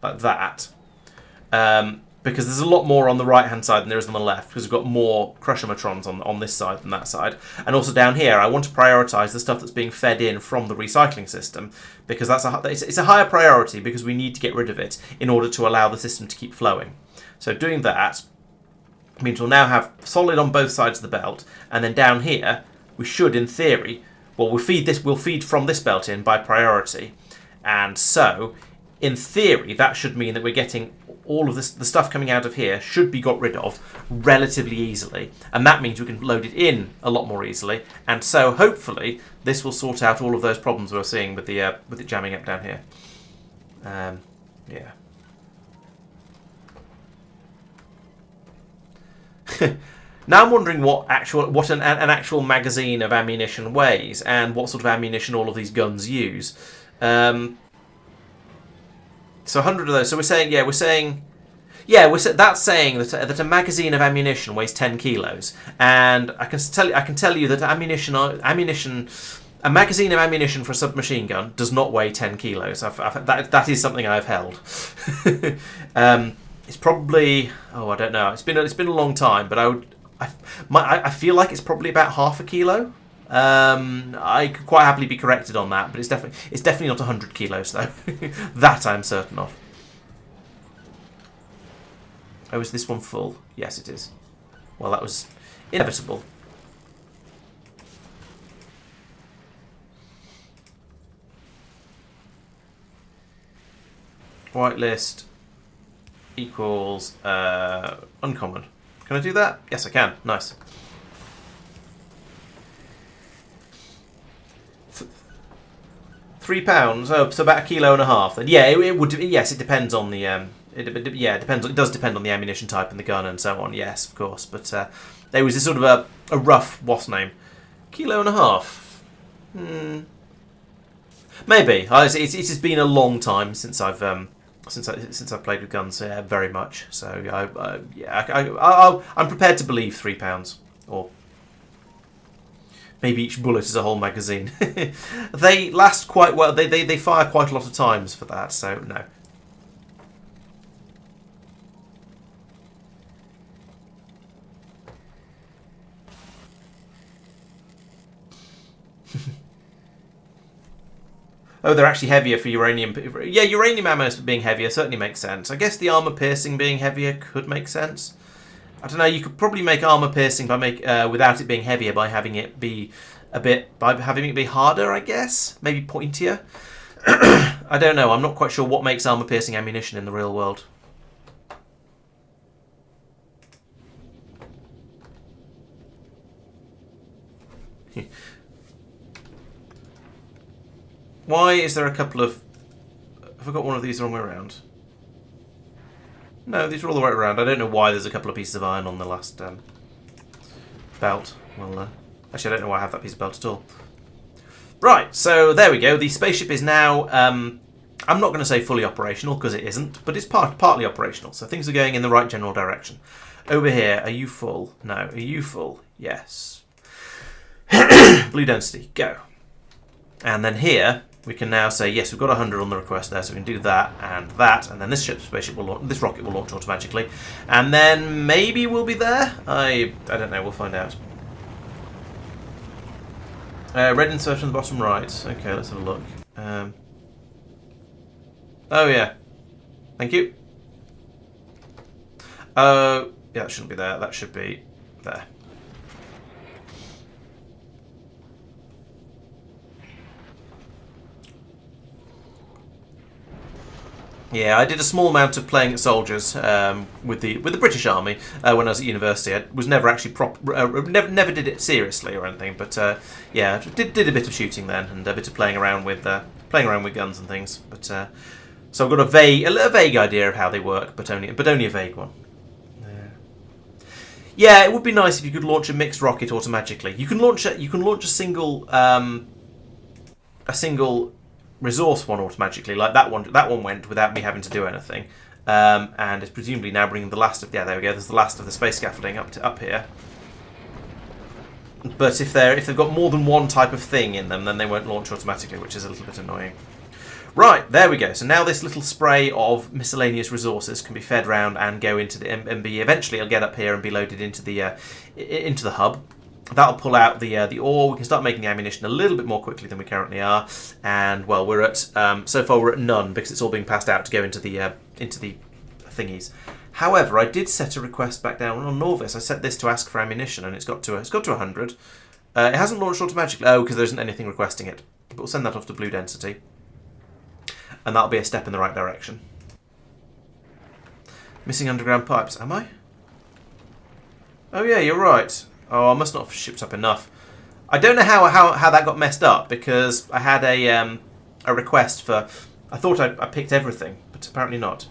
Like that. Because there's a lot more on the right hand side than there is on the left, because we've got more crushomatrons on this side than that side. And also down here, I want to prioritise the stuff that's being fed in from the recycling system, because it's a higher priority, because we need to get rid of it in order to allow the system to keep flowing. So doing that means we'll now have solid on both sides of the belt, and then down here we should, in theory, we'll feed from this belt in by priority, and so in theory that should mean that we're getting all of this, the stuff coming out of here should be got rid of relatively easily, and that means we can load it in a lot more easily, and so hopefully this will sort out all of those problems we're seeing with it jamming up down here. Yeah. Now I'm wondering what an actual magazine of ammunition weighs, and what sort of ammunition all of these guns use. So 100 of those. So we're saying, that's saying that a magazine of ammunition weighs 10 kilos, and I can tell you that a magazine of ammunition for a submachine gun does not weigh 10 kilos. That is something I've held. It's probably, I don't know. It's been a long time, but I feel like it's probably about half a kilo. I could quite happily be corrected on that, but it's definitely not 100 kilos though. That I'm certain of. Oh, is this one full? Yes, it is. Well, that was inevitable. Whitelist equals uncommon. Can I do that? Yes, I can. Nice. £3. Oh, so about 1.5 kilos. Then yeah, it would. Yes, it depends on the. It depends. It does depend on the ammunition type and the gun and so on. Yes, of course. But there was this sort of a rough what's name, 1.5 kilos. Maybe. It has been a long time since I've played with guns. Very much. So I'm prepared to believe £3 or. Maybe each bullet is a whole magazine. They last quite well. They fire quite a lot of times for that, so no. Oh, they're actually heavier for uranium. Yeah, uranium ammo being heavier certainly makes sense. I guess the armor piercing being heavier could make sense. I don't know. You could probably make armor piercing without it being heavier by having it be harder. I guess maybe pointier. I don't know. I'm not quite sure what makes armor piercing ammunition in the real world. Why is there a couple of? Have I got one of these the wrong way around? No, these are all the way around. I don't know why there's a couple of pieces of iron on the last belt. Well, actually, I don't know why I have that piece of belt at all. Right, so there we go. The spaceship is now, I'm not going to say fully operational, because it isn't, but it's partly operational, so things are going in the right general direction. Over here, are you full? No. Are you full? Yes. Blue density, go. And then here, we can now say, yes, we've got 100 on the request there, so we can do that, and then this this rocket will launch automatically, and then maybe we'll be there? I don't know, we'll find out. Red insert on the bottom right. Okay, let's have a look. Oh, yeah. Thank you. Yeah, that shouldn't be there. That should be there. Yeah, I did a small amount of playing at soldiers with the British Army when I was at university. I was never actually never did it seriously or anything, but yeah, did a bit of shooting then and a bit of playing around with guns and things. But so I've got a vague idea of how they work, but only a vague one. Yeah, it would be nice if you could launch a mixed rocket automatically. You can launch a single resource one automatically, like that one went without me having to do anything, and it's presumably now bringing the last of there we go. There's the last of the space scaffolding up here. But if they've got more than one type of thing in them, then they won't launch automatically, which is a little bit annoying. Right, there we go. So now this little spray of miscellaneous resources can be fed round and go into the MB. Eventually, it'll get up here and be loaded into the hub. That'll pull out the ore. We can start making the ammunition a little bit more quickly than we currently are. And well, we're at so far we're at none because it's all being passed out to go into the thingies. However, I did set a request back down on Norvis. I set this to ask for ammunition, and it's got to 100. It hasn't launched automatically. Oh, because there isn't anything requesting it. But we'll send that off to blue density, and that'll be a step in the right direction. Missing underground pipes. Am I? Oh yeah, you're right. Oh, I must not have shipped up enough. I don't know how that got messed up because I had a request for. I thought I picked everything, but apparently not.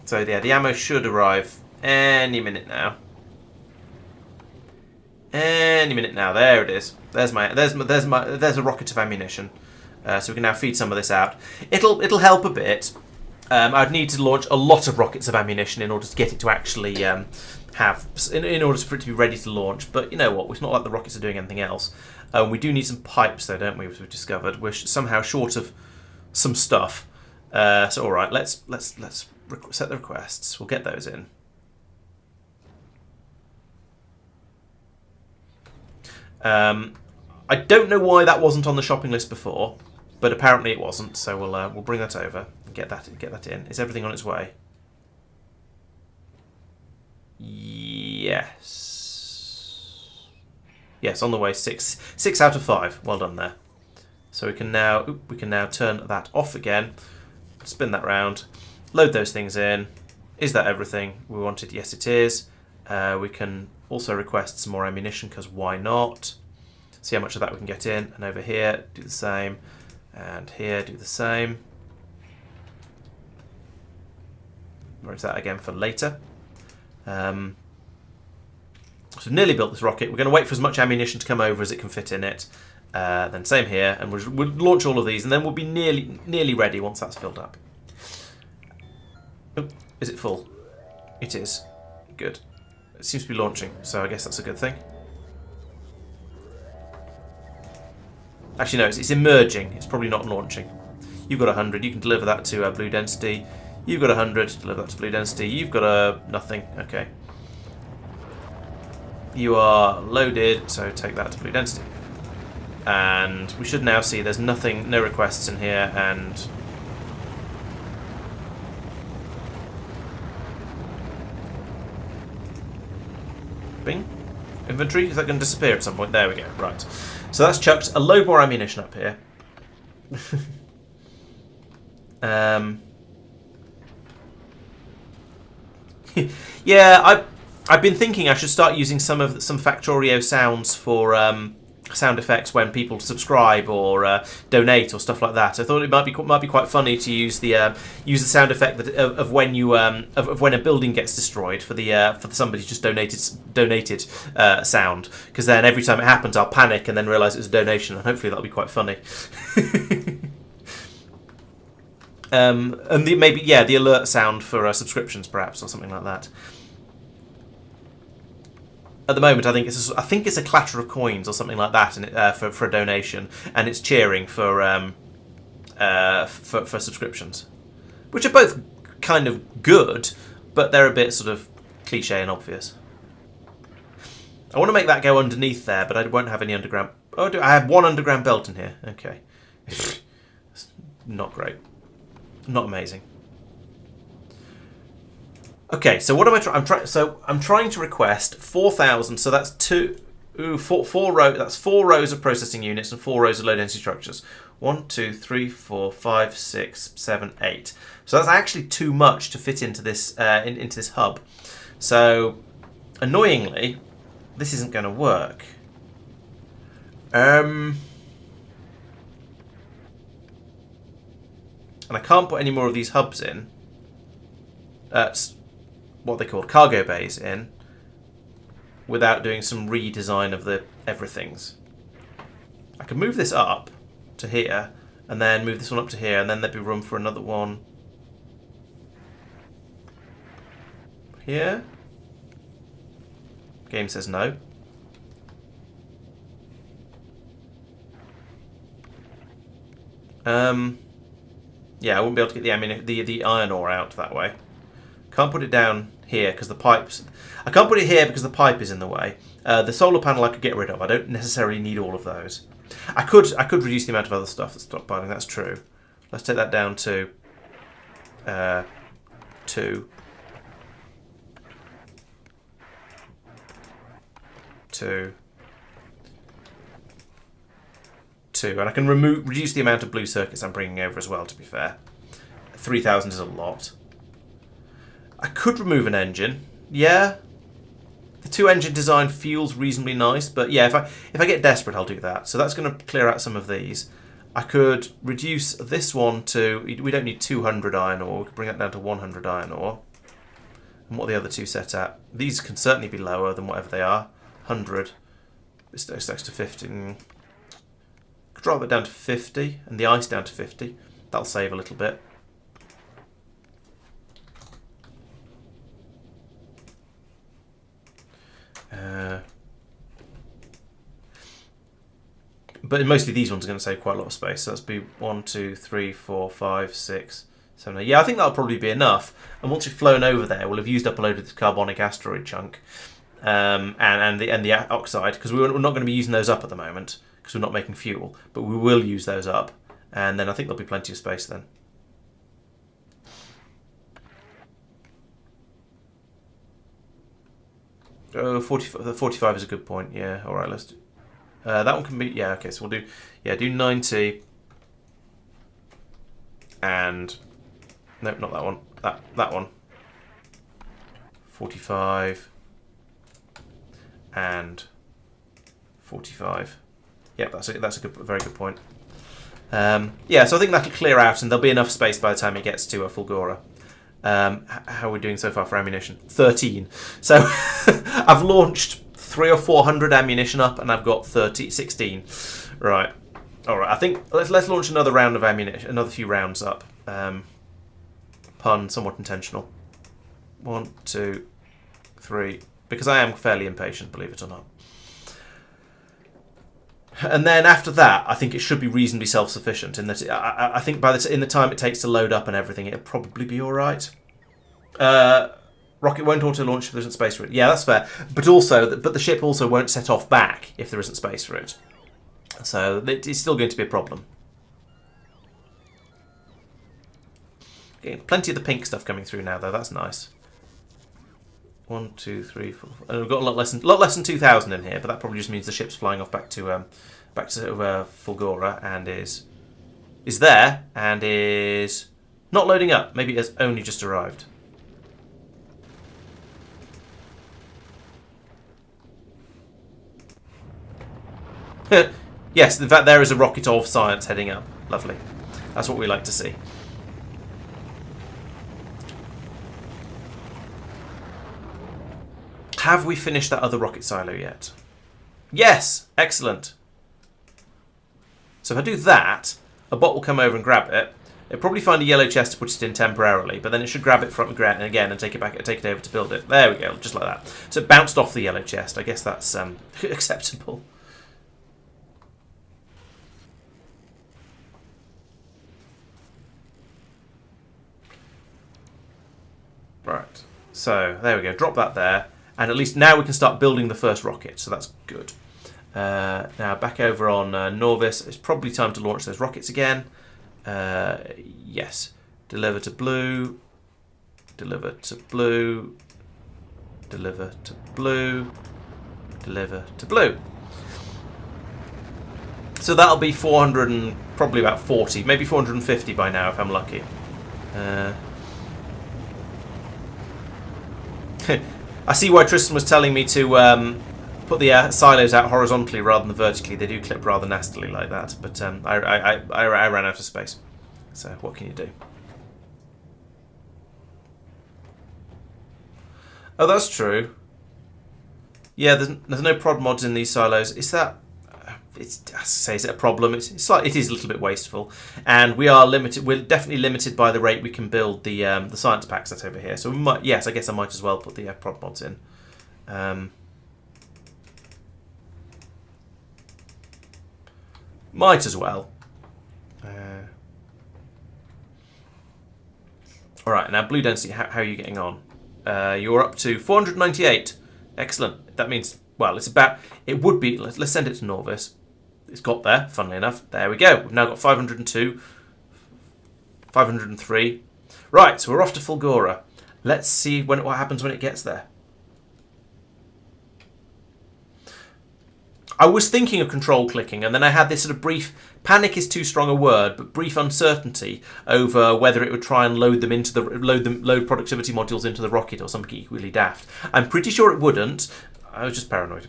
So yeah, the ammo should arrive any minute now. Any minute now. There it is. There's a rocket of ammunition. So we can now feed some of this out. It'll help a bit. I'd need to launch a lot of rockets of ammunition in order to get it to actually in order for it to be ready to launch. But you know what? It's not like the rockets are doing anything else. We do need some pipes, though, don't we? As we've discovered, we're somehow short of some stuff. So all right, let's set the requests. We'll get those in. I don't know why that wasn't on the shopping list before, but apparently it wasn't. So we'll bring that over and get that in. Is everything on its way? Yes. Yes, on the way. 6 out of 5. Well done there. So we can now turn that off again. Spin that round. Load those things in. Is that everything we wanted? Yes, it is. We can also request some more ammunition, because why not? See how much of that we can get in. And over here, do the same. And here, do the same. Where's that again for later? So nearly built this rocket. We're going to wait for as much ammunition to come over as it can fit in it. Then same here, and we'll launch all of these, and then we'll be nearly ready once that's filled up. Oh, is it full? It is. Good. It seems to be launching, so I guess that's a good thing. Actually, no, it's emerging. It's probably not launching. You've got 100. You can deliver that to blue density. You've got 100. Deliver that to blue density. You've got nothing. Okay. You are loaded, so take that to blue density. And we should now see there's nothing, no requests in here, and bing. Inventory, is that going to disappear at some point? There we go, right. So that's chucked a load more ammunition up here. Yeah, I've been thinking I should start using some Factorio sounds for sound effects when people subscribe or donate or stuff like that. I thought it might be quite funny to use the sound effect of when when a building gets destroyed for somebody just donated sound, because then every time it happens I'll panic and then realise it was a donation, and hopefully that'll be quite funny. And maybe the alert sound for subscriptions perhaps, or something like that. At the moment, I think it's a clatter of coins or something like that, and for a donation, and it's cheering for subscriptions, which are both kind of good, but they're a bit sort of cliche and obvious. I want to make that go underneath there, but I won't have any underground. Oh, I have one underground belt in here. Okay, not great, not amazing. Okay, so what am I trying? I'm trying to request 4,000. So that's four rows. That's 4 rows of processing units and 4 rows of low density structures. 1, 2, 3, 4, 5, 6, 7, 8. So that's actually too much to fit into this into this hub. So annoyingly, this isn't going to work. And I can't put any more of these hubs in. What they call cargo bays in, without doing some redesign of the everythings. I could move this up to here, and then move this one up to here, and then there'd be room for another one here. Game says no. Yeah, I wouldn't be able to get the iron ore out that way. Can't put it down here because the pipes. I can't put it here because the pipe is in the way. The solar panel I could get rid of. I don't necessarily need all of those. I could reduce the amount of other stuff that's stockpiling. That's true. Let's take that down to 2. 2. 2, and I can reduce the amount of blue circuits I'm bringing over as well. To be fair, 3,000 is a lot. I could remove an engine. Yeah, the 2-engine design feels reasonably nice, but yeah, if I get desperate, I'll do that. So that's going to clear out some of these. I could reduce this one to. We don't need 200 iron ore. We could bring that down to 100 iron ore. And what are the other two set at? These can certainly be lower than whatever they are. 100. This stacks to 50. Drop it down to 50 and the ice down to 50. That'll save a little bit. But mostly these ones are going to save quite a lot of space. So that's be 1, 2, 3, 4, 5, 6, 7, 8. Yeah, I think that'll probably be enough. And once you've flown over there, we'll have used up a load of this carbonic asteroid chunk and the oxide, because we're not going to be using those up at the moment because we're not making fuel. But we will use those up, and then I think there'll be plenty of space then. Oh, 45 is a good point. Yeah, all right, let's do. That one can be, yeah, okay, so we'll do 90 and, no, not that one, that one, 45 and 45. Yeah, that's a very good point. Yeah, so I think that'll clear out and there'll be enough space by the time it gets to Fulgora. How are we doing so far for ammunition? 13. So I've launched 300 or 400 ammunition up, and I've got 16. Right. All right. I think let's launch another round of ammunition, another few rounds up. Pun somewhat intentional. 1, 2, 3. Because I am fairly impatient, believe it or not. And then after that, I think it should be reasonably self-sufficient. In that, I think in the time it takes to load up and everything, it'll probably be all right. Rocket won't auto-launch if there isn't space for it. Yeah, that's fair. But the ship also won't set off back if there isn't space for it. So it's still going to be a problem. Okay, plenty of the pink stuff coming through now, though. That's nice. 1, 2, 3, 4. And we've got a lot less than 2,000 in here, but that probably just means the ship's flying off back to Fulgora and is there and is not loading up. Maybe it has only just arrived. Yes, in fact, there is a rocket of science heading up. Lovely. That's what we like to see. Have we finished that other rocket silo yet? Yes! Excellent. So if I do that, a bot will come over and grab it. It'll probably find a yellow chest to put it in temporarily, but then it should grab it from the ground again and take it over to build it. There we go, just like that. So it bounced off the yellow chest. I guess that's acceptable. Right, so there we go. Drop that there. And at least now we can start building the first rocket, so that's good. Now back over on Norvis, it's probably time to launch those rockets again. Yes. Deliver to blue. Deliver to blue. Deliver to blue. Deliver to blue. So that'll be 400 and probably about 40, maybe 450 by now if I'm lucky. I see why Tristan was telling me to put the silos out horizontally rather than vertically. They do clip rather nastily like that, but I ran out of space. So what can you do? Oh, that's true. Yeah, there's no prod mods in these silos. Is that? It's, as I say, is it a problem? It is a little bit wasteful, and we are limited. We're definitely limited by the rate we can build the science packs that's over here. So we might, yes, I guess I might as well put the prod mods in. Might as well. All right, now blue density. How are you getting on? You're up to 498. Excellent. That means, well, it's about. It would be. Let's send it to Norvis. It's got there, funnily enough. There we go. We've now got 502, 503. Right, so we're off to Fulgora. Let's see what happens when it gets there. I was thinking of control clicking, and then I had this sort of brief, panic is too strong a word, but brief uncertainty over whether it would try and load them into the load productivity modules into the rocket or something equally daft. I'm pretty sure it wouldn't. I was just paranoid.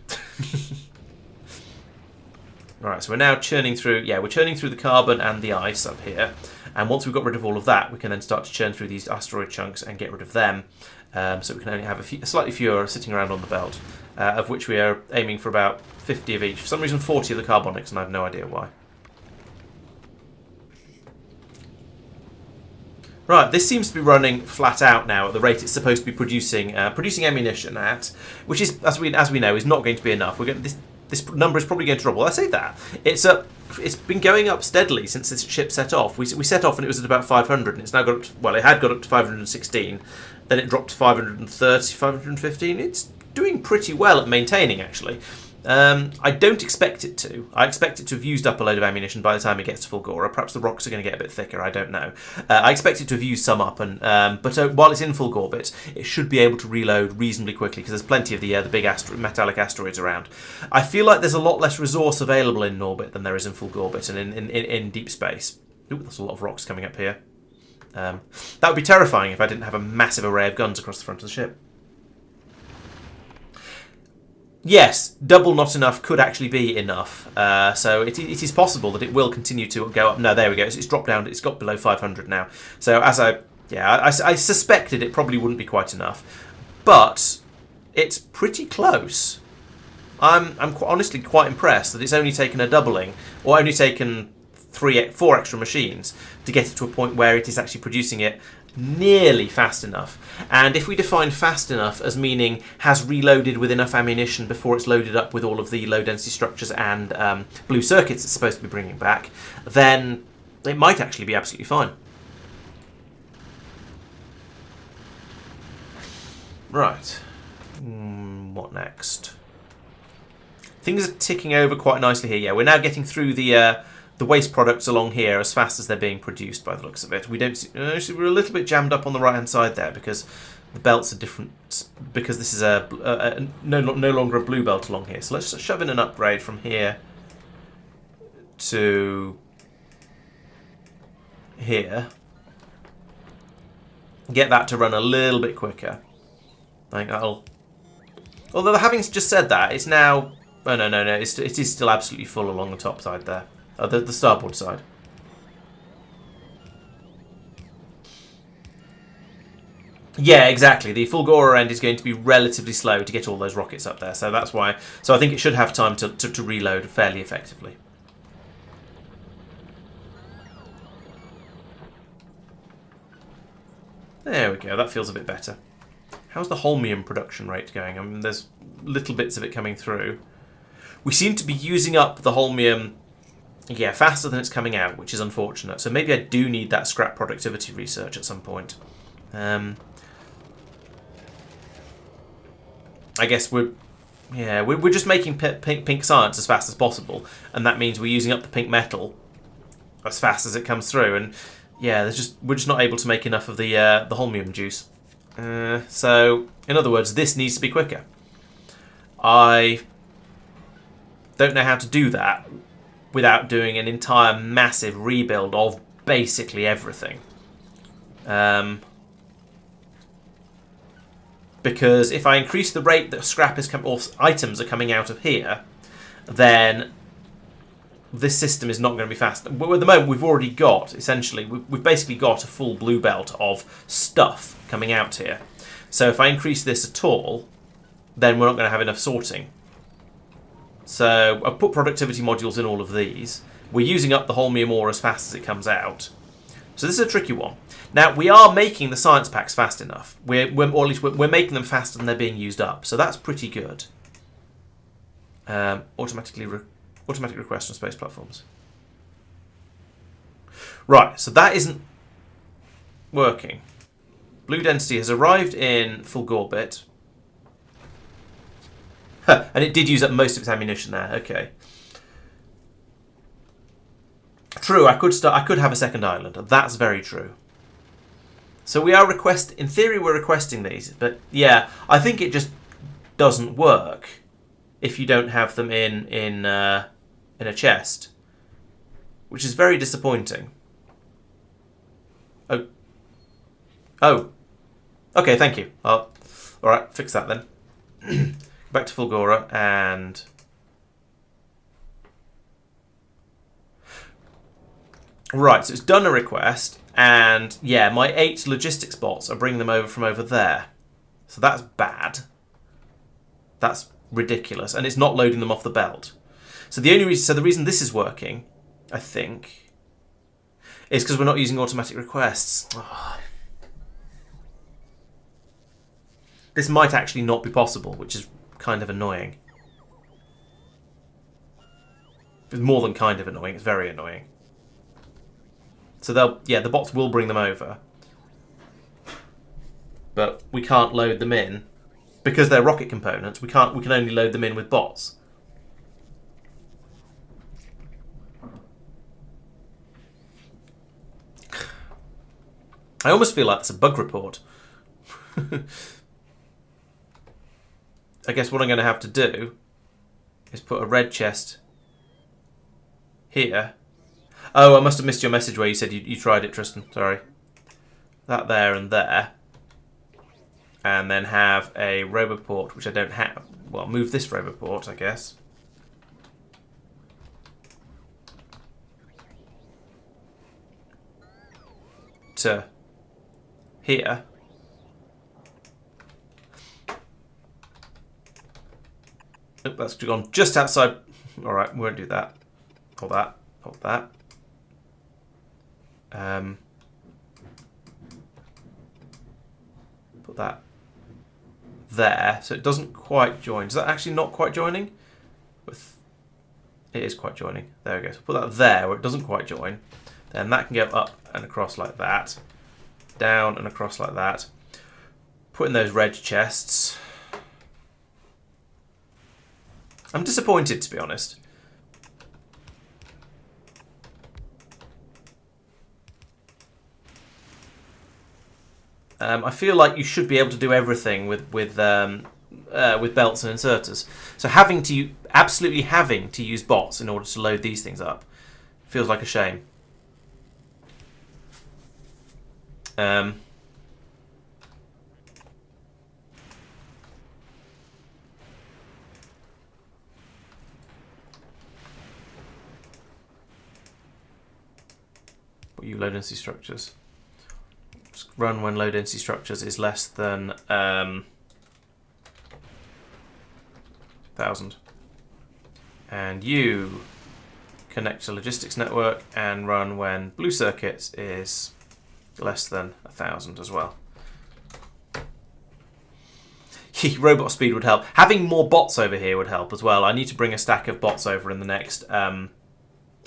Alright, so we're now churning through, yeah, we're churning through the carbon and the ice up here. And once we've got rid of all of that, we can then start to churn through these asteroid chunks and get rid of them. So we can only have slightly fewer sitting around on the belt, of which we are aiming for about 50 of each. For some reason 40 of the carbonics, and I have no idea why. Right, this seems to be running flat out now at the rate it's supposed to be producing ammunition at, which is, as we know, is not going to be enough. We're going this number is probably going to drop. Well, I say that it's been going up steadily since this ship set off. We set off and it was at about 500, and it's now got up to, well, it had got up to 516, then it dropped to 530, 515. It's doing pretty well at maintaining, actually. I don't expect it to. I expect it to have used up a load of ammunition by the time it gets to Fulgora. Perhaps the rocks are going to get a bit thicker, I don't know. I expect it to have used some up, and but while it's in full orbit, it should be able to reload reasonably quickly, because there's plenty of the big metallic asteroids around. I feel like there's a lot less resource available in orbit than there is in full orbit and in deep space. Ooh, there's a lot of rocks coming up here. That would be terrifying if I didn't have a massive array of guns across the front of the ship. Yes, double not enough could actually be enough. So it is possible that it will continue to go up. No, there we go. It's dropped down. It's got below 500 now. So as I suspected it probably wouldn't be quite enough, but it's pretty close. I'm honestly quite impressed that it's only taken a doubling, or only taken 4 extra machines to get it to a point where it is actually producing it nearly fast enough. And if we define fast enough as meaning has reloaded with enough ammunition before it's loaded up with all of the low density structures and blue circuits it's supposed to be bringing back, then it might actually be absolutely fine. Right. What next? Things are ticking over quite nicely here. Yeah, we're now getting through the waste products along here as fast as they're being produced by the looks of it. We don't see, we're a little bit jammed up on the right hand side there because the belts are different, because this is no longer a blue belt along here. So let's just shove in an upgrade from here to here. Get that to run a little bit quicker. I think that'll... Although having just said that, it's now... Oh, no, it is still absolutely full along the top side there. The starboard side. Yeah, exactly. The Fulgora end is going to be relatively slow to get all those rockets up there, so that's why. So I think it should have time to reload fairly effectively. There we go. That feels a bit better. How's the holmium production rate going? I mean, there's little bits of it coming through. We seem to be using up the holmium, yeah, faster than it's coming out, which is unfortunate. So maybe I do need that scrap productivity research at some point. I guess we're just making pink science as fast as possible, and that means we're using up the pink metal as fast as it comes through. And yeah, we're just not able to make enough of the holmium juice. So in other words, this needs to be quicker. I don't know how to do that without doing an entire massive rebuild of basically everything. Because if I increase the rate that scrap is or items are coming out of here, then this system is not going to be fast. But at the moment, we've already got, essentially, we've basically got a full blue belt of stuff coming out here. So if I increase this at all, then we're not going to have enough sorting. So I've put productivity modules in all of these. We're using up the holmium ore as fast as it comes out. So this is a tricky one. Now, we are making the science packs fast enough. Or at least we're making them faster than they're being used up. So that's pretty good. Automatic request from space platforms. Right, so that isn't working. Blue density has arrived in full orbit. And it did use up most of its ammunition there. Okay. True, I could have a second island. That's very true. So we are in theory we're requesting these, but yeah, I think it just doesn't work if you don't have them in a chest, which is very disappointing. Oh. Okay, thank you. All right, fix that then. Back to Fulgora and... Right, so it's done a request, and yeah, my 8 logistics bots are bringing them over from over there. So that's bad. That's ridiculous, and it's not loading them off the belt. So the reason this is working, I think, is because we're not using automatic requests. Oh. This might actually not be possible, which is kind of annoying. It's more than kind of annoying, it's very annoying. So the bots will bring them over. But we can't load them in because they're rocket components. We can only load them in with bots. I almost feel like it's a bug report. I guess what I'm going to have to do is put a red chest here. Oh, I must have missed your message where you said you tried it, Tristan. Sorry. That there and there. And then have a roboport, which I don't have. Well, move this roboport, I guess. To here. Oh, that's gone just outside. Alright, we won't do that. Hold that. Hold that. Put that there, so it doesn't quite join. Is that actually not quite joining? It is quite joining. There we go. So put that there where it doesn't quite join. Then that can go up and across like that. Down and across like that. Put in those red chests. I'm disappointed, to be honest. I feel like you should be able to do everything with belts and inserters. So absolutely having to use bots in order to load these things up feels like a shame. What you load density structures? Run when low density structures is less than 1,000. And you connect to logistics network and run when blue circuits is less than 1,000 as well. Robot speed would help. Having more bots over here would help as well. I need to bring a stack of bots over in the next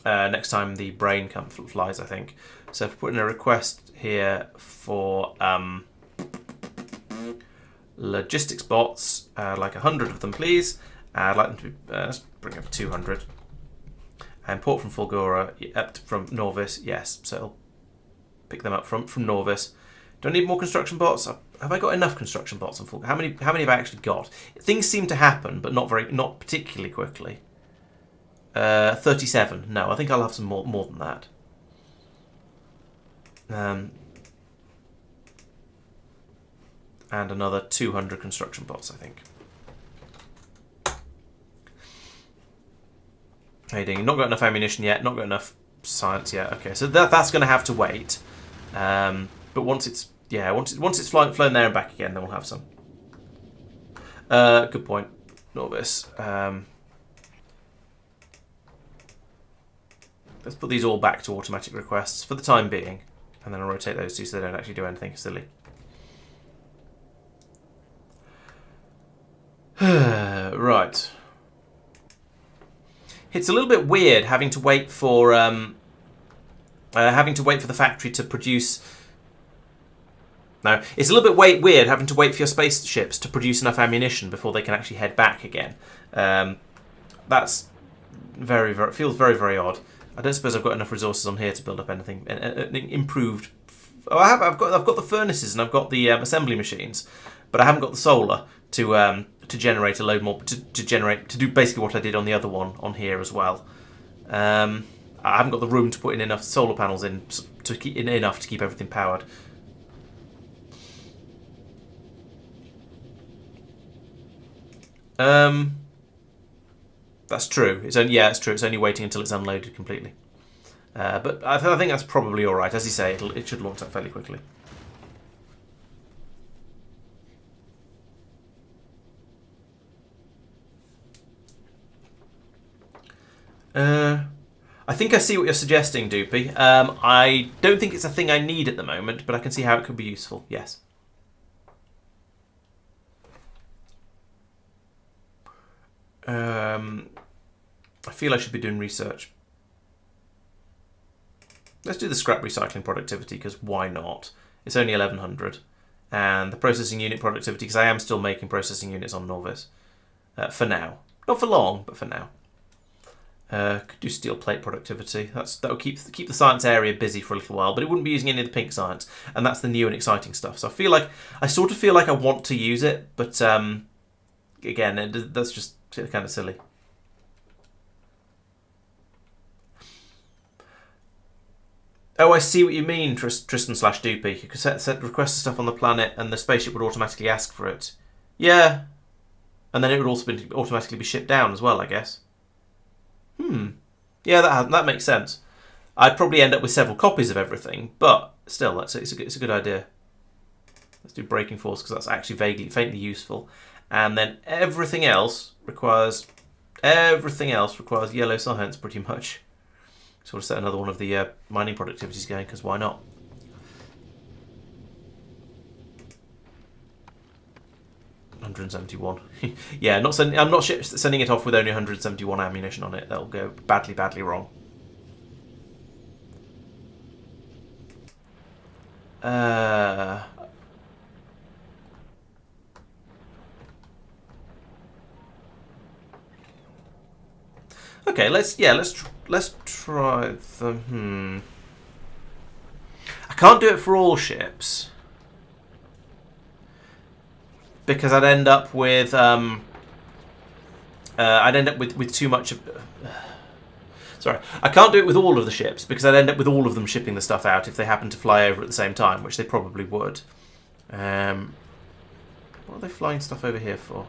next time the brain flies, I think. So if we put in a request here for logistics bots, like 100 of them, please. I'd like them to be, let's bring up 200. And port from Fulgora, from Norvis, yes. So it'll pick them up from Norvis. Do I need more construction bots? Have I got enough construction bots on Fulgora? How many have I actually got? Things seem to happen, but not particularly quickly. 37. No, I think I'll have some more than that. And another 200 construction bots, I think. How you doing? Not got enough ammunition yet. Not got enough science yet. Okay, so that's going to have to wait. But once it's flown there and back again, then we'll have some. Good point, Norvis. Let's put these all back to automatic requests for the time being, and then I'll rotate those two so they don't actually do anything silly. Right. It's a little bit weird having to wait for the factory to produce. No, it's a little bit weird having to wait for your spaceships to produce enough ammunition before they can actually head back again. That's feels very, very odd. I don't suppose I've got enough resources on here to build up anything improved. Oh, I've got the furnaces and I've got the assembly machines, but I haven't got the solar to generate a load more to do basically what I did on the other one on here as well. I haven't got the room to put in enough solar panels in to keep enough to keep everything powered. That's true. It's true. It's only waiting until it's unloaded completely. But I think that's probably all right. As you say, it should launch that fairly quickly. I think I see what you're suggesting, Doopy. I don't think it's a thing I need at the moment, but I can see how it could be useful, yes. I feel I should be doing research. Let's do the scrap recycling productivity, because why not? It's only 1100. And the processing unit productivity, because I am still making processing units on Norvis. For now. Not for long, but for now. Could do steel plate productivity. That'll keep the science area busy for a little while, but it wouldn't be using any of the pink science, and that's the new and exciting stuff. So I sort of feel like I want to use it, but again, that's just kind of silly. Oh, I see what you mean, Tristan/Doopy. You could set request stuff on the planet, and the spaceship would automatically ask for it. Yeah, and then it would also automatically be shipped down as well, I guess. Yeah, that makes sense. I'd probably end up with several copies of everything, but still, it's a good idea. Let's do braking force, because that's actually faintly useful. And then everything else requires yellow science, pretty much. So we'll set another one of the mining productivities going, because why not? $171. Yeah, I'm not sending it off with only 171 ammunition on it. That'll go badly wrong. Okay, let's try the I can't do it for all ships, because I'd end up with too much of. Sorry, I can't do it with all of the ships, because I'd end up with all of them shipping the stuff out if they happen to fly over at the same time, which they probably would. What are they flying stuff over here for?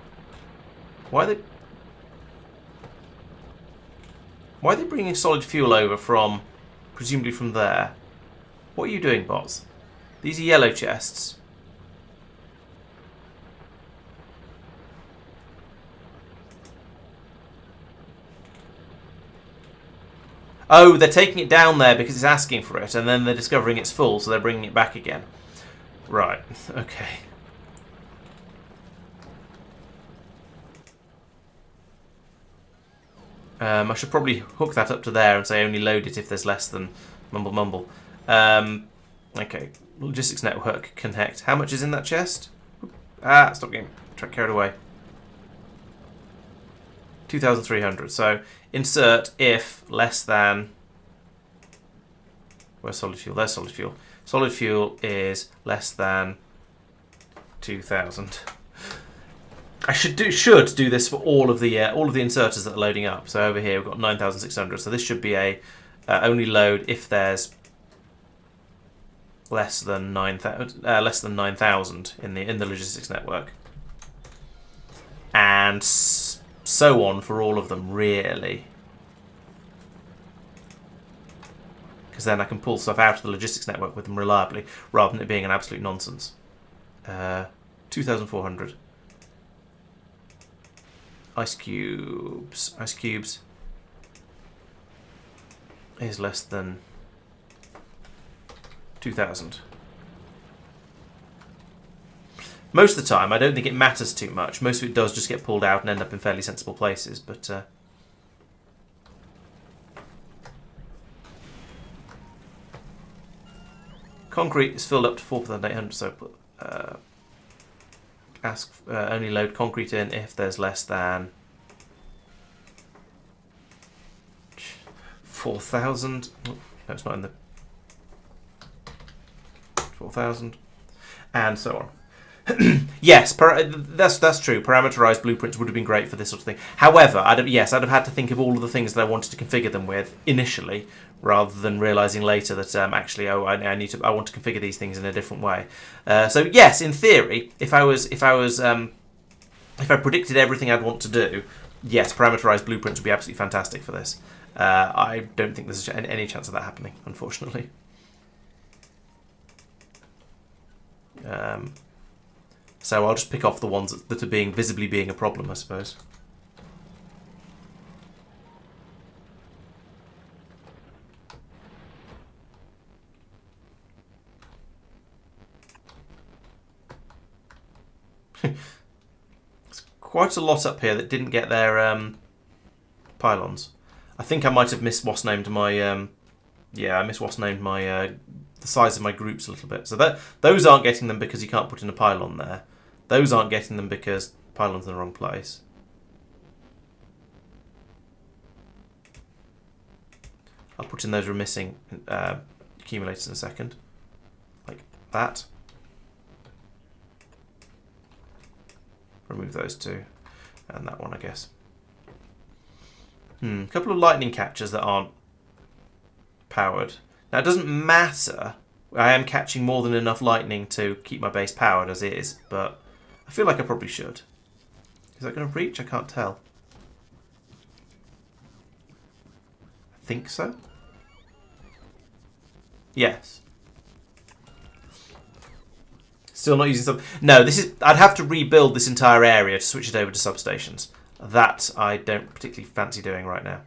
Why are they bringing solid fuel over from, presumably from there? What are you doing, bots? These are yellow chests. Oh, they're taking it down there because it's asking for it, and then they're discovering it's full, so they're bringing it back again. Right, okay. I should probably hook that up to there and say only load it if there's less than mumble. Okay, logistics network connect. How much is in that chest? Stop getting carried away. 2,300. So insert if less than. Where's solid fuel? There's solid fuel. Solid fuel is less than 2,000. I should do this for all of the inserters that are loading up. So over here we've got 9,600. So this should be a only load if there's less than 9,000 in the logistics network, and so on for all of them, really. Because then I can pull stuff out of the logistics network with them reliably, rather than it being an absolute nonsense. 2,400. Ice cubes is less than 2,000. Most of the time, I don't think it matters too much. Most of it does just get pulled out and end up in fairly sensible places, but concrete is filled up to 4,800, so only load concrete in if there's less than 4,000. Oh, no, it's not in the 4,000, and so on. Yes, that's true. Parameterized blueprints would have been great for this sort of thing. However, I'd have had to think of all of the things that I wanted to configure them with initially, rather than realizing later that actually, I want to configure these things in a different way. So yes, in theory, if I predicted everything I'd want to do, yes, parameterized blueprints would be absolutely fantastic for this. I don't think there's any chance of that happening, unfortunately. So I'll just pick off the ones that are visibly being a problem, I suppose. It's quite a lot up here that didn't get their pylons. I think I might have miswasnamed my I miswasnamed my the size of my groups a little bit. So those aren't getting them because you can't put in a pylon there. Those aren't getting them because pylon's in the wrong place. I'll put in those remissing accumulators in a second, like that. Remove those two, and that one, I guess. A couple of lightning catchers that aren't powered. Now, it doesn't matter. I am catching more than enough lightning to keep my base powered as is, but I feel like I probably should. Is that going to reach? I can't tell. I think so. Yes. Still not using sub. No, this is. I'd have to rebuild this entire area to switch it over to substations. That I don't particularly fancy doing right now.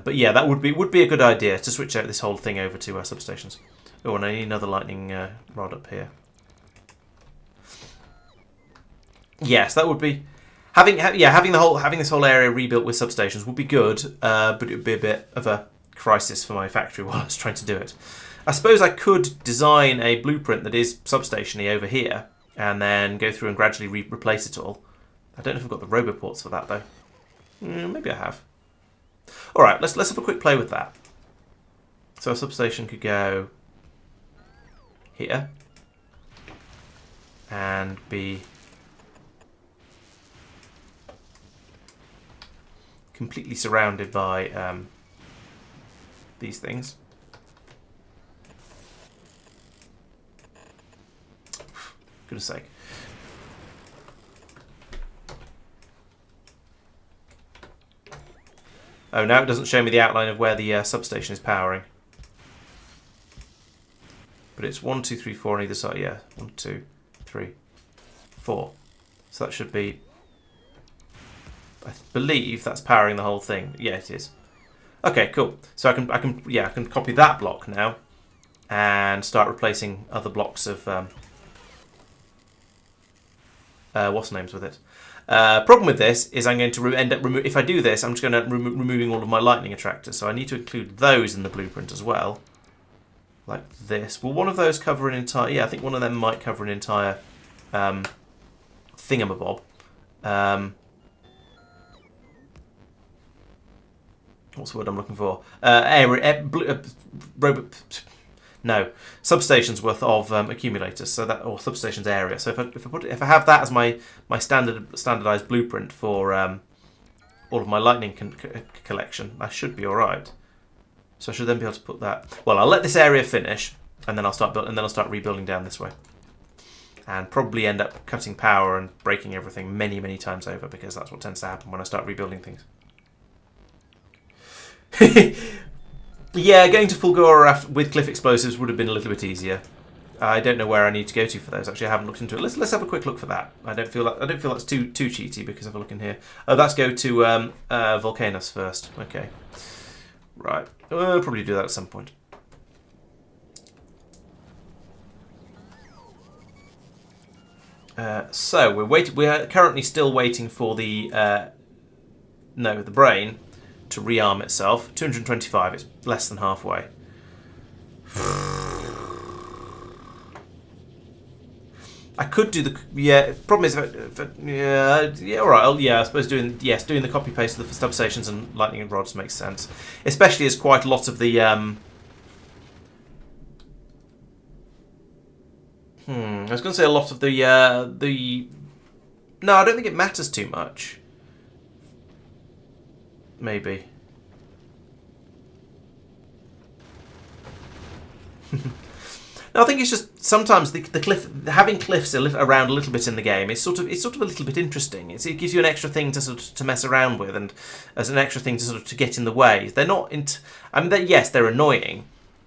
But yeah, that would be a good idea to switch out this whole thing over to substations. Oh, and I need another lightning rod up here. Yes, that would be having this whole area rebuilt with substations would be good, but it would be a bit of a crisis for my factory while I was trying to do it. I suppose I could design a blueprint that is substation-y over here, and then go through and gradually replace it all. I don't know if I've got the roboports for that though. Maybe I have. All right, let's have a quick play with that. So a substation could go here and be completely surrounded by these things. Goodness sake. Oh, now it doesn't show me the outline of where the substation is powering. But it's 1, 2, 3, 4 on either side. Yeah, 1, 2, 3, 4. So that should be... I believe that's powering the whole thing. Yeah, it is. Okay, cool. So I can copy that block now and start replacing other blocks of what's names with it. Problem with this is I'm going to end up if I do this, I'm just going to removing all of my lightning attractors. So I need to include those in the blueprint as well, like this. Will one of those cover an entire? Yeah, I think one of them might cover an entire thingamabob. What's the word I'm looking for? No, substations worth of accumulators. So that, or substations area. So if I have that as my standardized blueprint for all of my lightning collection, I should be all right. So I should then be able to put that. Well, I'll let this area finish, and then I'll start rebuilding down this way, and probably end up cutting power and breaking everything many times over, because that's what tends to happen when I start rebuilding things. Yeah, going to Fulgora with cliff explosives would have been a little bit easier. I don't know where I need to go to for those. Actually, I haven't looked into it. Let's have a quick look for that. I don't feel that's too cheaty, because if I look in here, let's go to Volcanus first. Okay, right. We'll probably do that at some point. So we are currently still waiting for the the brain to rearm itself. 225. It's less than halfway. I could do the Problem is, all right. I suppose doing the copy paste of the substations and lightning rods makes sense, especially as quite a lot of the. I was going to say a lot of the. No, I don't think it matters too much. Maybe. No, I think it's just sometimes the cliff, having cliffs around a little bit in the game is sort of a little bit interesting. It gives you an extra thing to sort of to mess around with, and as an extra thing to sort of to get in the way. They're not. I mean, yes, they're annoying,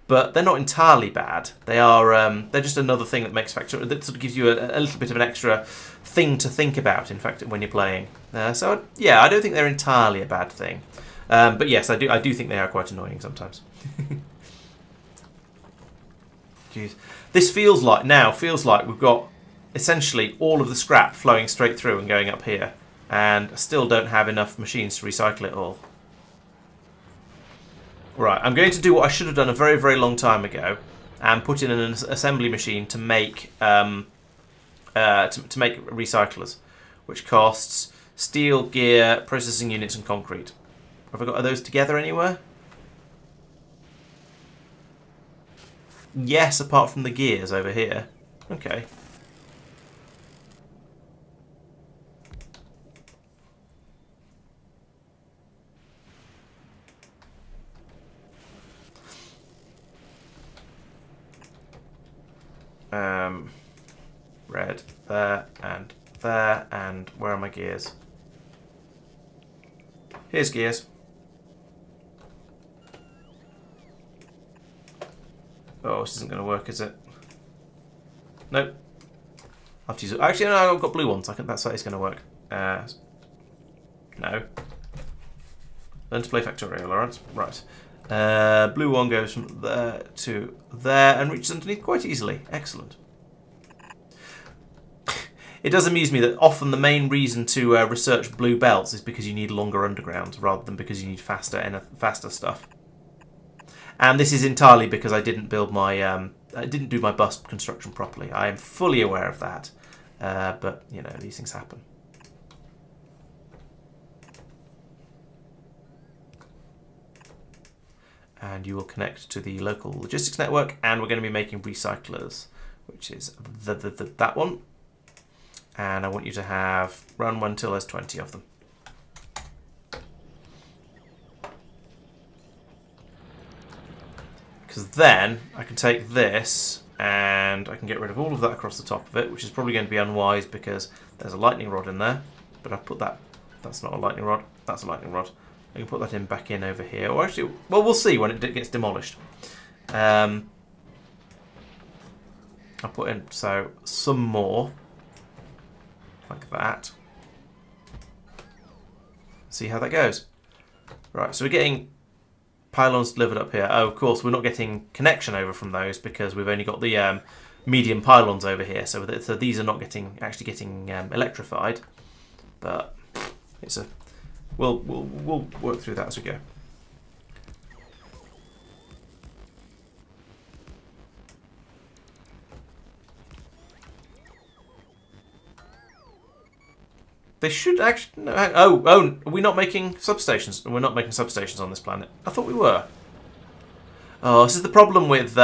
but they're not entirely bad. They are. They're just another thing that makes Factorio, that sort of gives you a little bit of an extra thing to think about. In fact, when you're playing, so yeah, I don't think they're entirely a bad thing. But yes, I do think they are quite annoying sometimes. Jeez. This feels like we've got essentially all of the scrap flowing straight through and going up here, and I still don't have enough machines to recycle it all. Right, I'm going to do what I should have done a very, very long time ago, and put in an assembly machine to make to make recyclers, which costs steel, gear, processing units, and concrete. Have I got those together anywhere? Yes, apart from the gears over here. Okay. Red, there, and where are my gears? Here's gears. Oh, this isn't going to work, is it? Nope. I'll have to use it. Actually, no, I've got blue ones. I think that's how it's going to work. No. Learn to play Factorio, Laurence. Right. Blue one goes from there to there and reaches underneath quite easily. Excellent. It does amuse me that often the main reason to research blue belts is because you need longer undergrounds rather than because you need faster stuff. And this is entirely because I didn't build my, I didn't do my bus construction properly. I am fully aware of that, but you know, these things happen. And you will connect to the local logistics network, and we're going to be making recyclers, which is that one. And I want you to have run one until there's 20 of them. Because then I can take this and I can get rid of all of that across the top of it, which is probably going to be unwise because there's a lightning rod in there. But I've put that, that's not a lightning rod, that's a lightning rod. I can put that in back in over here. Or actually, well, we'll see when it gets demolished. I'll put in, so, some more. Like that. See how that goes. Right, so we're getting pylons delivered up here. Oh, of course, we're not getting connection over from those because we've only got the medium pylons over here. So these are not actually getting electrified. But it's a we'll work through that as we go. They should actually. No, oh, are we not making substations? We're not making substations on this planet. I thought we were. Oh, this is the problem with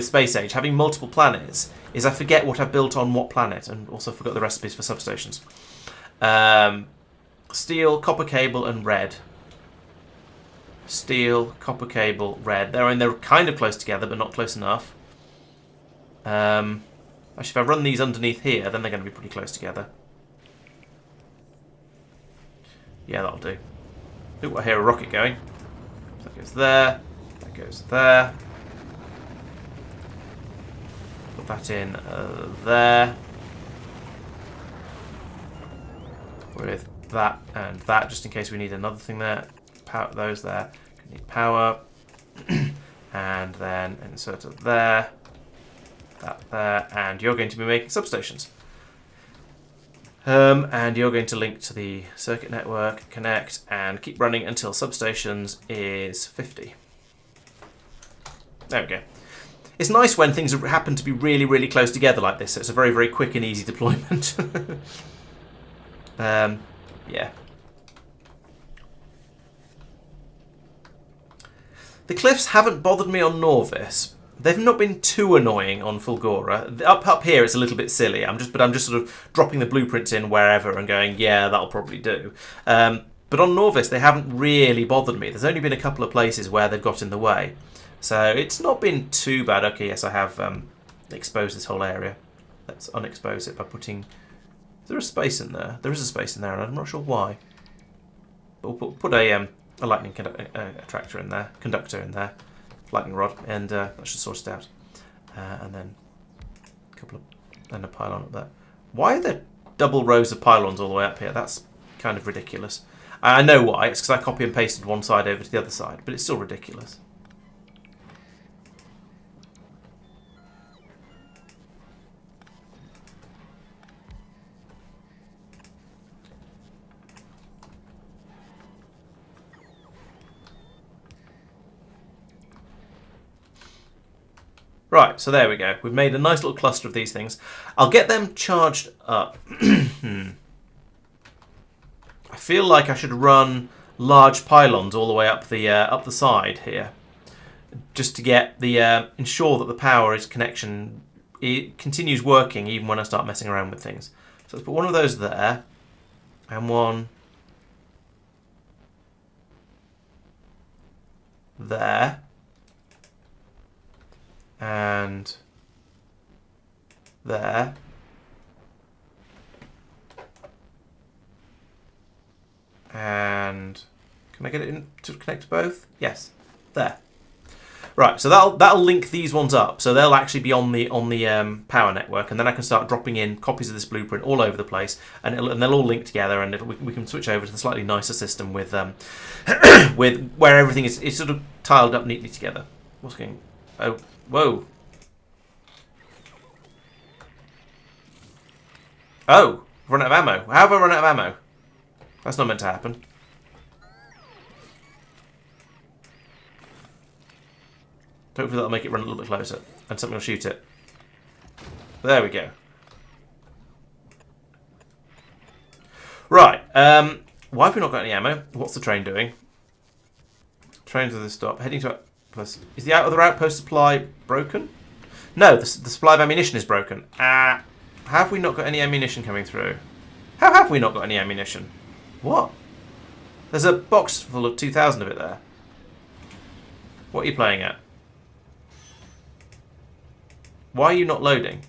Space Age. Having multiple planets is I forget what I've built on what planet, and also forgot the recipes for substations. Steel, copper cable, and red. Steel, copper cable, red. They're kind of close together, but not close enough. Actually, if I run these underneath here, then they're going to be pretty close together. Yeah, that'll do. Ooh, I hear a rocket going. That goes there. That goes there. Put that in there. With that and that, just in case we need another thing there. Power those there. Need power. And then insert it there. That there. And you're going to be making substations. And you're going to link to the circuit network, connect, and keep running until substations is 50. There we go. It's nice when things happen to be really, really close together like this, so it's a very, very quick and easy deployment. Yeah. The cliffs haven't bothered me on Norvis. They've not been too annoying on Fulgora. Up here, it's a little bit silly. I'm just sort of dropping the blueprints in wherever and going, yeah, that'll probably do. But on Norvis, they haven't really bothered me. There's only been a couple of places where they've got in the way. So it's not been too bad. Okay, yes, I have exposed this whole area. Let's unexpose it by putting... Is there a space in there? There is a space in there, and I'm not sure why. But we'll put a lightning conductor in there, lightning rod, and that should sort it out. And then a pylon up there. Why are there double rows of pylons all the way up here? That's kind of ridiculous. I know why. It's because I copy and pasted one side over to the other side, but it's still ridiculous. Right, so there we go. We've made a nice little cluster of these things. I'll get them charged up. I feel like I should run large pylons all the way up the side here, just to get the ensure that the power it continues working even when I start messing around with things. So let's put one of those there, and one there. And there. And can I get it in to connect to both? Yes. There. Right, so that'll link these ones up. So they'll actually be on the power network, and then I can start dropping in copies of this blueprint all over the place, and they'll all link together, and we can switch over to the slightly nicer system with with where everything is sort of tiled up neatly together. What's going? Oh. Whoa. Oh, I've run out of ammo. How have I run out of ammo? That's not meant to happen. Hopefully that'll make it run a little bit closer, and something will shoot it. There we go. Right, why have we not got any ammo? What's the train doing? Trains at the stop. Heading to... Is the other outpost supply broken? No, the supply of ammunition is broken. Have we not got any ammunition coming through? How have we not got any ammunition? What? There's a box full of 2,000 of it there. What are you playing at? Why are you not loading?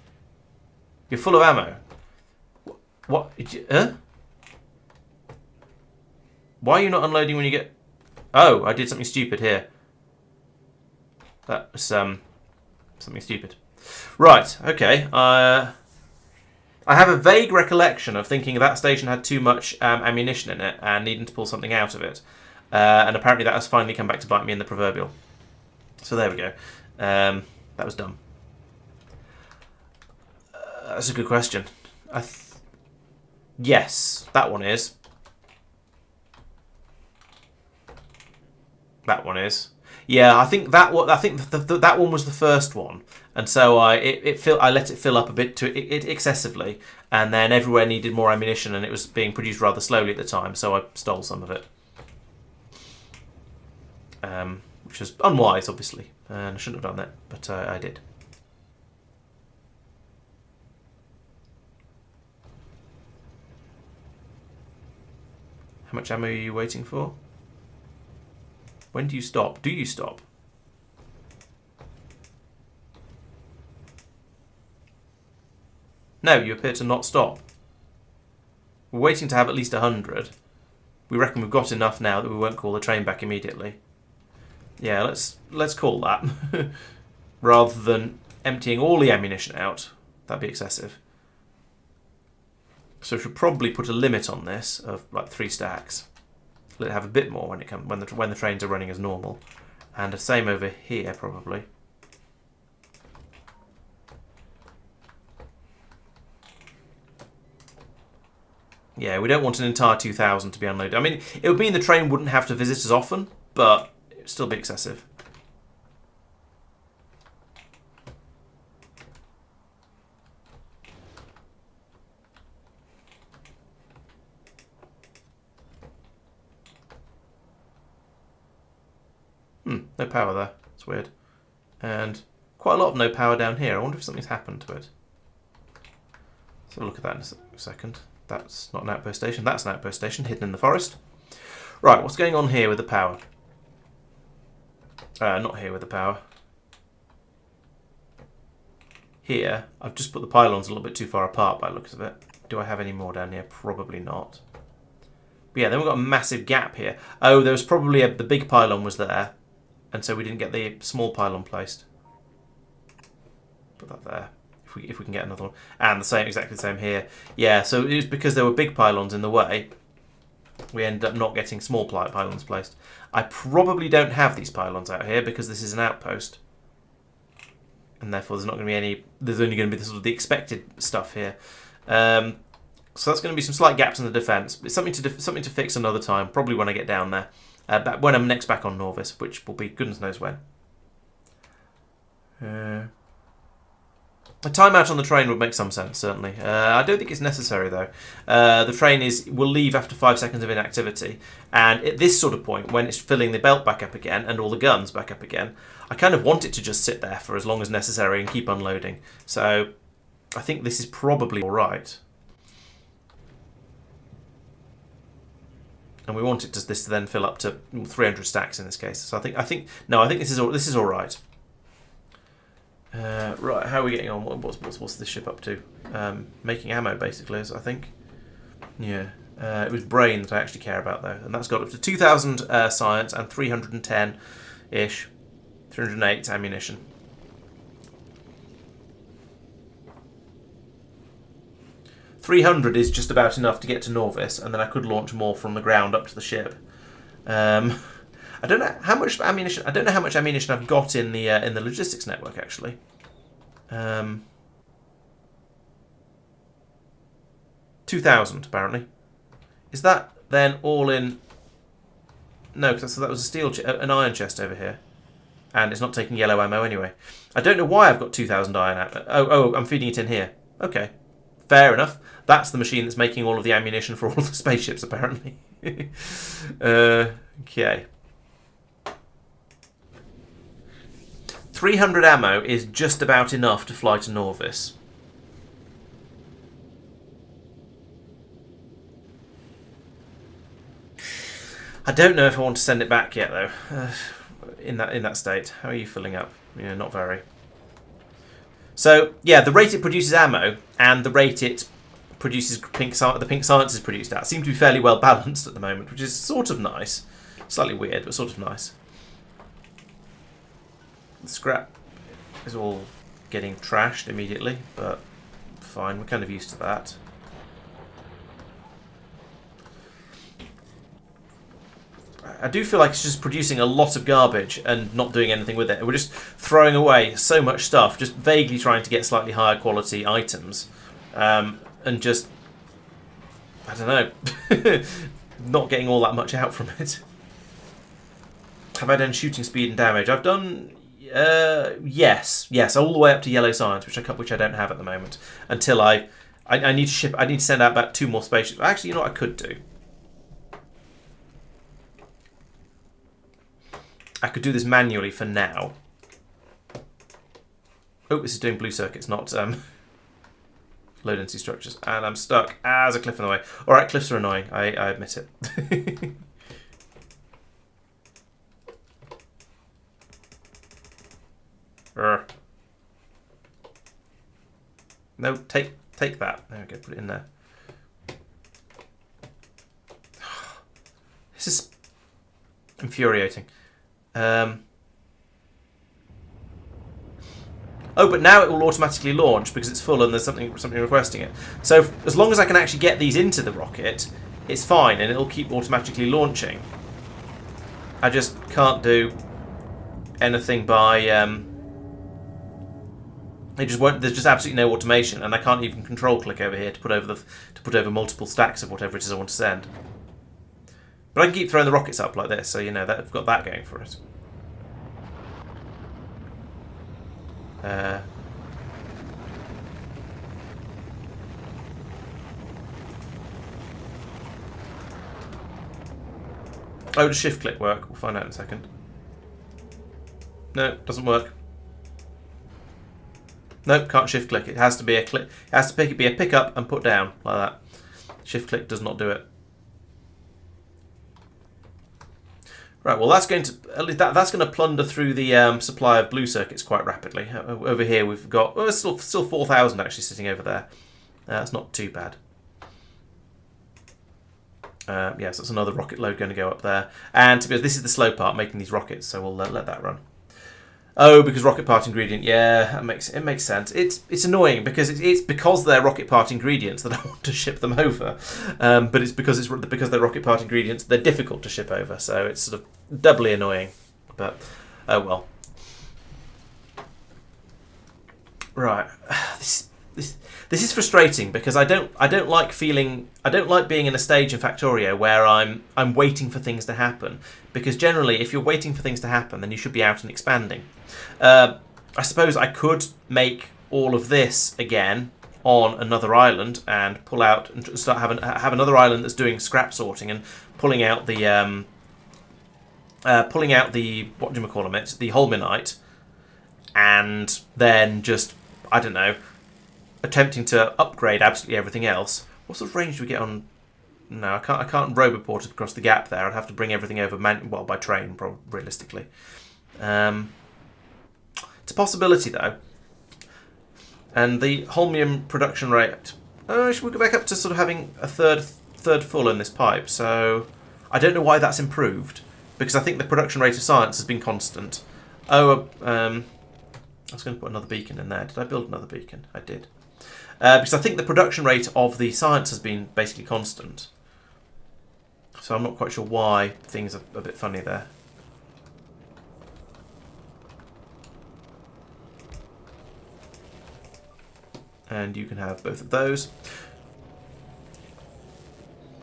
You're full of ammo. What? Why are you not unloading when you get... Oh, I did something stupid here. That was something stupid. Right, okay. I have a vague recollection of thinking that station had too much ammunition in it and needing to pull something out of it. And apparently that has finally come back to bite me in the proverbial. So there we go. That was dumb. That's a good question. Yes, that one is. That one is. Yeah, I think that one was the first one, and so I let it fill up a bit excessively, and then everywhere needed more ammunition, and it was being produced rather slowly at the time, so I stole some of it, which was unwise, obviously, and I shouldn't have done that, but I did. How much ammo are you waiting for? When do you stop? Do you stop? No, you appear to not stop. We're waiting to have at least 100. We reckon we've got enough now that we won't call the train back immediately. Yeah, let's call that. Rather than emptying all the ammunition out. That'd be excessive. So we should probably put a limit on this of like 3 stacks. Let it have a bit more when the trains are running as normal, and the same over here probably. Yeah, we don't want an entire 2,000 to be unloaded. I mean, it would mean the train wouldn't have to visit as often, but it would still be excessive. No power there. It's weird. And quite a lot of no power down here. I wonder if something's happened to it. Let's have a look at that in a second. That's not an outpost station. That's an outpost station hidden in the forest. Right, what's going on here with the power? Not here with the power. Here, I've just put the pylons a little bit too far apart by the looks of it. Do I have any more down here? Probably not. But yeah, then we've got a massive gap here. Oh, there was probably the big pylon was there, and so we didn't get the small pylon placed. Put that there. If we can get another one. And the same, exactly the same here. Yeah, so it was because there were big pylons in the way, we ended up not getting small pylons placed. I probably don't have these pylons out here because this is an outpost. And therefore there's not going to be any, there's only going to be the sort of the expected stuff here. So that's going to be some slight gaps in the defence. It's something to fix another time, probably when I get down there. When I'm next back on Norvis, which will be goodness knows when. A timeout on the train would make some sense, certainly. I don't think it's necessary, though. The train will leave after 5 seconds of inactivity, and at this sort of point, when it's filling the belt back up again and all the guns back up again, I kind of want it to just sit there for as long as necessary and keep unloading. So I think this is probably all right. And we want it this to then fill up to 300 stacks in this case. So I think this is all right. Right, how are we getting on? What's this ship up to? Making ammo, basically, I think. Yeah. It was brain that I actually care about, though. And that's got up to 2,000 science and 310-ish. 308 ammunition. $300 is just about enough to get to Norvis, and then I could launch more from the ground up to the ship. I don't know how much ammunition. I don't know how much ammunition I've got in the logistics network actually. 2,000 apparently. Is that then all in? No, because that was an iron chest over here, and it's not taking yellow ammo anyway. I don't know why I've got 2,000 iron ammo. Oh, I'm feeding it in here. Okay, fair enough. That's the machine that's making all of the ammunition for all of the spaceships apparently. Okay. 300 ammo is just about enough to fly to Norvis. I don't know if I want to send it back yet, though. In that state, how are you filling up? Yeah, not very. So yeah, the rate it produces ammo and the rate it produces the pink science is produced at seem to be fairly well balanced at the moment, which is sort of nice. Slightly weird, but sort of nice. The scrap is all getting trashed immediately, but fine, we're kind of used to that. I do feel like it's just producing a lot of garbage and not doing anything with it. We're just throwing away so much stuff, just vaguely trying to get slightly higher quality items, and just, I don't know, not getting all that much out from it. Have I done shooting speed and damage? I've done, yes, all the way up to yellow science, which I don't have at the moment. Until I need to send out about 2 more spaceships. Actually, you know what I could do? I could do this manually for now. Oh, this is doing blue circuits, not low density structures. And I'm stuck. There's a cliff in the way. Alright, cliffs are annoying. I admit it. No, take that. There we go, put it in there. This is infuriating. Oh, but now it will automatically launch because it's full and there's something requesting it. So as long as I can actually get these into the rocket, it's fine and it'll keep automatically launching. I just can't do anything by it just won't. There's just absolutely no automation, and I can't even control click over here to put over multiple stacks of whatever it is I want to send. But I can keep throwing the rockets up like this, so you know that I've got that going for it. Oh, does shift click work? We'll find out in a second. No, it doesn't work. Nope, can't shift click. It has to be a click. It has to be a pick up and put down like that. Shift click does not do it. Right, well, that's going to at least that's going to plunder through the supply of blue circuits quite rapidly. Over here, we've got still 4,000 actually sitting over there. That's not too bad. Yes, that's another rocket load going to go up there. And to be honest, this is the slow part, making these rockets, so we'll let that run. Oh, because rocket part ingredient, yeah, it makes sense. It's annoying because it's because they're rocket part ingredients that I want to ship them over, but it's because they're rocket part ingredients they're difficult to ship over, so it's sort of doubly annoying. But oh well. Right, this is frustrating because I don't like being in a stage in Factorio where I'm waiting for things to happen, because generally if you're waiting for things to happen then you should be out and expanding. I suppose I could make all of this again on another island and pull out and start have another island that's doing scrap sorting and pulling out the what do you call it, the holminite, and then just, I don't know, attempting to upgrade absolutely everything else. What sort of range do we get on? No, I can't roboport it across the gap there. I'd have to bring everything over by train, probably, realistically. It's a possibility though. And the holmium production rate, should we go back up to sort of having a third full in this pipe? So I don't know why that's improved, because I think the production rate of science has been constant. I was going to put another beacon in there. Did I build another beacon? I did. Because I think the production rate of the science has been basically constant. So I'm not quite sure why things are a bit funny there. And you can have both of those.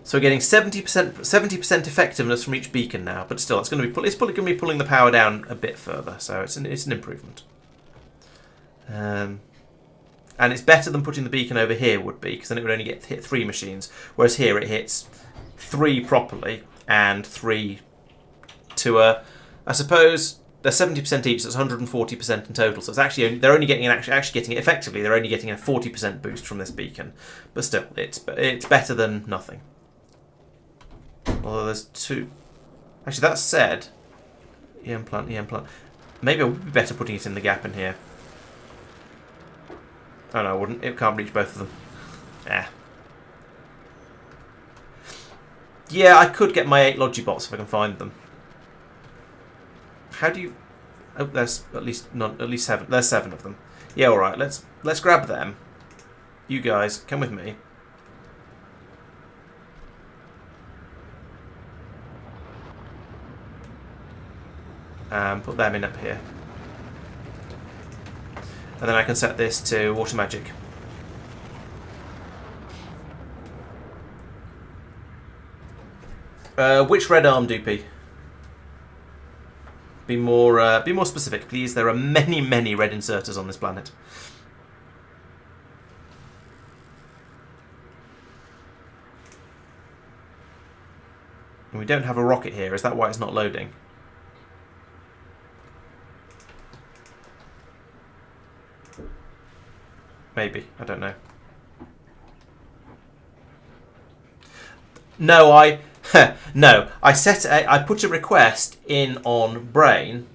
So we're getting 70% effectiveness from each beacon now, but still, it's probably going to be pulling the power down a bit further. So it's an improvement. And it's better than putting the beacon over here would be, because then it would only hit 3 machines, whereas here it hits 3 properly and 3 to I suppose they're 70% each, so it's 140% in total. So it's actually they're only getting actually getting it effectively. They're only getting a 40% boost from this beacon, but still, it's better than nothing. Although there's 2. Actually, that said, EM plant. Maybe it would be better putting it in the gap in here. Oh no, I wouldn't. It can't reach both of them. Yeah, I could get my 8 Logibots if I can find them. How do you? Oh, there's at least 7. There's 7 of them. Yeah, all right. Let's grab them. You guys, come with me. Put them in up here. And then I can set this to water magic. Which red arm, Doopy? Be more specific, please. There are many red inserters on this planet. And we don't have a rocket here. Is that why it's not loading? Maybe. I don't know. No, I put a request in on Brain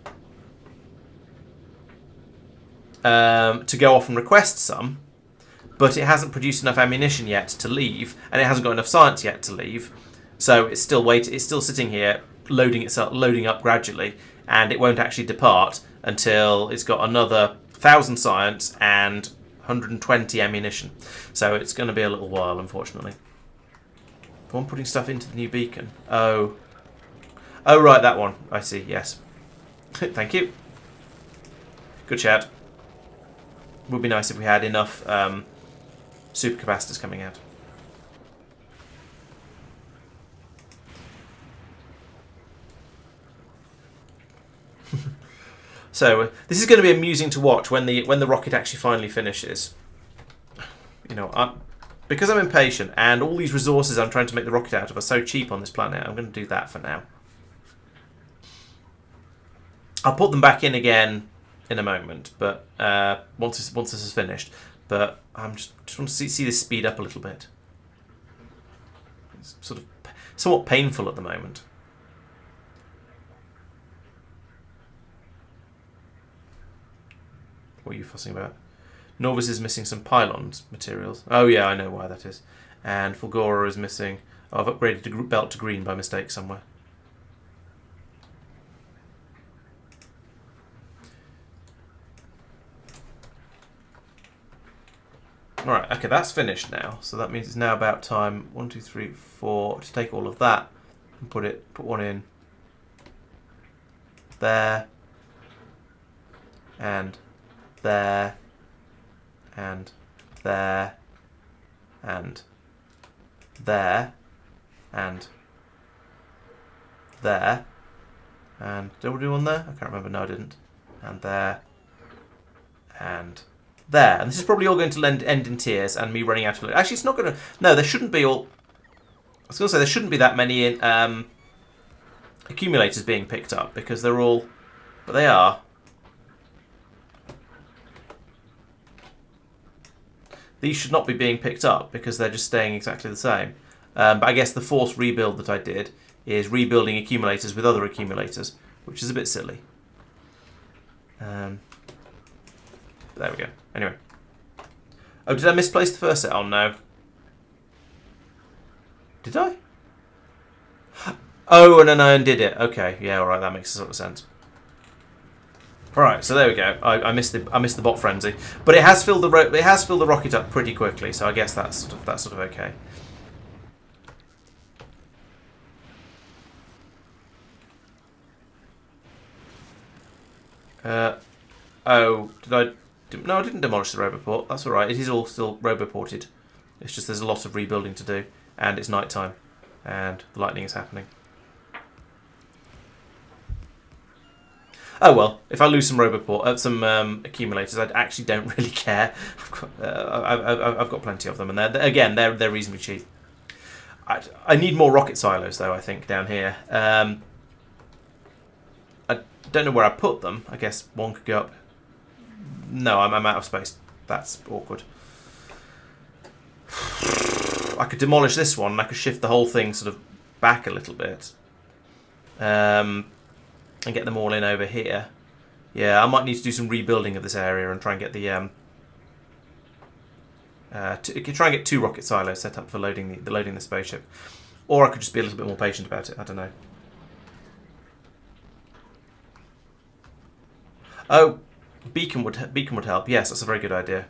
to go off and request some, but it hasn't produced enough ammunition yet to leave, and it hasn't got enough science yet to leave. So it's still It's still sitting here, loading up gradually, and it won't actually depart until it's got another 1,000 science and 120 ammunition. So it's going to be a little while, unfortunately. The one putting stuff into the new beacon. Oh, right, that one. I see. Yes. Thank you. Good shout. Would be nice if we had enough supercapacitors coming out. So this is going to be amusing to watch when the rocket actually finally finishes. You know, because I'm impatient and all these resources I'm trying to make the rocket out of are so cheap on this planet, I'm going to do that for now. I'll put them back in again in a moment, but once this is finished. But I'm just want to see this speed up a little bit. It's sort of somewhat painful at the moment. What are you fussing about? Norvis is missing some pylons materials. Oh yeah, I know why that is. And Fulgora is missing... Oh, I've upgraded the belt to green by mistake somewhere. Alright, okay, that's finished now. So that means it's now about time, 1, 2, 3, 4, to take all of that and put one in there, and there, and there, and there, and there, and did I do one there? I can't remember. No, I didn't. And there, and there. And this is probably all going to end in tears and me running out of... Actually, it's not going to... No, there shouldn't be all... I was going to say there shouldn't be that many accumulators being picked up because they're all... But they are. These should not be being picked up because they're just staying exactly the same. But I guess the forced rebuild that I did is rebuilding accumulators with other accumulators, which is a bit silly. There we go. Anyway. Oh, did I misplace the first set? Oh, no. Did I? Oh, and then I undid it. Okay, yeah, all right, that makes sort of sense. All right, so there we go. I missed the bot frenzy, but it has filled the rocket up pretty quickly, so I guess that's sort of okay. Oh, did I? No, I didn't demolish the roboport. That's all right. It is all still roboported. It's just there's a lot of rebuilding to do, and it's night time, and the lightning is happening. Oh well, if I lose some accumulators, I actually don't really care. I've got plenty of them, and they're reasonably cheap. I need more rocket silos though. I think down here. I don't know where I put them. I guess one could go up. No, I'm out of space. That's awkward. I could demolish this one, and I could shift the whole thing sort of back a little bit. And get them all in over here. Yeah, I might need to do some rebuilding of this area and try and get the try and get 2 rocket silos set up for loading the spaceship. Or I could just be a little bit more patient about it. I don't know. Oh, beacon would help. Yes, that's a very good idea.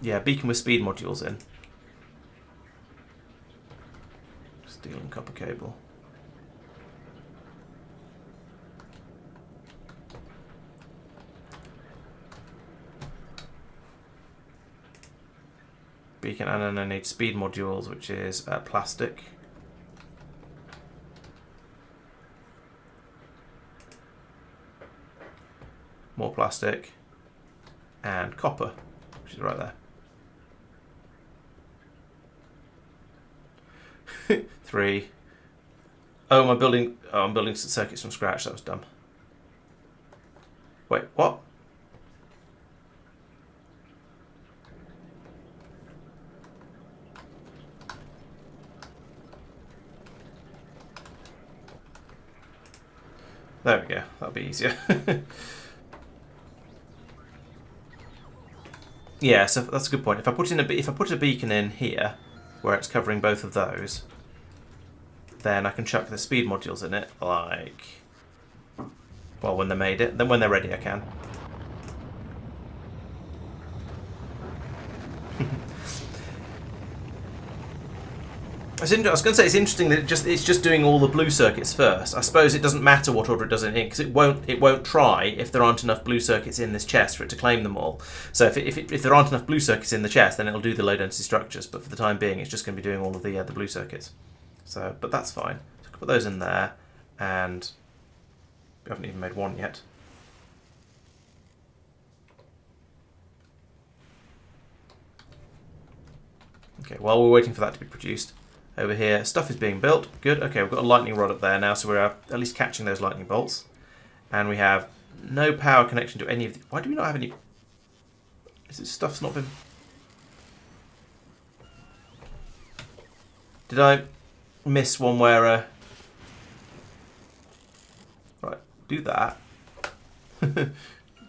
Yeah, beacon with speed modules in. Steel and copper cable. Beacon, and then I need speed modules, which is plastic. More plastic. And copper, which is right there. 3. Oh, I'm building circuits from scratch. That was dumb. Wait, what? There we go. That'll be easier. Yeah, so that's a good point. If I put a beacon in here, where it's covering both of those, then I can chuck the speed modules in it, like, well, when they're made it. Then when they're ready, I can. I was going to say it's interesting that it's just doing all the blue circuits first. I suppose it doesn't matter what order it does it in because it won't try if there aren't enough blue circuits in this chest for it to claim them all. So if there aren't enough blue circuits in the chest, then it'll do the low density structures. But for the time being, it's just going to be doing all of the blue circuits. So, but that's fine. So I can put those in there, and we haven't even made one yet. Okay, while we're waiting for that to be produced. Over here, stuff is being built. Good. Okay, we've got a lightning rod up there now, so we're at least catching those lightning bolts. And we have no power connection to any of the... Why do we not have any... Is this stuff's not been... Did I miss one where... Right, do that.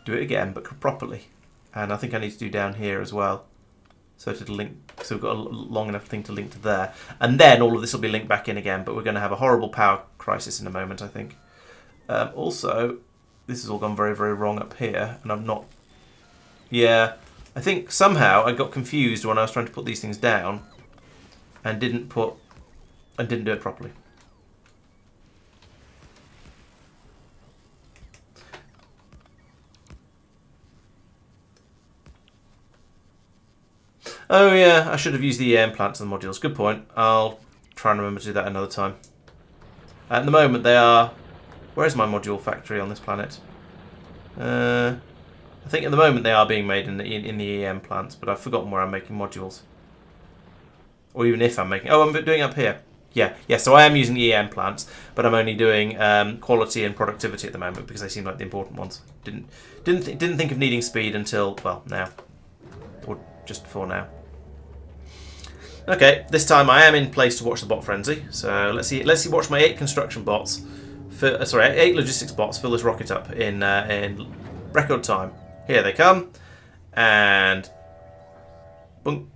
do it again, but properly. And I think I need to do down here as well. So to link, so we've got a long enough thing to link to there. And then all of this will be linked back in again, but we're going to have a horrible power crisis in a moment, I think. Also, this has all gone very, very wrong up here, and I'm not... Yeah, I think somehow I got confused when I was trying to put these things down and didn't do it properly. Oh yeah, I should have used the EM plants and the modules. Good point. I'll try and remember to do that another time. At the moment they are... Where's my module factory on this planet? I think at the moment they are being made in the EM plants, but I've forgotten where I'm making modules. Or even if I'm making... Oh, I'm doing it up here. Yeah, so I am using the EM plants, but I'm only doing quality and productivity at the moment because they seem like the important ones. Didn't think of needing speed until, well, now. Or just before now. Okay, this time I am in place to watch the bot frenzy. So let's see watch my 8 construction bots, 8 logistics bots fill this rocket up in record time. Here they come, and bunk.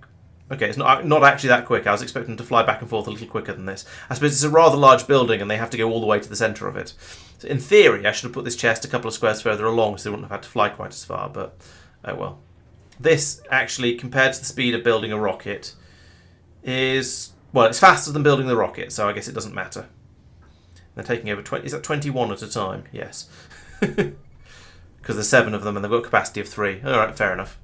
Okay, it's not actually that quick. I was expecting them to fly back and forth a little quicker than this. I suppose it's a rather large building, and they have to go all the way to the centre of it. So in theory, I should have put this chest a couple of squares further along, so they wouldn't have had to fly quite as far. But oh well. This actually, compared to the speed of building a rocket, is, well, it's faster than building the rocket, so I guess it doesn't matter. They're taking over 20. Is that 21 at a time? Yes. Because there's 7 of them and they've got a capacity of 3. Alright, fair enough.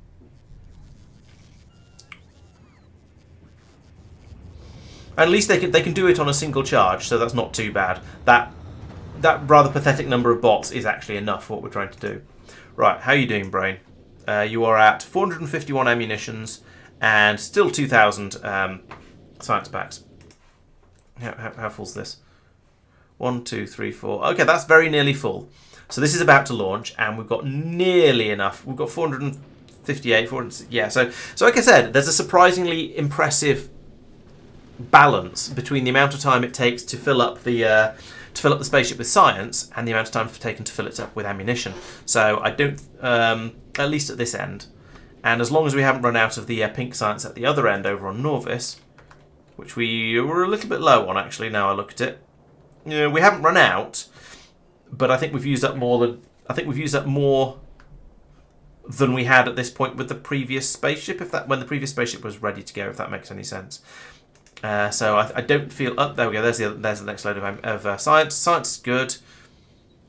At least they can do it on a single charge, so that's not too bad. That rather pathetic number of bots is actually enough for what we're trying to do. Right, how are you doing, Brain? You are at 451 ammunitions and still 2,000 science packs. How full's this? 1, 2, 3, 4. Okay, that's very nearly full. So this is about to launch, and we've got nearly enough. We've got 458, 400. Yeah. So like I said, there's a surprisingly impressive balance between the amount of time it takes to fill up the spaceship with science and the amount of time taken to fill it up with ammunition. So I don't, at least at this end, and as long as we haven't run out of the pink science at the other end over on Norvis, which we were a little bit low on actually. Now I look at it. We haven't run out, but I think we've used up more than we had at this point with the previous spaceship. When the previous spaceship was ready to go, if that makes any sense. So I don't feel. Oh, there we go. There's the next load of science. Science is good.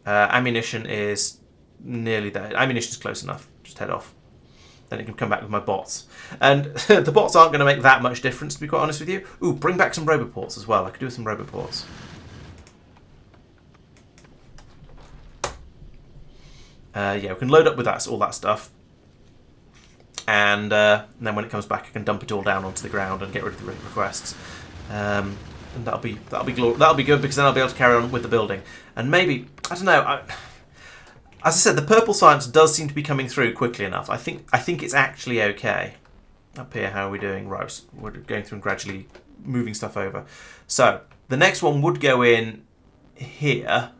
Ammunition is nearly there. Ammunition is close enough. Just head off. Then it can come back with my bots. And the bots aren't going to make that much difference, to be quite honest with you. Ooh, bring back some roboports as well. I could do with some roboports. Yeah, we can load up with all that stuff. And then when it comes back, I can dump it all down onto the ground and get rid of the requests. And that'll be good, because then I'll be able to carry on with the building. And maybe, I don't know. As I said, the purple science does seem to be coming through quickly enough. I think it's actually okay. Up here, how are we doing? Right, we're going through and gradually moving stuff over. So the next one would go in here.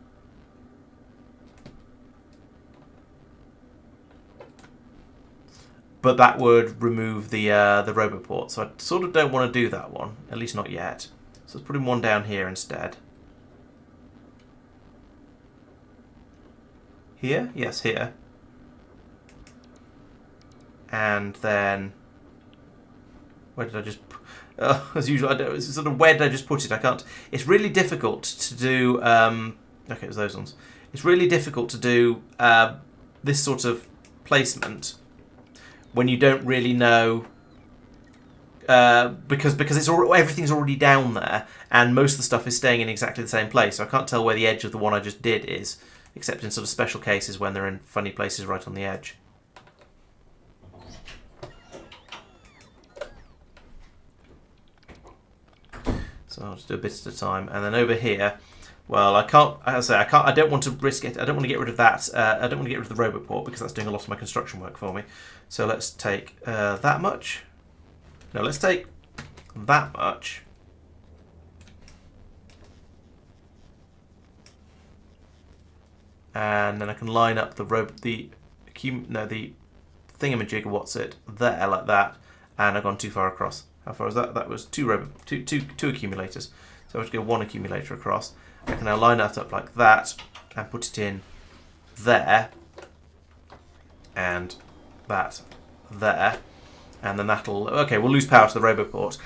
But that would remove the roboport, so I sort of don't want to do that one, at least not yet. So let's put in one down here instead. Here? Yes, here. And then... Where did I just... as usual, where did I just put it? I can't... It's really difficult to do... okay, it was those ones. It's really difficult to do this sort of placement when you don't really know... because everything's already down there, and most of the stuff is staying in exactly the same place, so I can't tell where the edge of the one I just did is. Except in sort of special cases when they're in funny places right on the edge. So I'll just do a bit at a time. And then over here, well, I can't, as I say, I don't want to risk it. I don't want to get rid of that. I don't want to get rid of the roboport because that's doing a lot of my construction work for me. So let's take that much. No, let's take that much. And then I can line up the the thingamajig, what's it, there, like that, and I've gone too far across. How far is that? That was two accumulators. So I have to go one accumulator across. I can now line that up like that and put it in there, and that there, and then that'll... Okay, we'll lose power to the roboport,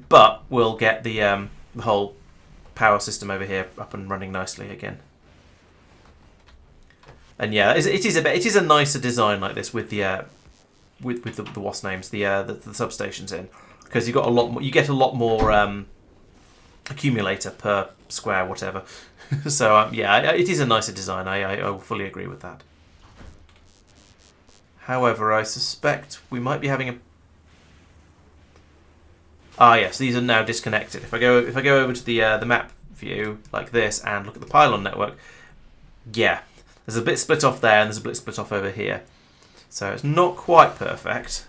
but we'll get the whole power system over here up and running nicely again. And yeah, it is a nicer design like this with the what's names, the substations in, because you got a lot more. You get a lot more accumulator per square, whatever. So yeah, it is a nicer design. I will fully agree with that. However, I suspect we might be having a... Ah yes, these are now disconnected. If I go over to the map view like this and look at the pylon network, yeah. There's a bit split off there, and there's a bit split off over here. So it's not quite perfect.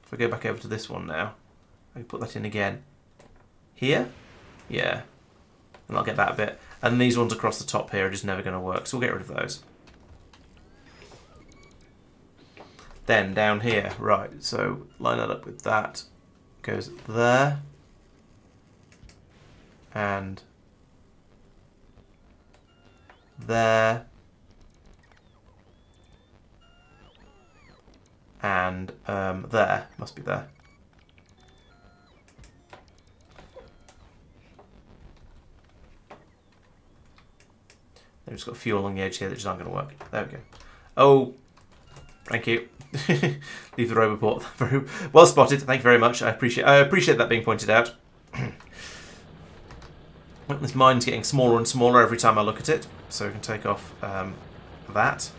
If I go back over to this one now, I can put that in again. Here? Yeah. And I'll get that bit. And these ones across the top here are just never going to work, so we'll get rid of those. Then down here, right, so line that up with that. Goes there. And... there, and there, must be there. They've just got a few along the edge here that just aren't going to work. There we go. Oh, thank you. Leave the roboport. Very well spotted. Thank you very much. I appreciate that being pointed out. This mine's getting smaller and smaller every time I look at it, so we can take off that.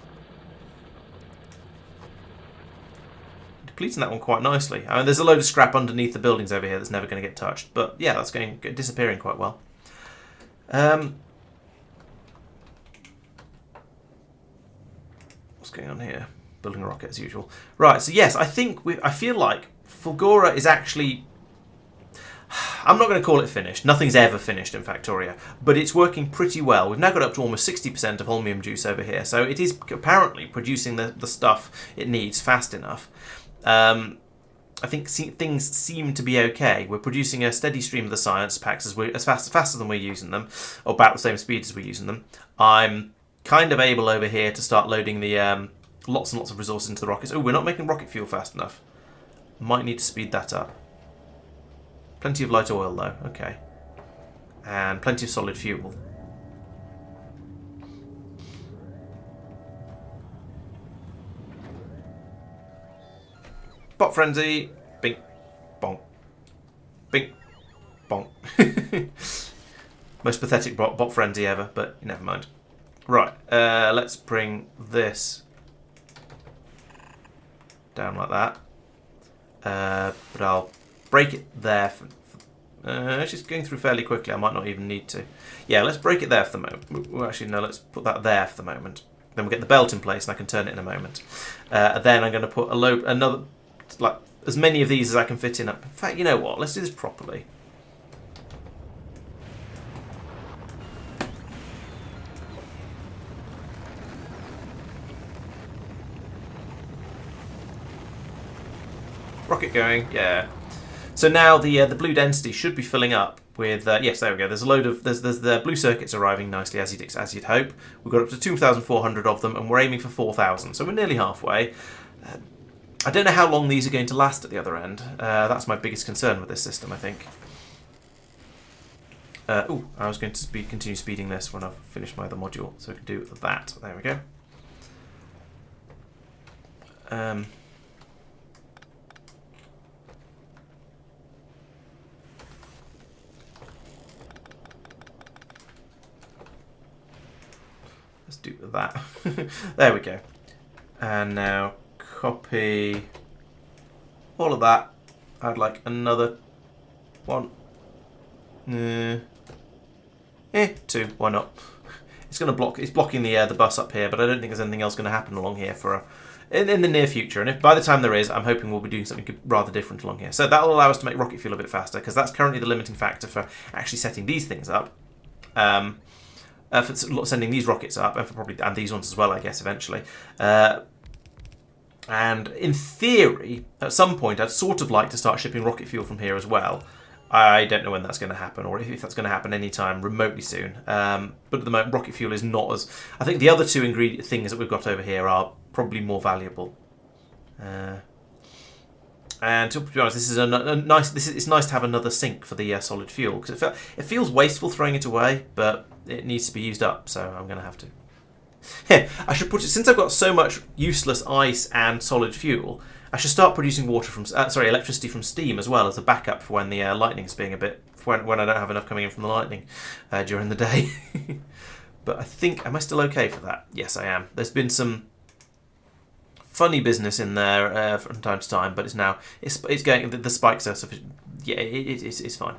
Depleting that one quite nicely. I mean, there's a load of scrap underneath the buildings over here that's never going to get touched, but yeah, that's disappearing quite well. What's going on here? Building a rocket as usual. Right, so yes, I feel like Fulgora is actually... I'm not going to call it finished. Nothing's ever finished in Factorio, but it's working pretty well. We've now got up to almost 60% of holmium juice over here, so it is apparently producing the stuff it needs fast enough. I think things seem to be okay. We're producing a steady stream of the science packs faster than we're using them, or about the same speed as we're using them. I'm kind of able over here to start loading the lots and lots of resources into the rockets. Oh, we're not making rocket fuel fast enough. Might need to speed that up. Plenty of light oil, though. Okay. And plenty of solid fuel. Bot frenzy. Bink. Bonk. Bink. Bonk. Most pathetic bot frenzy ever, but never mind. Right. Let's bring this down like that. But I'll break it there. It's just going through fairly quickly. I might not even need to. Yeah, let's break it there for the moment. Well, actually, no, let's put that there for the moment. Then we'll get the belt in place and I can turn it in a moment. Then I'm going to put another, like, as many of these as I can fit in. In fact, you know what? Let's do this properly. Rocket going, yeah. So now the blue density should be filling up with yes, there we go. There's the blue circuits arriving nicely as you'd hope. We've got up to 2,400 of them, and we're aiming for 4,000. So we're nearly halfway. I don't know how long these are going to last at the other end. That's my biggest concern with this system, I think. I was going to continue speeding this when I've finished my other module, so we can do that. There we go. Let's do that. There we go. And now copy all of that. I'd like another one. Two. Why not? It's going to block. It's blocking the bus up here, but I don't think there's anything else going to happen along here in the near future. And if by the time there is, I'm hoping we'll be doing something rather different along here. So that will allow us to make rocket fuel a bit faster, because that's currently the limiting factor for actually setting these things up. for sending these rockets up, and for and these ones as well, I guess, eventually. And in theory, at some point, I'd sort of like to start shipping rocket fuel from here as well. I don't know when that's going to happen, or if that's going to happen anytime remotely soon. But at the moment, rocket fuel is not as... I think the other two things that we've got over here are probably more valuable. And to be honest, this is it's nice to have another sink for the solid fuel, because it feels wasteful throwing it away, but it needs to be used up, so I'm going to have to. Here, I should put it, since I've got so much useless ice and solid fuel, I should start producing electricity from steam as well as a backup for when the lightning's being a bit, when I don't have enough coming in from the lightning during the day. But I think, am I still okay for that? Yes, I am. There's been some funny business in there from time to time, but it's going, the spikes are sufficient. Yeah, it's fine.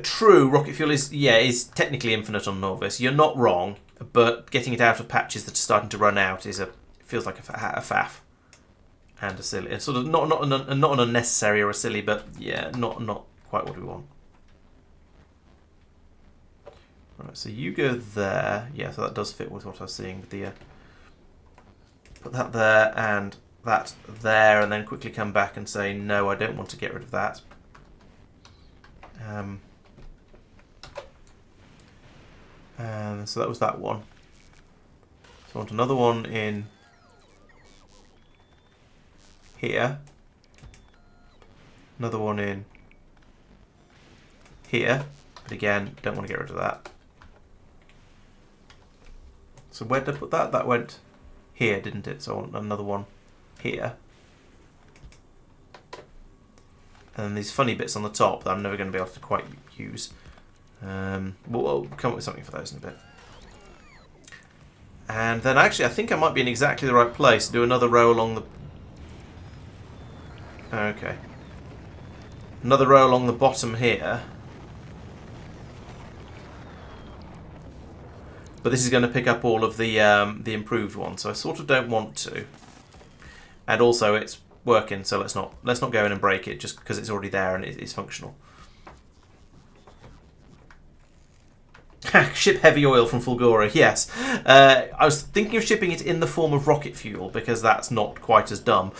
True, rocket fuel is technically infinite on Norvis. You're not wrong, but getting it out of patches that are starting to run out feels like a faff and a silly. It's sort of not an unnecessary or a silly, but yeah, not quite what we want. Right, so you go there. Yeah, so that does fit with what I was seeing with the. Put that there and that there, and then quickly come back and say no, I don't want to get rid of that. And so that was that one. So I want another one in here. Another one in here. But again, don't want to get rid of that. So where did I put that? That went here, didn't it? So I want another one here. And then these funny bits on the top that I'm never going to be able to quite use. We'll come up with something for those in a bit. And then actually I think I might be in exactly the right place to do another row along the... Okay. Another row along the bottom here. But this is going to pick up all of the improved ones, so I sort of don't want to. And also it's working, so let's not go in and break it just because it's already there and it's functional. Ship heavy oil from Fulgora, yes. I was thinking of shipping it in the form of rocket fuel because that's not quite as dumb.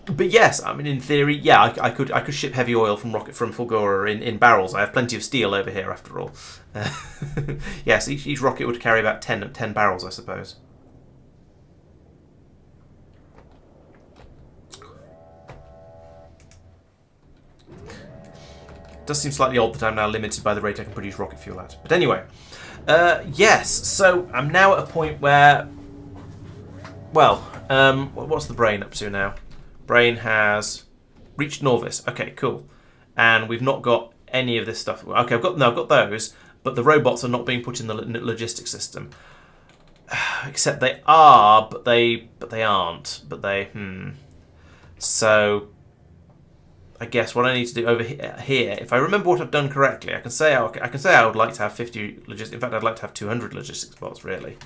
But yes, I mean in theory, yeah, I could ship heavy oil from Fulgora in barrels. I have plenty of steel over here after all. Yes, each rocket would carry about 10 barrels, I suppose. It does seem slightly odd that I'm now limited by the rate I can produce rocket fuel at. But anyway, yes, so I'm now at a point where, well, what's the brain up to now? Brain has reached Norvis. Okay, cool. And we've not got any of this stuff. Okay, I've got those, but the robots are not being put in the logistics system. Except they are, but they aren't. But they, So I guess what I need to do over here, if I remember what I've done correctly, I can say I would like to have 50 logistics. In fact, I'd like to have 200 logistics bots really,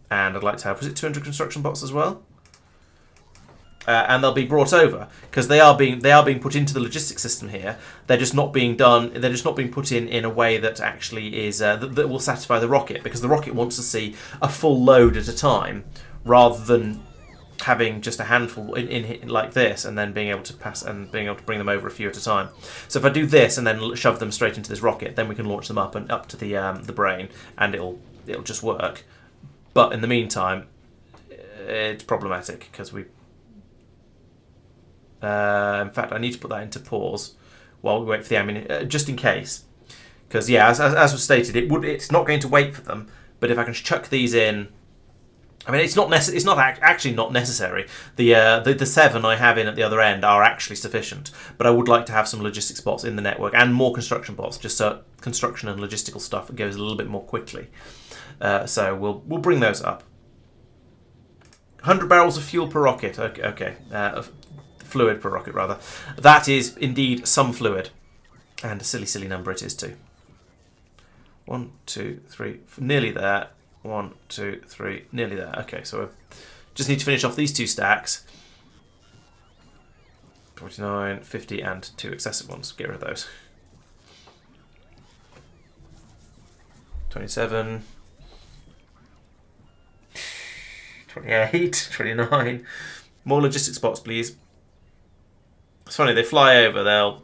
and I'd like to have, was it 200 construction bots as well? And they'll be brought over because they are being put into the logistics system here. They're just not being done. They're just not being put in a way that actually is that will satisfy the rocket, because the rocket wants to see a full load at a time rather than having just a handful in like this and then being able to pass and being able to bring them over a few at a time. So if I do this and then shove them straight into this rocket, then we can launch them up to the brain, and it'll just work. But in the meantime, it's problematic because we. In fact, I need to put that into pause while we wait for the ammunition, just in case. Because yeah, as was stated, it's not going to wait for them. But if I can chuck these in. I mean, it's actually not necessary. The 7 I have in at the other end are actually sufficient, but I would like to have some logistics bots in the network and more construction bots, just so construction and logistical stuff goes a little bit more quickly. So we'll bring those up. 100 barrels of fuel per rocket. Okay. Fluid per rocket rather. That is indeed some fluid, and a silly number it is too. 1, 2, 3, nearly there. 1, 2, 3, nearly there. Okay, so I just need to finish off these 2 stacks. 49, 50, and 2 excessive ones. Get rid of those. 27, 28, 29. More logistics spots, please. It's funny, they fly over, they'll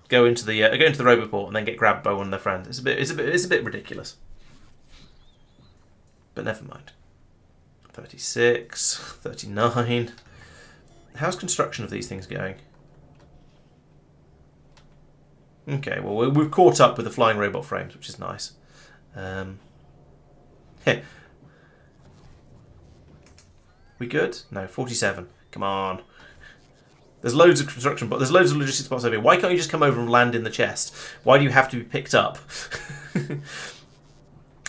go into the roboport and then get grabbed by one of their friends. It's a bit ridiculous. But never mind. 36, 39. How's construction of these things going? Okay, well we've caught up with the flying robot frames, which is nice. We good? No, 47. Come on. There's loads of construction, but there's loads of logistics spots over here. Why can't you just come over and land in the chest? Why do you have to be picked up?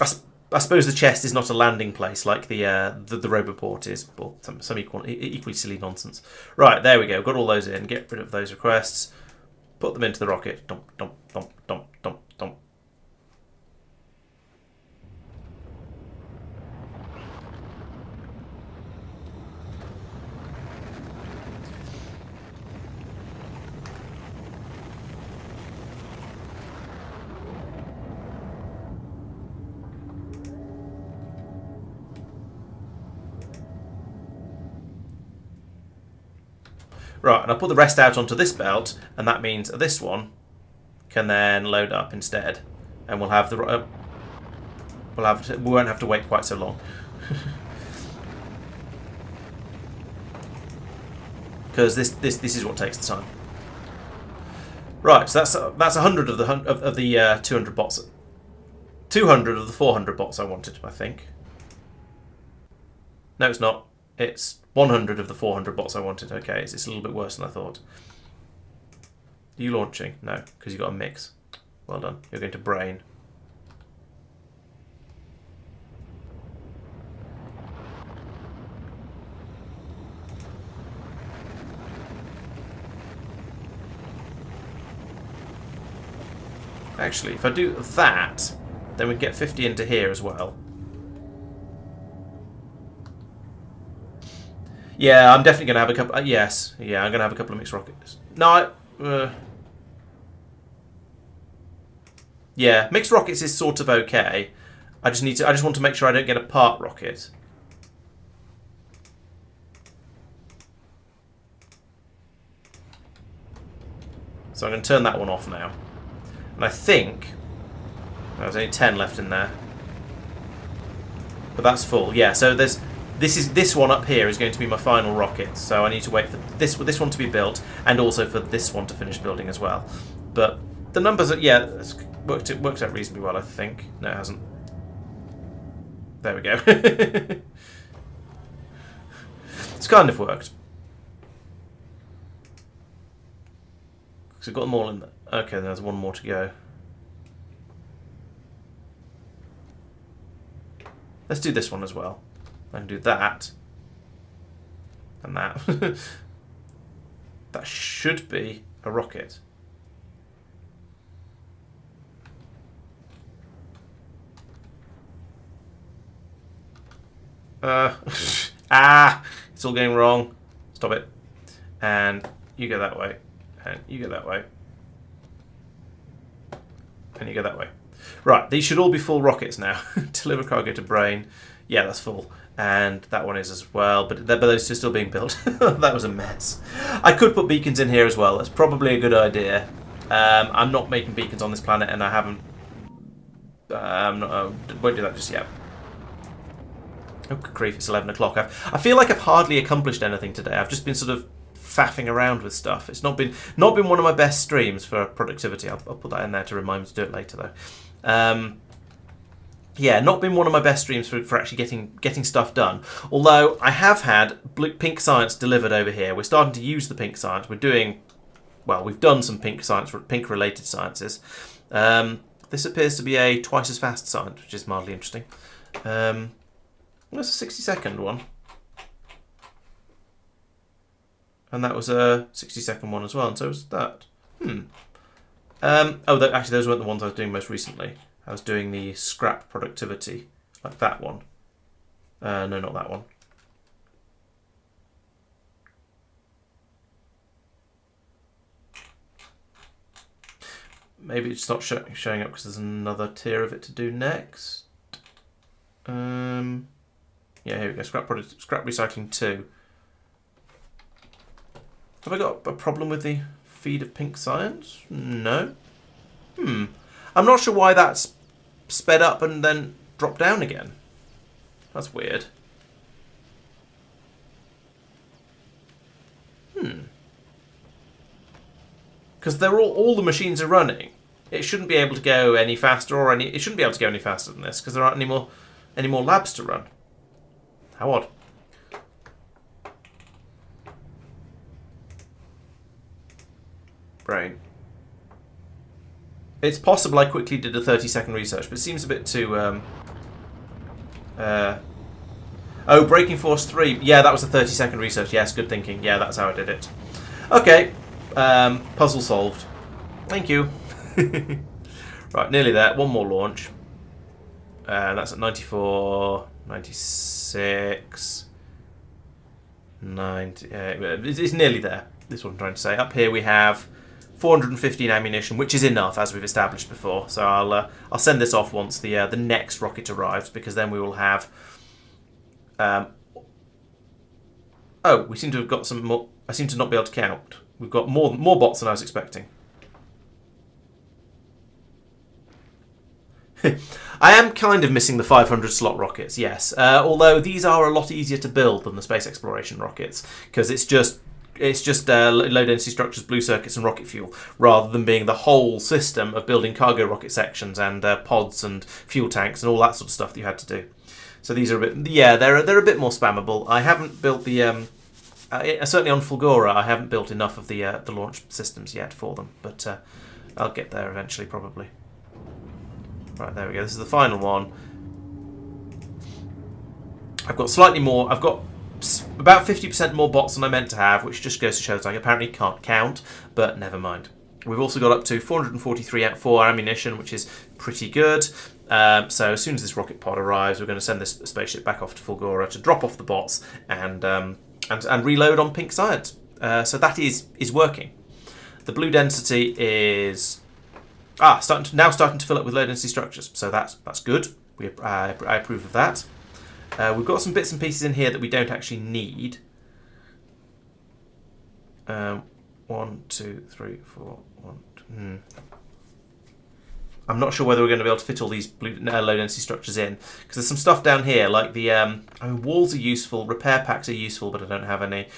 I suppose the chest is not a landing place like the roboport is, or some equally silly nonsense. Right, there we go. Got all those in. Get rid of those requests. Put them into the rocket. Dump, dump, dump, dump, dump, dump. Right, and I'll put the rest out onto this belt, and that means this one can then load up instead, and we'll have the we won't have to wait quite so long, because this is what takes the time. Right, so that's 100 of the 200 bots, 200 of the 400 bots I wanted, I think. No, it's not. It's 100 of the 400 bots I wanted. Okay, it's a little bit worse than I thought. Are you launching? No, because you got a mix. Well done. You're going to brain. Actually, if I do that, then we get 50 into here as well. Yeah, I'm definitely going to have a couple... yes, yeah, I'm going to have a couple of mixed rockets. No, yeah, mixed rockets is sort of okay. I just want to make sure I don't get a part rocket. So I'm going to turn that one off now. And I think there's only 10 left in there. But that's full. Yeah, so this one up here is going to be my final rocket, so I need to wait for this one to be built, and also for this one to finish building as well. But the numbers are, yeah, it's worked out reasonably well, I think. No, it hasn't. There we go. It's kind of worked. Because we've got them all in there. Okay, there's one more to go. Let's do this one as well. I can do that. And that. That should be a rocket. It's all going wrong. Stop it. And you go that way. And you go that way. And you go that way. Right, these should all be full rockets now. Deliver cargo to Brain. Yeah, that's full. And that one is as well, but those two are still being built. That was a mess. I could put beacons in here as well. That's probably a good idea. I'm not making beacons on this planet, and I haven't... won't do that just yet. Oh, grief, it's 11 o'clock. I feel like I've hardly accomplished anything today. I've just been sort of faffing around with stuff. It's not been one of my best streams for productivity. I'll put that in there to remind me to do it later, though. Yeah, not been one of my best streams for actually getting stuff done. Although I have had pink science delivered over here. We're starting to use the pink science. We've done some pink related sciences. This appears to be a twice as fast science, which is mildly interesting. That's a 60-second one. And that was a 60-second one as well, and so was that. Actually, those weren't the ones I was doing most recently. I was doing the scrap productivity, like that one. No, not that one. maybe it's not showing up because there's another tier of it to do next. Yeah, here we go. Scrap recycling 2. Have I got a problem with the feed of pink science? No. I'm not sure why that's sped up and then dropped down again. That's weird. Because they're all the machines are running. It shouldn't be able to go any faster, or it shouldn't be able to go any faster than this because there aren't any more labs to run. How odd. Brain. It's possible I quickly did a 30-second research, but it seems a bit too... Oh, Braking Force 3. Yeah, that was a 30-second research. Yes, good thinking. Yeah, that's how I did it. Okay. Puzzle solved. Thank you. Right, nearly there. One more launch. That's at 94, 96, 90... it's nearly there. This is what I'm trying to say. Up here we have 415 ammunition, which is enough, as we've established before. So I'll send this off once the next rocket arrives, because then we will have... oh, we seem to have got some more... I seem to not be able to count. We've got more bots than I was expecting. I am kind of missing the 500 slot rockets, yes. Although these are a lot easier to build than the space exploration rockets, because it's just low density structures, blue circuits, and rocket fuel, rather than being the whole system of building cargo rocket sections and pods and fuel tanks and all that sort of stuff that you had to do. So these are a bit, yeah, they're a bit more spammable. I haven't built the certainly on Fulgora, I haven't built enough of the launch systems yet for them, but I'll get there eventually, probably. Right, there we go. This is the final one. I've got slightly more. I've got about 50% more bots than I meant to have, which just goes to show that I apparently can't count, but never mind. We've also got up to 443 out 4 ammunition, which is pretty good. So as soon as this rocket pod arrives, we're going to send this spaceship back off to Fulgora to drop off the bots and reload on pink science. So that is working. The blue density is starting to fill up with low density structures. So that's good. I approve of that. We've got some bits and pieces in here that we don't actually need. 1, 2, 3, 4, 1. I'm not sure whether we're going to be able to fit all these low density structures in, because there's some stuff down here, like the walls are useful, repair packs are useful, but I don't have any.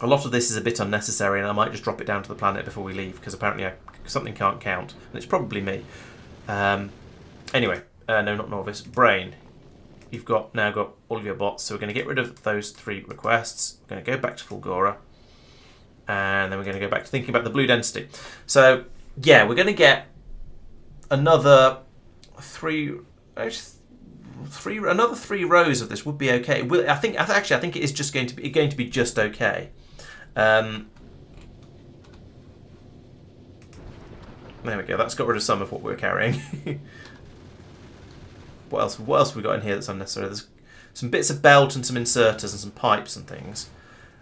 A lot of this is a bit unnecessary, and I might just drop it down to the planet before we leave, because apparently something can't count, and it's probably me. Anyway, no, not novice. Brain. You've now got all of your bots, so we're going to get rid of those 3 requests. We're going to go back to Fulgora, and then we're going to go back to thinking about the blue density. So, yeah, we're going to get another 3 rows of this would be okay. I think it is just going to be just okay. There we go. That's got rid of some of what we're carrying. What else have we got in here that's unnecessary? There's some bits of belt and some inserters and some pipes and things.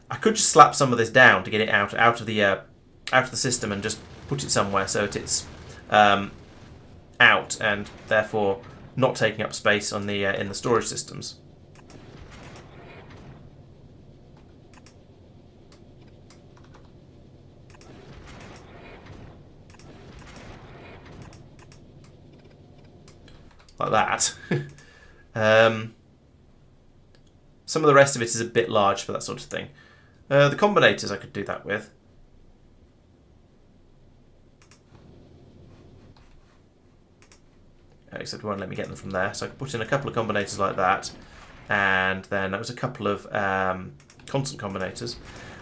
I could just slap some of this down to get it out of the system and just put it somewhere so that it's out and therefore not taking up space on the in the storage systems. Like that. Some of the rest of it is a bit large for that sort of thing. The combinators I could do that with. Except it won't let me get them from there. So I could put in a couple of combinators like that. And then that was a couple of constant combinators.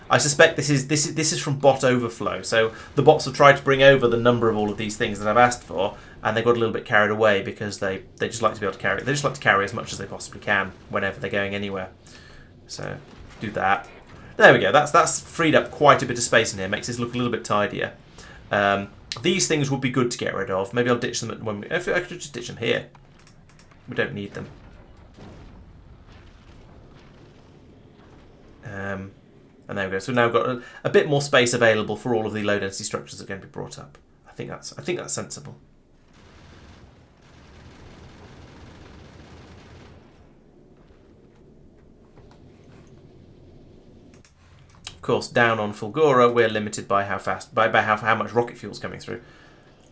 I suspect this is from bot overflow. So the bots have tried to bring over the number of all of these things that I've asked for, and they got a little bit carried away because they just like to be able to carry. They just like to carry as much as they possibly can whenever they're going anywhere. So do that. There we go. That's freed up quite a bit of space in here. Makes this look a little bit tidier. These things would be good to get rid of. Maybe I'll ditch them if I could just ditch them here. We don't need them. And there we go. So we've now got a bit more space available for all of the low density structures that are going to be brought up. I think that's sensible. Of course, down on Fulgora, we're limited by how fast, by how much rocket fuel's coming through.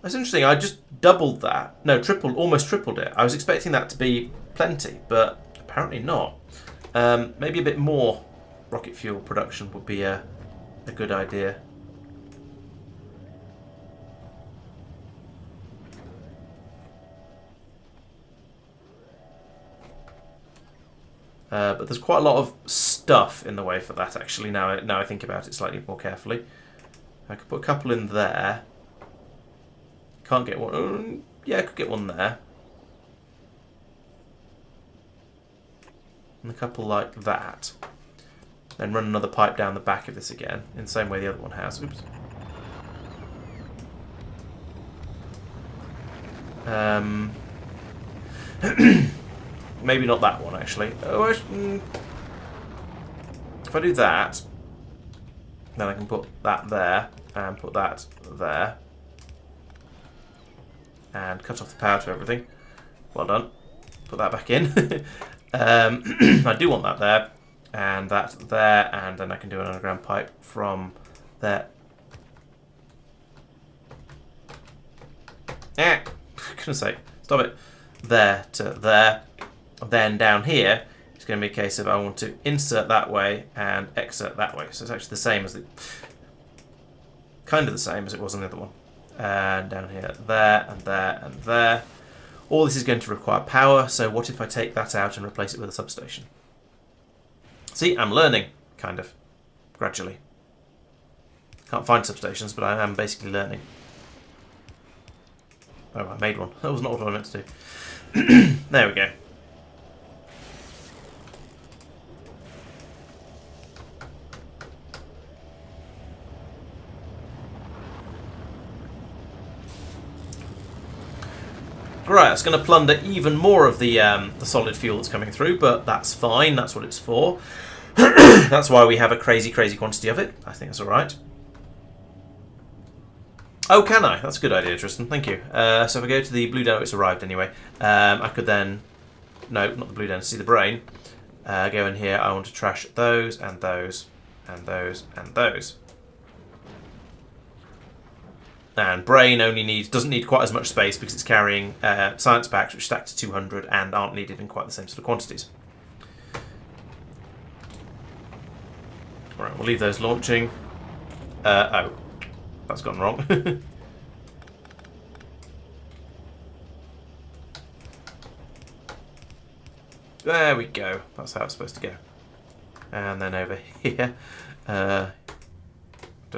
That's interesting. I just doubled that. No, almost tripled it. I was expecting that to be plenty, but apparently not. Maybe a bit more rocket fuel production would be a good idea. But there's quite a lot of stuff in the way for that, actually, now I think about it slightly more carefully. I could put a couple in there. Can't get one. Yeah, I could get one there. And a couple like that. Then run another pipe down the back of this again, in the same way the other one has. Oops. Maybe not that one, actually. Oh, if I do that, then I can put that there, and put that there. And cut off the power to everything. Well done. Put that back in. I do want that there, and that there, and then I can do an underground pipe from there. Goodness sake. Stop it. There to there. Then down here, it's going to be a case of I want to insert that way and exert that way. So it's actually the same as kind of the same as it was on the other one. And down here, there, and there, and there. All this is going to require power, so what if I take that out and replace it with a substation? See, I'm learning, kind of, gradually. Can't find substations, but I am basically learning. Oh, I made one. That was not what I meant to do. There we go. Right, it's going to plunder even more of the solid fuel that's coming through, but that's fine. That's what it's for. That's why we have a crazy, crazy quantity of it. I think that's all right. Oh, can I? That's a good idea, Tristan. Thank you. So if I go to the blue den, it's arrived anyway. I could then, no, not the blue den. See the brain. Go in here. I want to trash those and those and those and those. And brain doesn't need quite as much space because it's carrying science packs which stack to 200 and aren't needed in quite the same sort of quantities. Alright, we'll leave those launching. Oh, that's gone wrong. There we go. That's how it's supposed to go. And then over here. Don't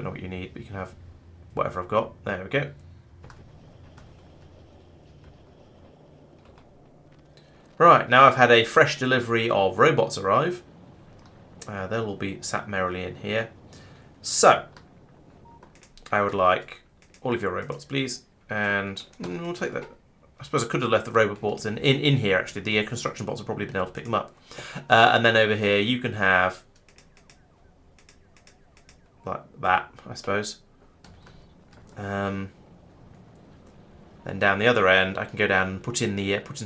know what you need, but you can have whatever I've got. There we go. Right, now I've had a fresh delivery of robots arrive. They'll all be sat merrily in here. So, I would like all of your robots, please. And we'll take that. I suppose I could have left the robot bots in here, actually. The construction bots have probably been able to pick them up. And then over here, you can have like that, I suppose. Then down the other end, I can go down and put in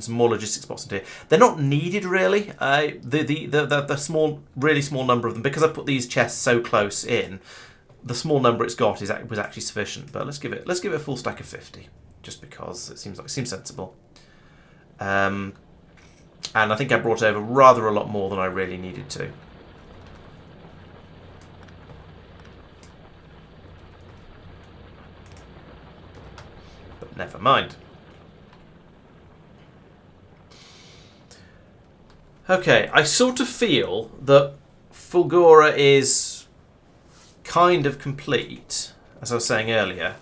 some more logistics bots into here. They're not needed really. The small, really small number of them, because I've put these chests so close in. The small number it's got was actually sufficient. But let's give it a full stack of 50, just because it seems sensible. And I think I brought over rather a lot more than I really needed to. Never mind. Okay, I sort of feel that Fulgora is kind of complete, as I was saying earlier.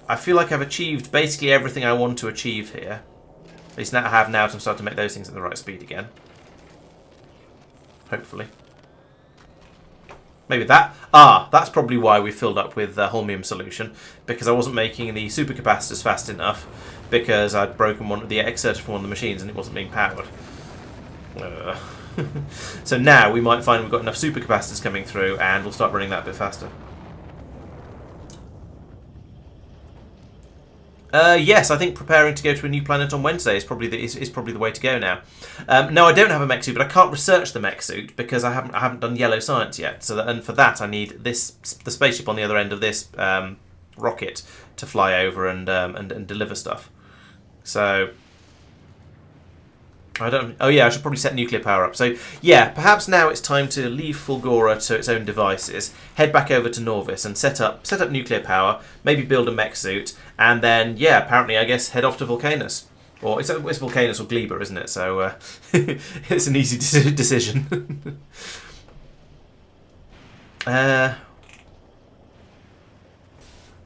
I feel like I've achieved basically everything I want to achieve here. At least now I have now to start to make those things at the right speed again. Hopefully. Maybe that. That's probably why we filled up with holmium solution, because I wasn't making the supercapacitors fast enough because I'd broken the exerter from one of the machines and it wasn't being powered. So now we might find we've got enough supercapacitors coming through, and we'll start running that a bit faster. Yes, I think preparing to go to a new planet on Wednesday is probably the way to go now. No, I don't have a mech suit, but I can't research the mech suit because I haven't done yellow science yet. So and for that I need the spaceship on the other end of this rocket to fly over and deliver stuff. So I don't. Oh yeah, I should probably set nuclear power up. So yeah, perhaps now it's time to leave Fulgora to its own devices, head back over to Norvis and set up nuclear power, maybe build a mech suit, and then yeah, apparently I guess head off to Volcanus. Or it's Volcanus or Gleba, isn't it? So it's an easy decision.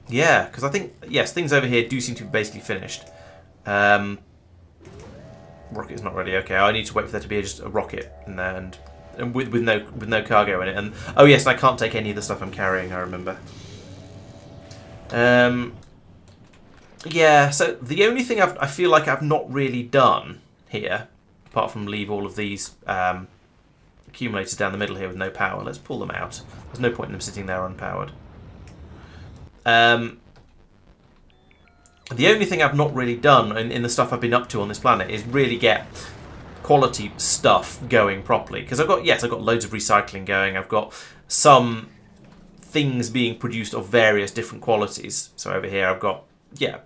Yeah, because I think yes, things over here do seem to be basically finished. Rocket's not ready. Okay, I need to wait for there to be just a rocket in there and with no cargo in it. And oh yes, I can't take any of the stuff I'm carrying. I remember. Yeah. So the only thing I feel like I've not really done here, apart from leave all of these accumulators down the middle here with no power. Let's pull them out. There's no point in them sitting there unpowered. The only thing I've not really done in the stuff I've been up to on this planet is really get quality stuff going properly. Because I've got loads of recycling going. I've got some things being produced of various different qualities. So over here I've got, yeah,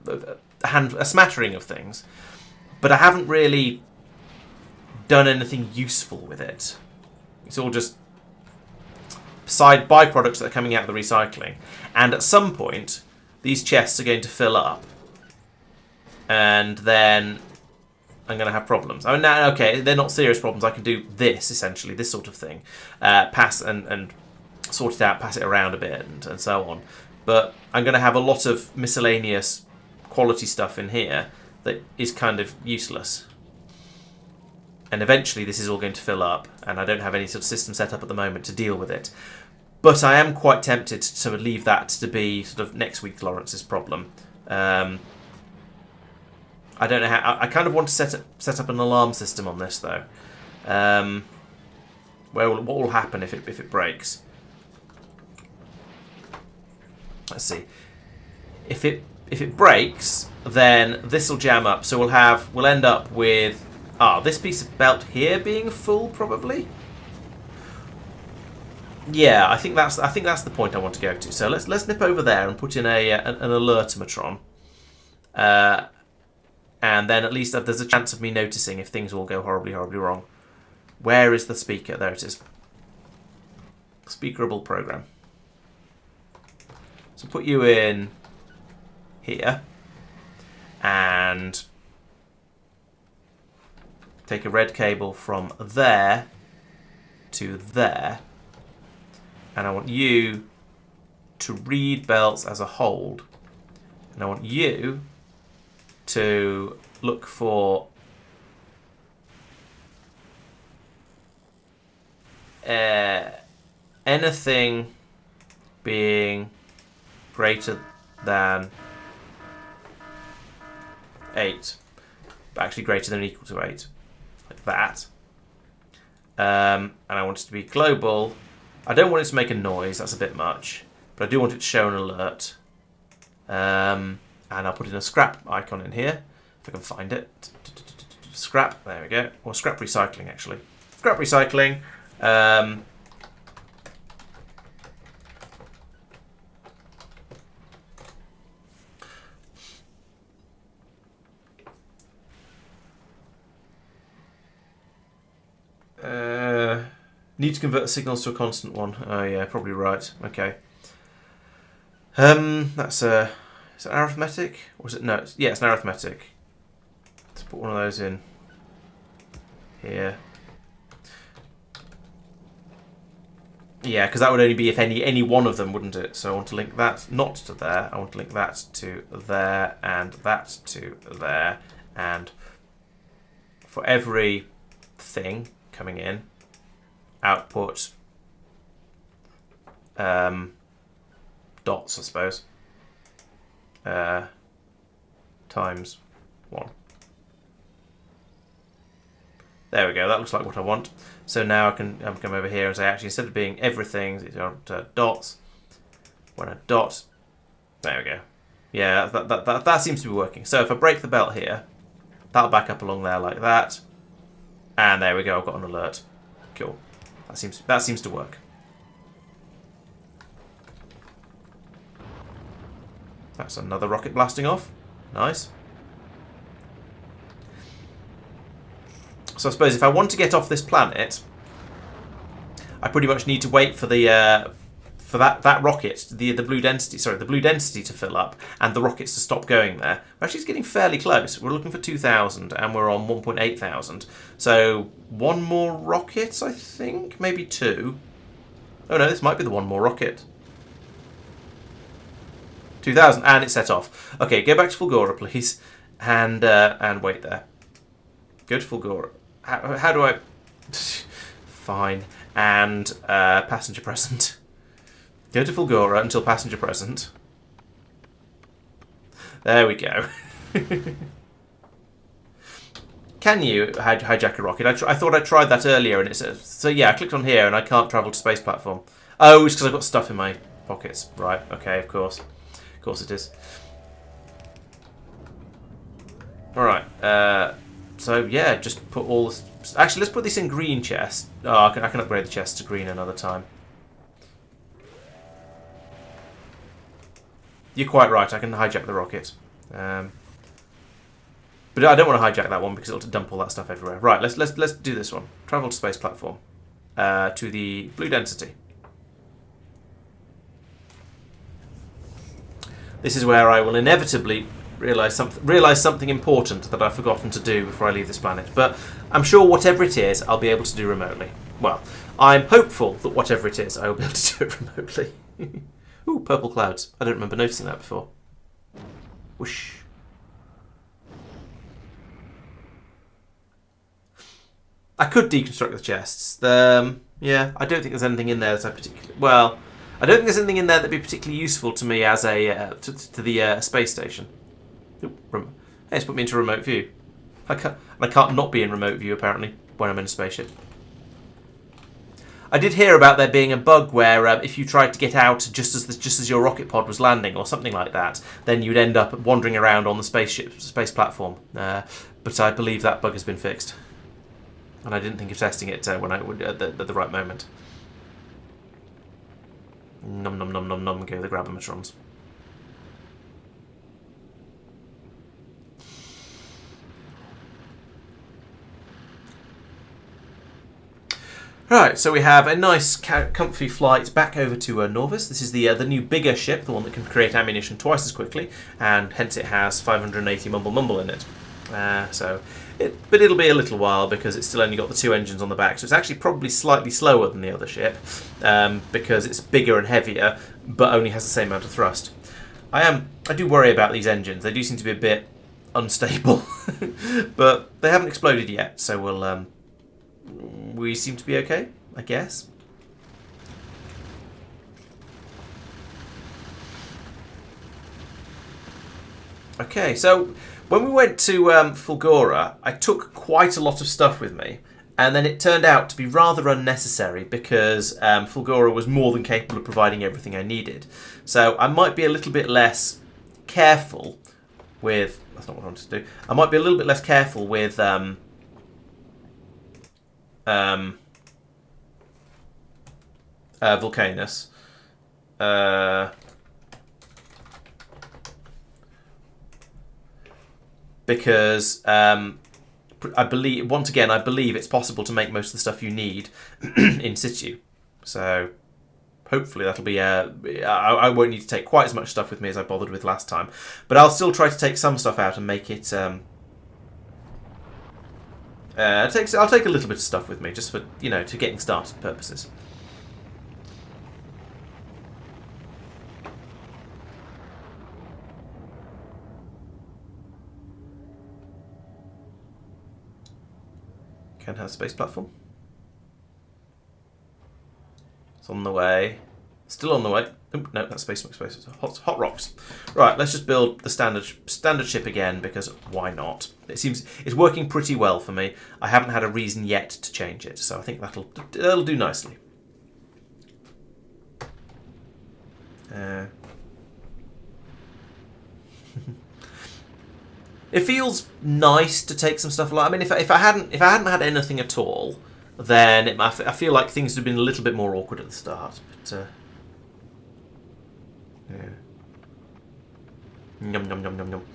a smattering of things. But I haven't really done anything useful with it. It's all just side byproducts that are coming out of the recycling. And at some point, these chests are going to fill up. And then I'm going to have problems. I mean, now, okay, they're not serious problems. I can do this, essentially, this sort of thing. Pass and sort it out, pass it around a bit, and so on. But I'm going to have a lot of miscellaneous quality stuff in here that is kind of useless. And eventually this is all going to fill up, and I don't have any sort of system set up at the moment to deal with it. But I am quite tempted to leave that to be sort of next week Laurence's problem. I don't know how. I kind of want to set up an alarm system on this though. What will happen if it breaks? Let's see. If it breaks, then this will jam up. So we'll end up with this piece of belt here being full probably. Yeah, I think that's the point I want to go to. So let's nip over there and put in an alertometron. And then at least there's a chance of me noticing if things will go horribly, horribly wrong. Where is the speaker? There it is. Speakerable program. So put you in here. And take a red cable from there to there. And I want you to read belts as a hold. And I want you to look for anything being greater than 8, but actually greater than or equal to 8, like that. And I want it to be global. I don't want it to make a noise, that's a bit much, but I do want it to show an alert. And I'll put in a scrap icon in here, if I can find it. Scrap, there we go. Or scrap recycling, actually. Scrap recycling. Need to convert signals to a constant one. Oh yeah, probably right. Okay. That's is it arithmetic? Or is it no? Yeah, it's an arithmetic. Let's put one of those in here. Yeah, because that would only be if any one of them, wouldn't it? So I want to link that not to there. I want to link that to there and that to there. And for every thing coming in, output dots, I suppose. Times 1. There we go. That looks like what I want. So now I can come over here and say, actually, instead of being everything, it's dots. When a dot. There we go. Yeah, that seems to be working. So if I break the belt here, that'll back up along there like that. And there we go. I've got an alert. Cool. That seems to work. That's another rocket blasting off. Nice. So I suppose if I want to get off this planet, I pretty much need to wait for the for that rocket, the blue density, the blue density to fill up and the rockets to stop going there. We're actually getting fairly close. We're looking for 2,000 and we're on 1.8 thousand. So one more rocket, I think, maybe two. Oh no, this might be the one more rocket. 2,000 and it's set off. Okay, go back to Fulgora, please, and wait there. Go to Fulgora. How do I? Fine. And passenger present. Go to Fulgora until passenger present. There we go. Can you hijack a rocket? I thought I tried that earlier, and it says so. Yeah, I clicked on here, and I can't travel to space platform. Oh, it's because I've got stuff in my pockets. Right. Okay. Of course it is. All right. So yeah, just put all this. Actually, let's put this in green chest. Oh, I can upgrade the chest to green another time. You're quite right. I can hijack the rocket, but I don't want to hijack that one because it'll dump all that stuff everywhere. Right. Let's do this one. Travel to space platform to the blue density. This is where I will inevitably realise something important that I've forgotten to do before I leave this planet. But I'm sure whatever it is, I'll be able to do remotely. Well, I'm hopeful that whatever it is, I will be able to do it remotely. Ooh, purple clouds. I don't remember noticing that before. Whoosh. I could deconstruct the chests. Yeah, I don't think there's anything in there that I particularly... Well, I don't think there's anything in there that'd be particularly useful to me as a to the space station. Hey, it's put me into remote view. I can't not be in remote view apparently when I'm in a spaceship. I did hear about there being a bug where if you tried to get out just as your rocket pod was landing or something like that, then you'd end up wandering around on the space platform. But I believe that bug has been fixed, and I didn't think of testing it when I would at the right moment. Num num num num num. Go the grabometrons. Right, so we have a nice, comfy flight back over to Norvis. This is the new bigger ship, the one that can create ammunition twice as quickly, and hence it has 580 mumble in it. But it'll be a little while because it's still only got the two engines on the back, so it's actually probably slightly slower than the other ship because it's bigger and heavier, but only has the same amount of thrust. I do worry about these engines. They do seem to be a bit unstable, but they haven't exploded yet, so we seem to be okay, I guess. Okay, so when we went to Fulgora, I took quite a lot of stuff with me, and then it turned out to be rather unnecessary because Fulgora was more than capable of providing everything I needed. So I might be a little bit less careful with... That's not what I wanted to do. I might be a little bit less careful with... Vulcanus. Because I believe it's possible to make most of the stuff you need in situ. So hopefully that'll be I won't need to take quite as much stuff with me as I bothered with last time, but I'll still try to take some stuff out and make it. I'll take a little bit of stuff with me just for to getting started purposes. Can have a space platform. It's on the way. Still on the way. Oop, no, that's space. Hot rocks. Right, let's just build the standard ship again, because why not? It seems it's working pretty well for me. I haven't had a reason yet to change it, so I think that'll do nicely. It feels nice to take some stuff like. I mean, if I hadn't had anything at all, then I feel like things would have been a little bit more awkward at the start. But yeah. Yum yum yum yum yum.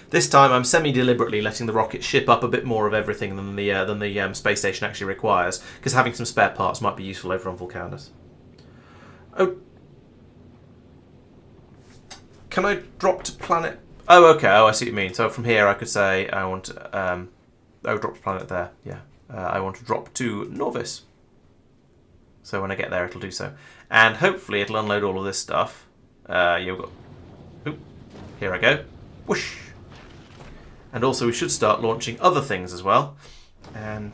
This time I'm semi-deliberately letting the rocket ship up a bit more of everything than the space station actually requires, because having some spare parts might be useful over on Vulcanus. Oh, can I drop to planet? Oh, okay. Oh, I see what you mean. So from here I could say I want to, drop to planet there. Yeah, I want to drop to Norvis. So when I get there, it'll do so, and hopefully it'll unload all of this stuff. You've got. Oop, here I go. Whoosh. And also we should start launching other things as well. And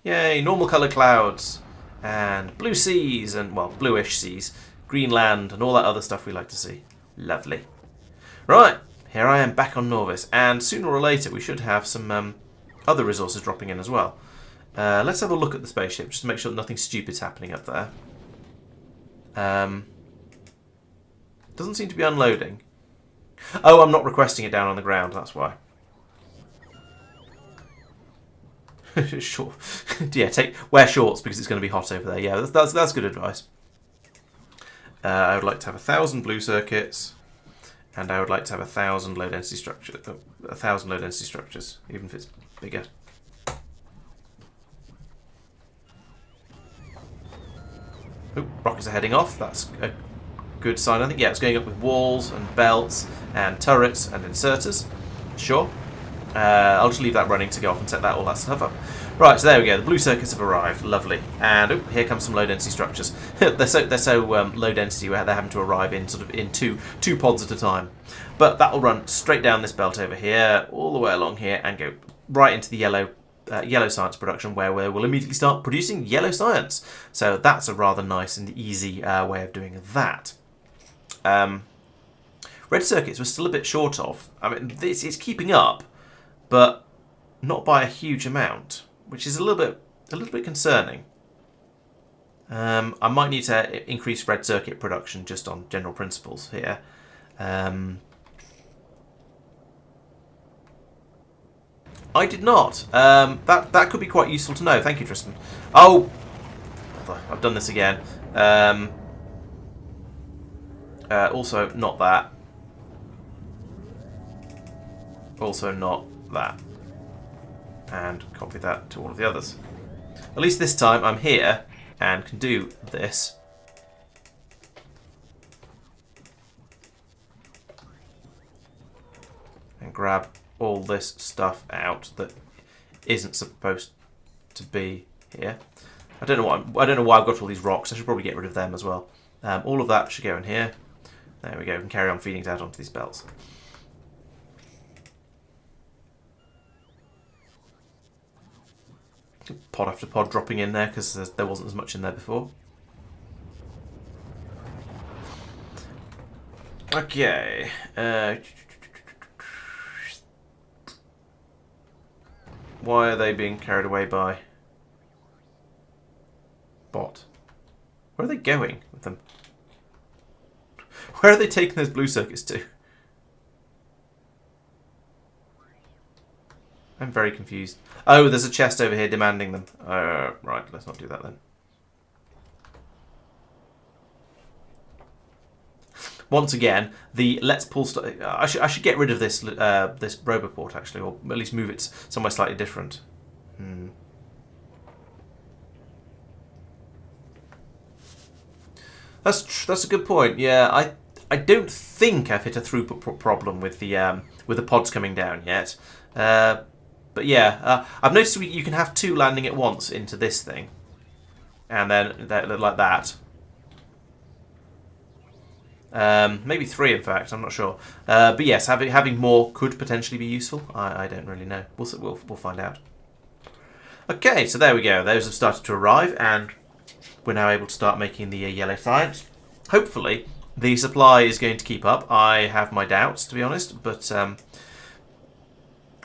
yay, normal colour clouds and blue seas and, well, bluish seas, green land and all that other stuff we like to see. Lovely. Right, here I am back on Norvis, and sooner or later we should have some other resources dropping in as well. Let's have a look at the spaceship just to make sure that nothing stupid's happening up there. Doesn't seem to be unloading. Oh, I'm not requesting it down on the ground, that's why. Sure. Yeah, wear shorts because it's going to be hot over there. Yeah, that's good advice. I would like to have 1,000 blue circuits, and I would like to have 1,000 low density structures. 1,000 low density structures, even if it's bigger. Oh, rockets are heading off. That's a good sign, I think. Yeah, it's going up with walls and belts and turrets and inserters. Sure. I'll just leave that running to go off and set all that stuff up. Right, so there we go. The blue circuits have arrived. Lovely. And here comes some low density structures. they're so low density where they're having to arrive in two pods at a time. But that will run straight down this belt over here, all the way along here, and go right into the yellow science production, where we'll immediately start producing yellow science. So that's a rather nice and easy way of doing that. Red circuits we're still a bit short of. I mean, this is keeping up, but not by a huge amount, which is a little bit concerning. I might need to increase red circuit production just on general principles here. I did not. That could be quite useful to know. Thank you, Tristan. Oh, I've done this again. Also, not that. Also, not that. And copy that to all of the others. At least this time I'm here and can do this. And grab all this stuff out that isn't supposed to be here. I don't know why I've got all these rocks. I should probably get rid of them as well. All of that should go in here. There we go. We can carry on feeding it out onto these belts. Pod after pod dropping in there because there wasn't as much in there before. Okay. Why are they being carried away by bot? Where are they going with them? Where are they taking those blue circuits to? I'm very confused. Oh, there's a chest over here demanding them. Right, let's not do that then. Once again, the let's pull stuff. I should get rid of this this roboport actually, or at least move it somewhere slightly different. That's a good point. Yeah, I don't think I've hit a throughput problem with the pods coming down yet. But yeah, I've noticed you can have two landing at once into this thing, and then like that. Maybe 3, in fact. I'm not sure. But yes, having more could potentially be useful. I don't really know. We'll find out. Okay, so there we go. Those have started to arrive, and we're now able to start making the yellow science. Hopefully, the supply is going to keep up. I have my doubts, to be honest, but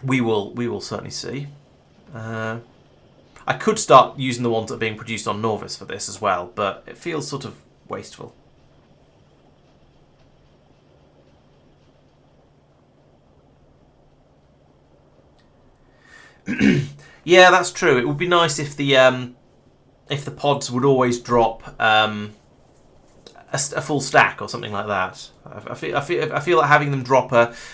we will certainly see. I could start using the ones that are being produced on Norvis for this as well, but it feels sort of wasteful. Yeah, that's true. It would be nice if the pods would always drop a full stack or something like that. I feel like having them drop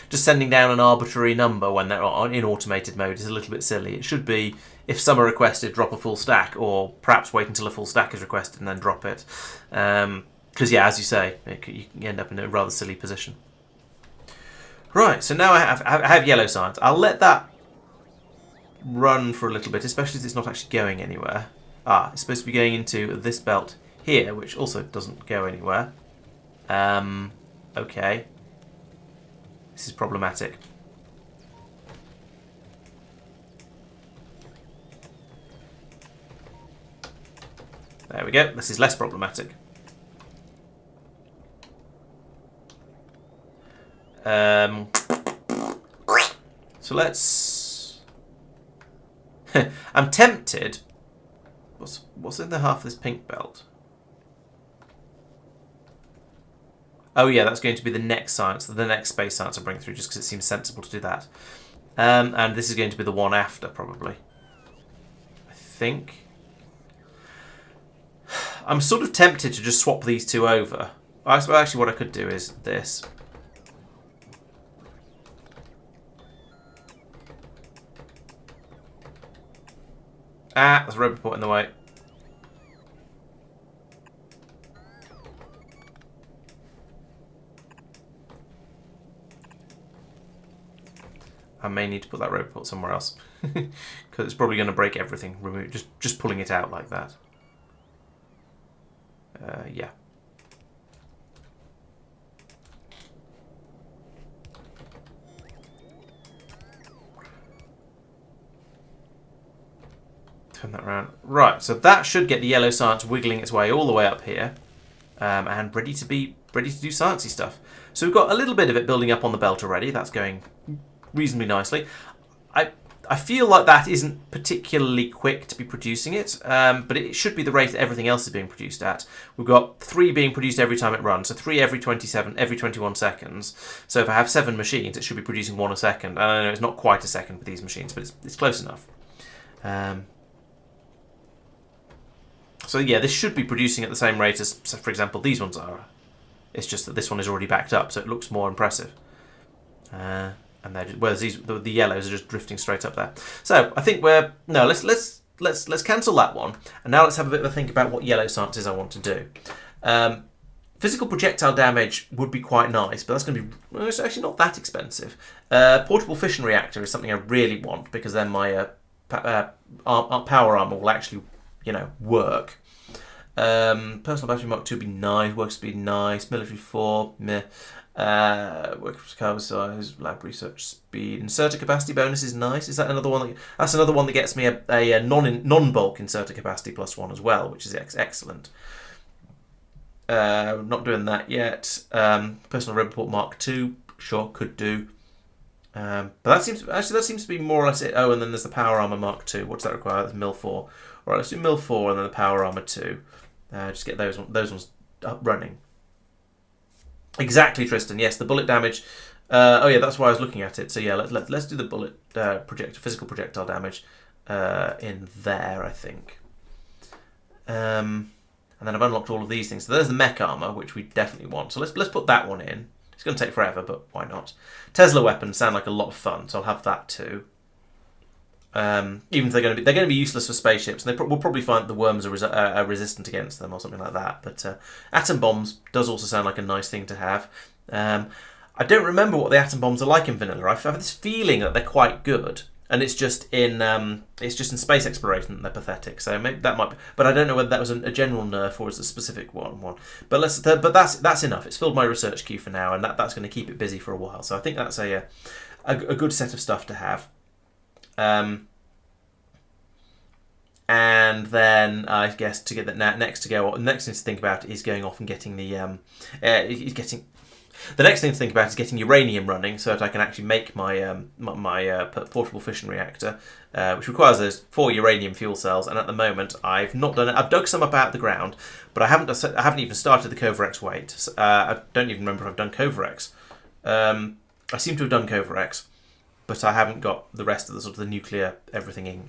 just sending down an arbitrary number when they're in automated mode is a little bit silly. It should be, if some are requested, drop a full stack, or perhaps wait until a full stack is requested and then drop it. Because yeah, as you say, you can end up in a rather silly position. Right, so now I have yellow science. I'll let that run for a little bit, especially as it's not actually going anywhere. It's supposed to be going into this belt here, which also doesn't go anywhere. Okay. This is problematic. There we go. This is less problematic. So let's... I'm tempted... What's in the half of this pink belt? Oh yeah, that's going to be the next science, the next space science I bring through, just because it seems sensible to do that. And this is going to be the one after, probably. I think. I'm sort of tempted to just swap these two over. Actually, what I could do is this. There's a robot port in the way. I may need to put that robot port somewhere else because it's probably going to break everything. Just pulling it out like that. Yeah. Turn that around. Right, so that should get the yellow science wiggling its way all the way up here, and ready to do sciencey stuff. So we've got a little bit of it building up on the belt already. That's going reasonably nicely. I feel like that isn't particularly quick to be producing it, but it should be the rate that everything else is being produced at. We've got 3 being produced every time it runs, so 3 every 21 seconds. So if I have 7 machines, it should be producing 1 a second. I know it's not quite a second for these machines, but it's close enough. So yeah, this should be producing at the same rate as, for example, these ones are. It's just that this one is already backed up, so it looks more impressive. And whereas the yellows are just drifting straight up there. So I think let's cancel that one, and now let's have a bit of a think about what yellow sciences I want to do. Physical projectile damage would be quite nice, but that's going to be it's actually not that expensive. Portable fission reactor is something I really want because then my power armor will actually work. Personal battery Mark 2 would be nice. Work speed nice. Military 4 meh. Work carbon size, lab research speed, inserter capacity bonus is nice. Is that another one? That's another one that gets me a non-bulk inserter capacity +1 as well, which is excellent. Not doing that yet. Personal report Mark 2, sure, could do. But that seems to be more or less it. Oh, and then there's the power armor Mark 2. What does that require? That's Mil 4. All right, let's do Mil 4 and then the power armor 2. Just get those ones up running. Exactly, Tristan. Yes, the bullet damage. Oh yeah, that's why I was looking at it. So yeah, let's do the bullet physical projectile damage in there, I think. And then I've unlocked all of these things. So there's the mech armor, which we definitely want. So let's put that one in. It's going to take forever, but why not? Tesla weapons sound like a lot of fun, so I'll have that too. Even if they're going to be useless for spaceships, and we'll probably find that the worms are resistant against them or something like that. But atom bombs does also sound like a nice thing to have. I don't remember what the atom bombs are like in vanilla. I have this feeling that they're quite good. and it's just in space exploration that they're pathetic. So maybe that might be, but I don't know whether that was a general nerf or was a specific one. But that's enough. It's filled my research queue for now, and that's going to keep it busy for a while. So I think that's a good set of stuff to have. And then I guess to get that next thing to think about is going off and getting the the next thing to think about is getting uranium running so that I can actually make my portable fission reactor, which requires those 4 uranium fuel cells. And at the moment, I've not done it. I've dug some up out of the ground, but I haven't even started the Covarex weight. I don't even remember if I've done Covarex. I seem to have done Covarex, but I haven't got the rest of the sort of the nuclear everything.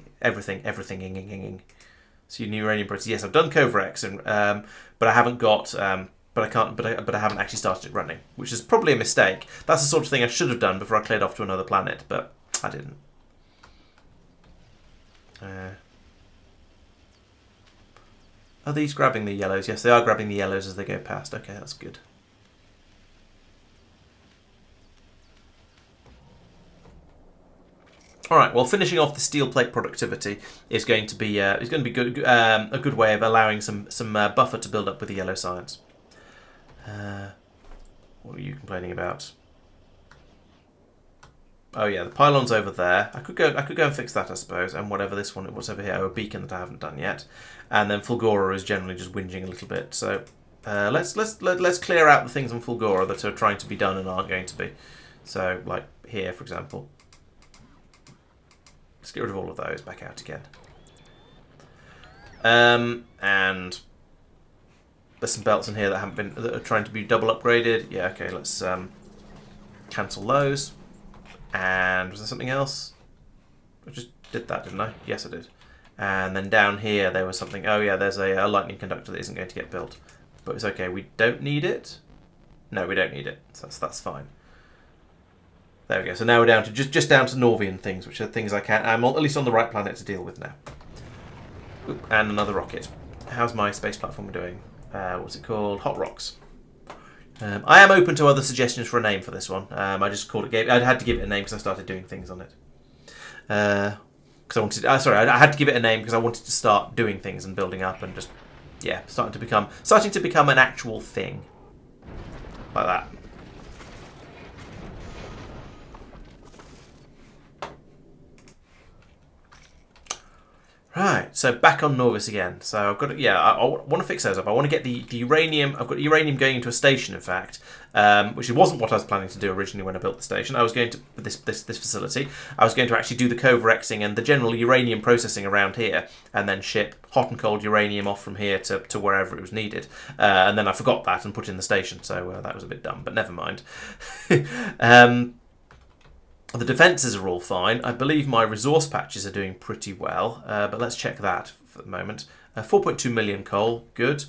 So uranium process. Yes, I've done Covarex, and but I haven't got. But I can't. But I haven't actually started it running, which is probably a mistake. That's the sort of thing I should have done before I cleared off to another planet, but I didn't. Are these grabbing the yellows? Yes, they are grabbing the yellows as they go past. Okay, that's good. All right. Well, finishing off the steel plate productivity is going to be good. A good way of allowing some buffer to build up with the yellow science. What are you complaining about? Oh yeah, the pylon's over there. I could go and fix that, I suppose. And what's over here? Oh, a beacon that I haven't done yet. And then Fulgora is generally just whinging a little bit. So let's clear out the things on Fulgora that are trying to be done and aren't going to be. So like here, for example. Let's get rid of all of those. Back out again. And there's some belts in here that are trying to be double upgraded. Yeah, okay, let's cancel those. And was there something else? I just did that, didn't I? Yes, I did. And then down here there was something. Oh yeah, there's a lightning conductor that isn't going to get built. But it's okay, we don't need it. No, we don't need it. So that's fine. There we go. So now we're down to just down to Norvian things, which are things I'm at least on the right planet to deal with now. Oop, and another rocket. How's my space platform doing? What's it called? Hot Rocks. I am open to other suggestions for a name for this one. I just called it. I had to give it a name because I started doing things on it. Because I wanted. I had to give it a name because I wanted to start doing things and building up and just starting to become an actual thing like that. Right, so back on Norvis again. So I've got I want to fix those up. I want to get the uranium. I've got uranium going into a station, in fact, which wasn't what I was planning to do originally when I built the station. I was going to this facility. I was going to actually do the Covarexing and the general uranium processing around here, and then ship hot and cold uranium off from here to wherever it was needed. And then I forgot that and put it in the station, so that was a bit dumb. But never mind. The defences are all fine. I believe my resource patches are doing pretty well, but let's check that for the moment. 4.2 million coal, good.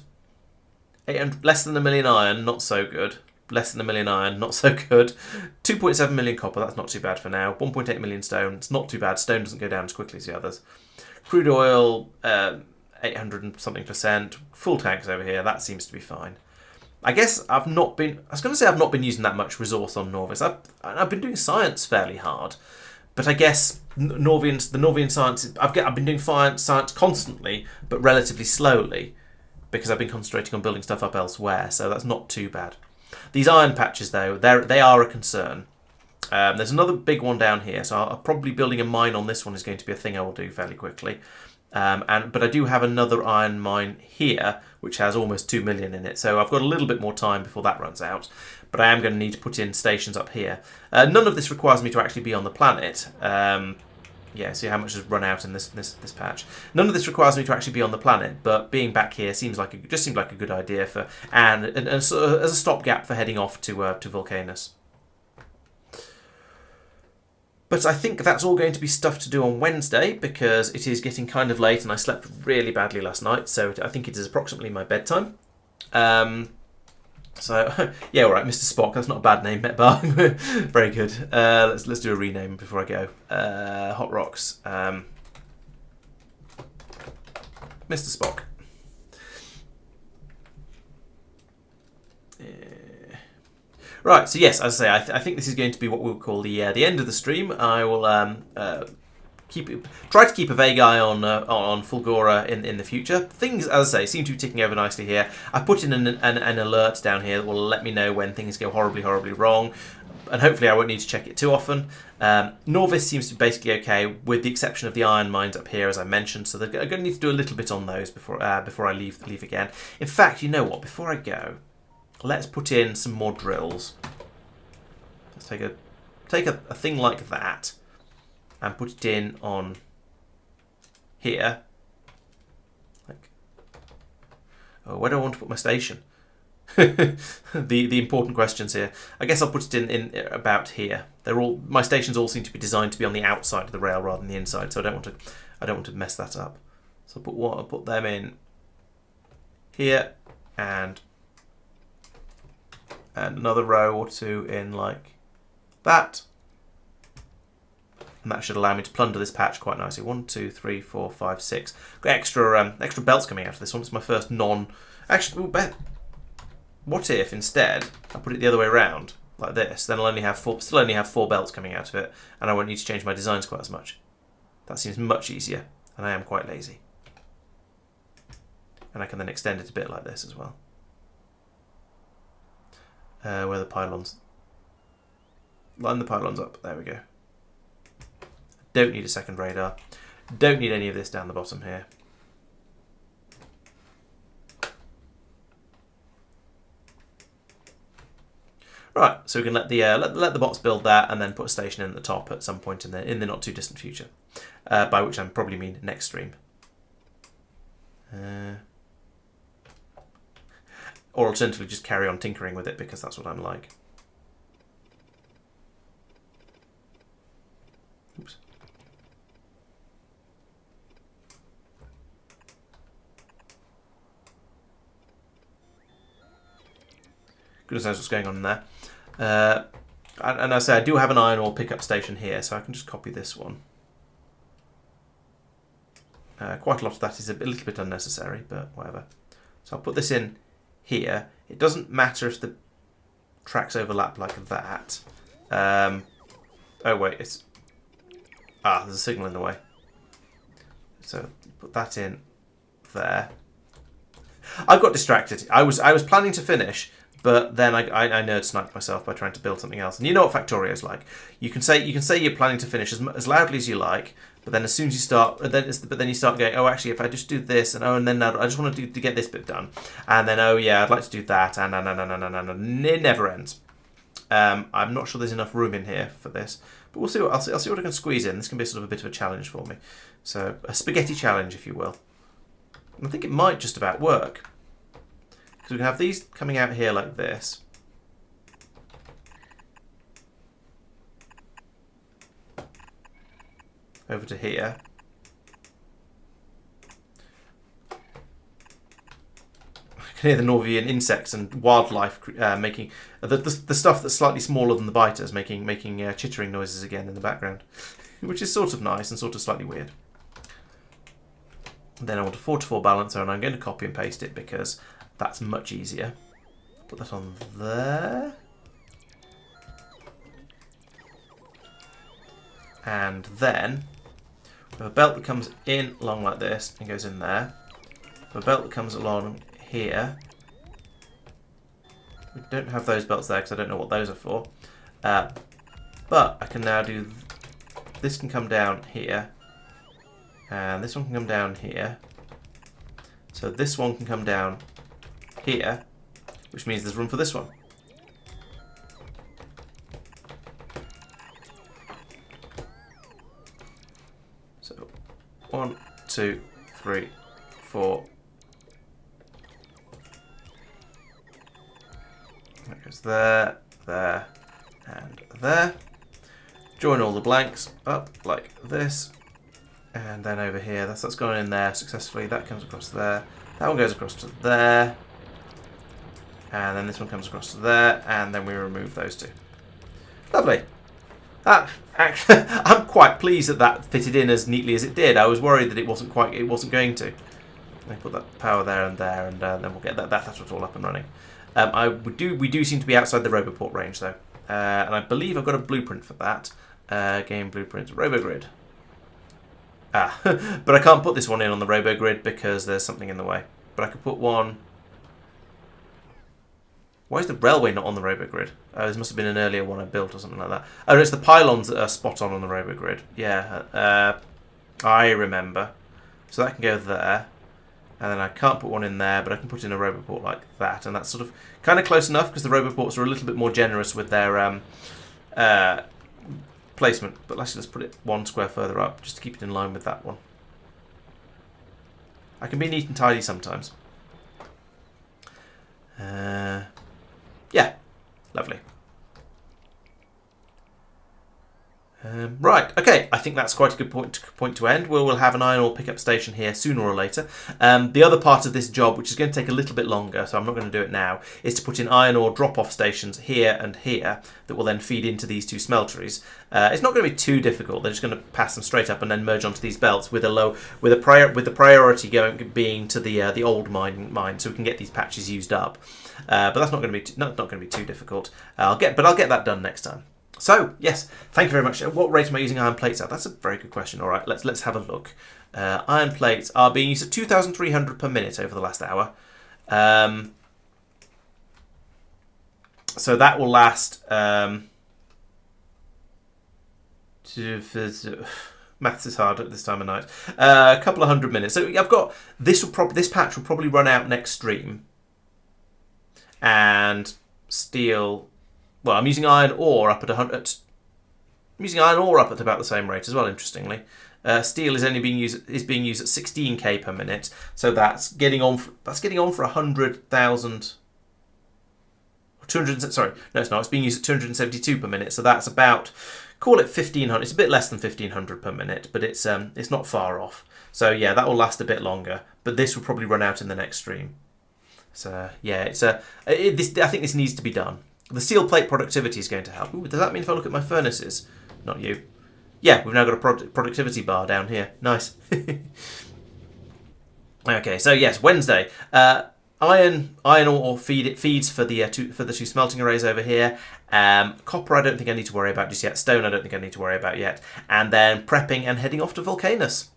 800, less than a million iron, not so good. Less than a million iron, not so good. 2.7 million copper, that's not too bad for now. 1.8 million stone, it's not too bad. Stone doesn't go down as quickly as the others. Crude oil, 800 and something %. Full tanks over here, that seems to be fine. I guess I've not been using that much resource on Norvis. I've been doing science fairly hard, but I guess the Norvian science. I've been doing science constantly, but relatively slowly, because I've been concentrating on building stuff up elsewhere. So that's not too bad. These iron patches, though, they are a concern. There's another big one down here, so I'll probably building a mine on this one is going to be a thing I will do fairly quickly. But I do have another iron mine here, which has almost 2 million in it, so I've got a little bit more time before that runs out. But I am going to need to put in stations up here. None of this requires me to actually be on the planet. See how much has run out in this patch. None of this requires me to actually be on the planet, but being back here seemed like a good idea and as a stopgap for heading off to Vulcanus. But I think that's all going to be stuff to do on Wednesday, because it is getting kind of late and I slept really badly last night, so I think it is approximately my bedtime. So, yeah, all right, Mr. Spock, that's not a bad name, Metbar. Very good. Let's do a rename before I go. Hot Rocks. Mr. Spock. Right, so yes, as I say, I think this is going to be what we'll call the end of the stream. I will try to keep a vague eye on Fulgora in the future. Things, as I say, seem to be ticking over nicely here. I've put in an alert down here that will let me know when things go horribly wrong, and hopefully I won't need to check it too often. Norvis seems to be basically okay, with the exception of the iron mines up here, as I mentioned, so they're going to need to do a little bit on those before I leave again. In fact, you know what? Before I go, let's put in some more drills. Let's take a thing like that and put it in on here. Like, oh, where do I want to put my station? the important questions here. I guess I'll put it in about here. My stations all seem to be designed to be on the outside of the rail rather than the inside, so I don't want to mess that up. So I'll put them in here, and another row or two in like that. And that should allow me to plunder this patch quite nicely. 1, 2, 3, 4, 5, 6. Got extra belts coming out of this one. It's my first Actually, what if instead I put it the other way around, like this? Then I'll still only have 4 belts coming out of it, and I won't need to change my designs quite as much. That seems much easier, and I am quite lazy. And I can then extend it a bit like this as well. Where are the pylons? Line the pylons up. There we go. Don't need a second radar. Don't need any of this down the bottom here. Right, so we can let the bots build that, and then put a station in at the top at some point in the not too distant future. By which I probably mean next stream. Or alternatively, just carry on tinkering with it, because that's what I'm like. Oops. Goodness knows what's going on in there. And I say I do have an iron ore pickup station here, so I can just copy this one. Quite a lot of that is a little bit unnecessary, but whatever. So I'll put this in here. It doesn't matter if the tracks overlap like that. Oh wait, there's a signal in the way. So put that in there. I got distracted. I was planning to finish, but then I nerd sniped myself by trying to build something else. And you know what Factorio's like. You can say you're planning to finish as loudly as you like, but then as soon as you start, but then you start going, oh, actually, if I just do this, and then I just want to get this bit done, and then, oh yeah, I'd like to do that, and it never ends. I'm not sure there's enough room in here for this, but we'll see. I'll see what I can squeeze in. This can be sort of a bit of a challenge for me. So a spaghetti challenge, if you will. And I think it might just about work. So we can have these coming out here like this. Over to here. I can hear the Norwegian insects and wildlife making the stuff that's slightly smaller than the biters making chittering noises again in the background, which is sort of nice and sort of slightly weird. And then I want a 4-to-4 balancer, and I'm going to copy and paste it because that's much easier. Put that on there. And then we have a belt that comes in along like this and goes in there. A belt that comes along here. We don't have those belts there because I don't know what those are for. But I can now do... This can come down here. And this one can come down here. So this one can come down here, which means there's room for this one. So 1, 2, 3, 4. That goes there, there, and there. Join all the blanks up like this. And then over here, that's gone in there successfully. That comes across there. That one goes across to there. And then this one comes across to there. And then we remove those two. Lovely. Actually, I'm quite pleased that fitted in as neatly as it did. I was worried that it wasn't going to. I put that power there, and then we'll get that's what's all up and running. We do seem to be outside the Roboport range though, and I believe I've got a blueprint for that. Game blueprint, Robogrid. But I can't put this one in on the robo grid because there's something in the way. But I could put one... Why is the railway not on the robo grid? Oh, this must have been an earlier one I built or something like that. Oh, no, it's the pylons that are spot on the robo grid. Yeah, I remember. So that can go there. And then I can't put one in there, but I can put in a roboport like that. And that's sort of kind of close enough because the roboports are a little bit more generous with their placement. But let's put it one square further up just to keep it in line with that one. I can be neat and tidy sometimes. Yeah, lovely. Right, okay, I think that's quite a good point to end. We'll have an iron ore pickup station here sooner or later. The other part of this job, which is going to take a little bit longer, so I'm not going to do it now, is to put in iron ore drop-off stations here and here that will then feed into these two smelteries. It's not going to be too difficult. They're just going to pass them straight up and then merge onto these belts with the priority being to the old mine, so we can get these patches used up. But that's not going to be too difficult. I'll get that done next time. So, yes, thank you very much. At what rate am I using iron plates at? That's a very good question. All right, let's have a look. Iron plates are being used at 2,300 per minute over the last hour. So that will last... maths is hard at this time of night. A couple of 100 minutes. So I've got... This patch will probably run out next stream. And steel... Well, I'm using iron ore up at 100. I'm using iron ore up at about the same rate as well. Interestingly, steel is being used at 16k per minute. So that's getting on. For 100,000. 200. Sorry, no, it's not. It's being used at 272 per minute. So that's about, call it 1,500. It's a bit less than 1,500 per minute, but it's not far off. So yeah, that will last a bit longer. But this will probably run out in the next stream. So yeah, I think this needs to be done. The steel plate productivity is going to help. Ooh, does that mean if I look at my furnaces? Not you. Yeah, we've now got a productivity bar down here. Nice. Okay, so yes, Wednesday. Iron ore feeds for the two smelting arrays over here. Copper, I don't think I need to worry about just yet. Stone, I don't think I need to worry about yet. And then prepping and heading off to Volcanus.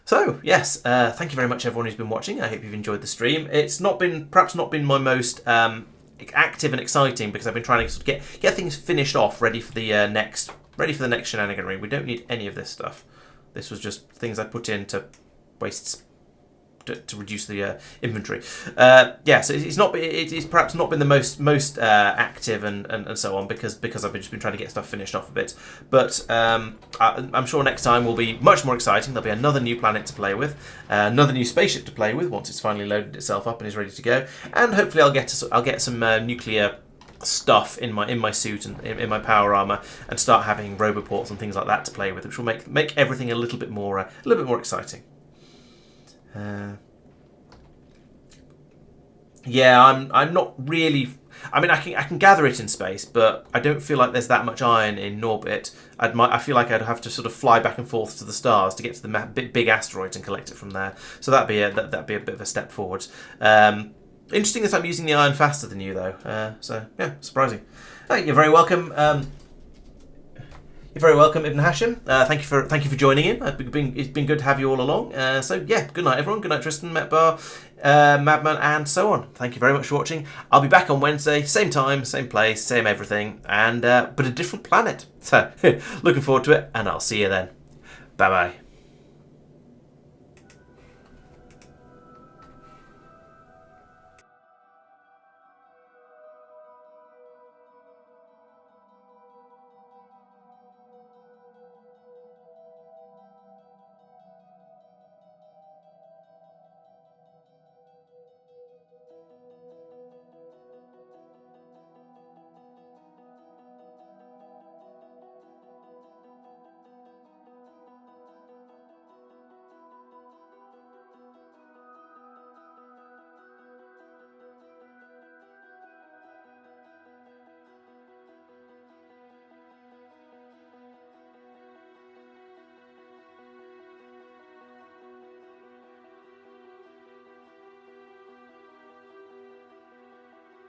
So yes, thank you very much, everyone who's been watching. I hope you've enjoyed the stream. It's perhaps not been my most active and exciting because I've been trying to sort of get things finished off, ready for the next shenaniganry. We don't need any of this stuff. This was just things I put in to waste to reduce the inventory. Yeah, so it's perhaps not been the most active and so on because I've just been trying to get stuff finished off a bit. But I'm sure next time will be much more exciting. There'll be another new planet to play with, another new spaceship to play with once it's finally loaded itself up and is ready to go, and hopefully I'll get some nuclear stuff in my suit and in my power armor and start having roboports and things like that to play with, which will make everything a little bit more exciting. Yeah, I'm not really. I mean, I can gather it in space, but I don't feel like there's that much iron in Norbit. I feel like I'd have to sort of fly back and forth to the stars to get to the big asteroids and collect it from there. So that'd be a bit of a step forward. Interesting that I'm using the iron faster than you, though. So yeah, surprising. You're very welcome. You're very welcome, Ibn Hashim. Thank you for joining in. It's been good to have you all along. So yeah, good night, everyone. Good night, Tristan, Metbar, Madman, and so on. Thank you very much for watching. I'll be back on Wednesday, same time, same place, same everything, and but a different planet. So looking forward to it, and I'll see you then. Bye bye.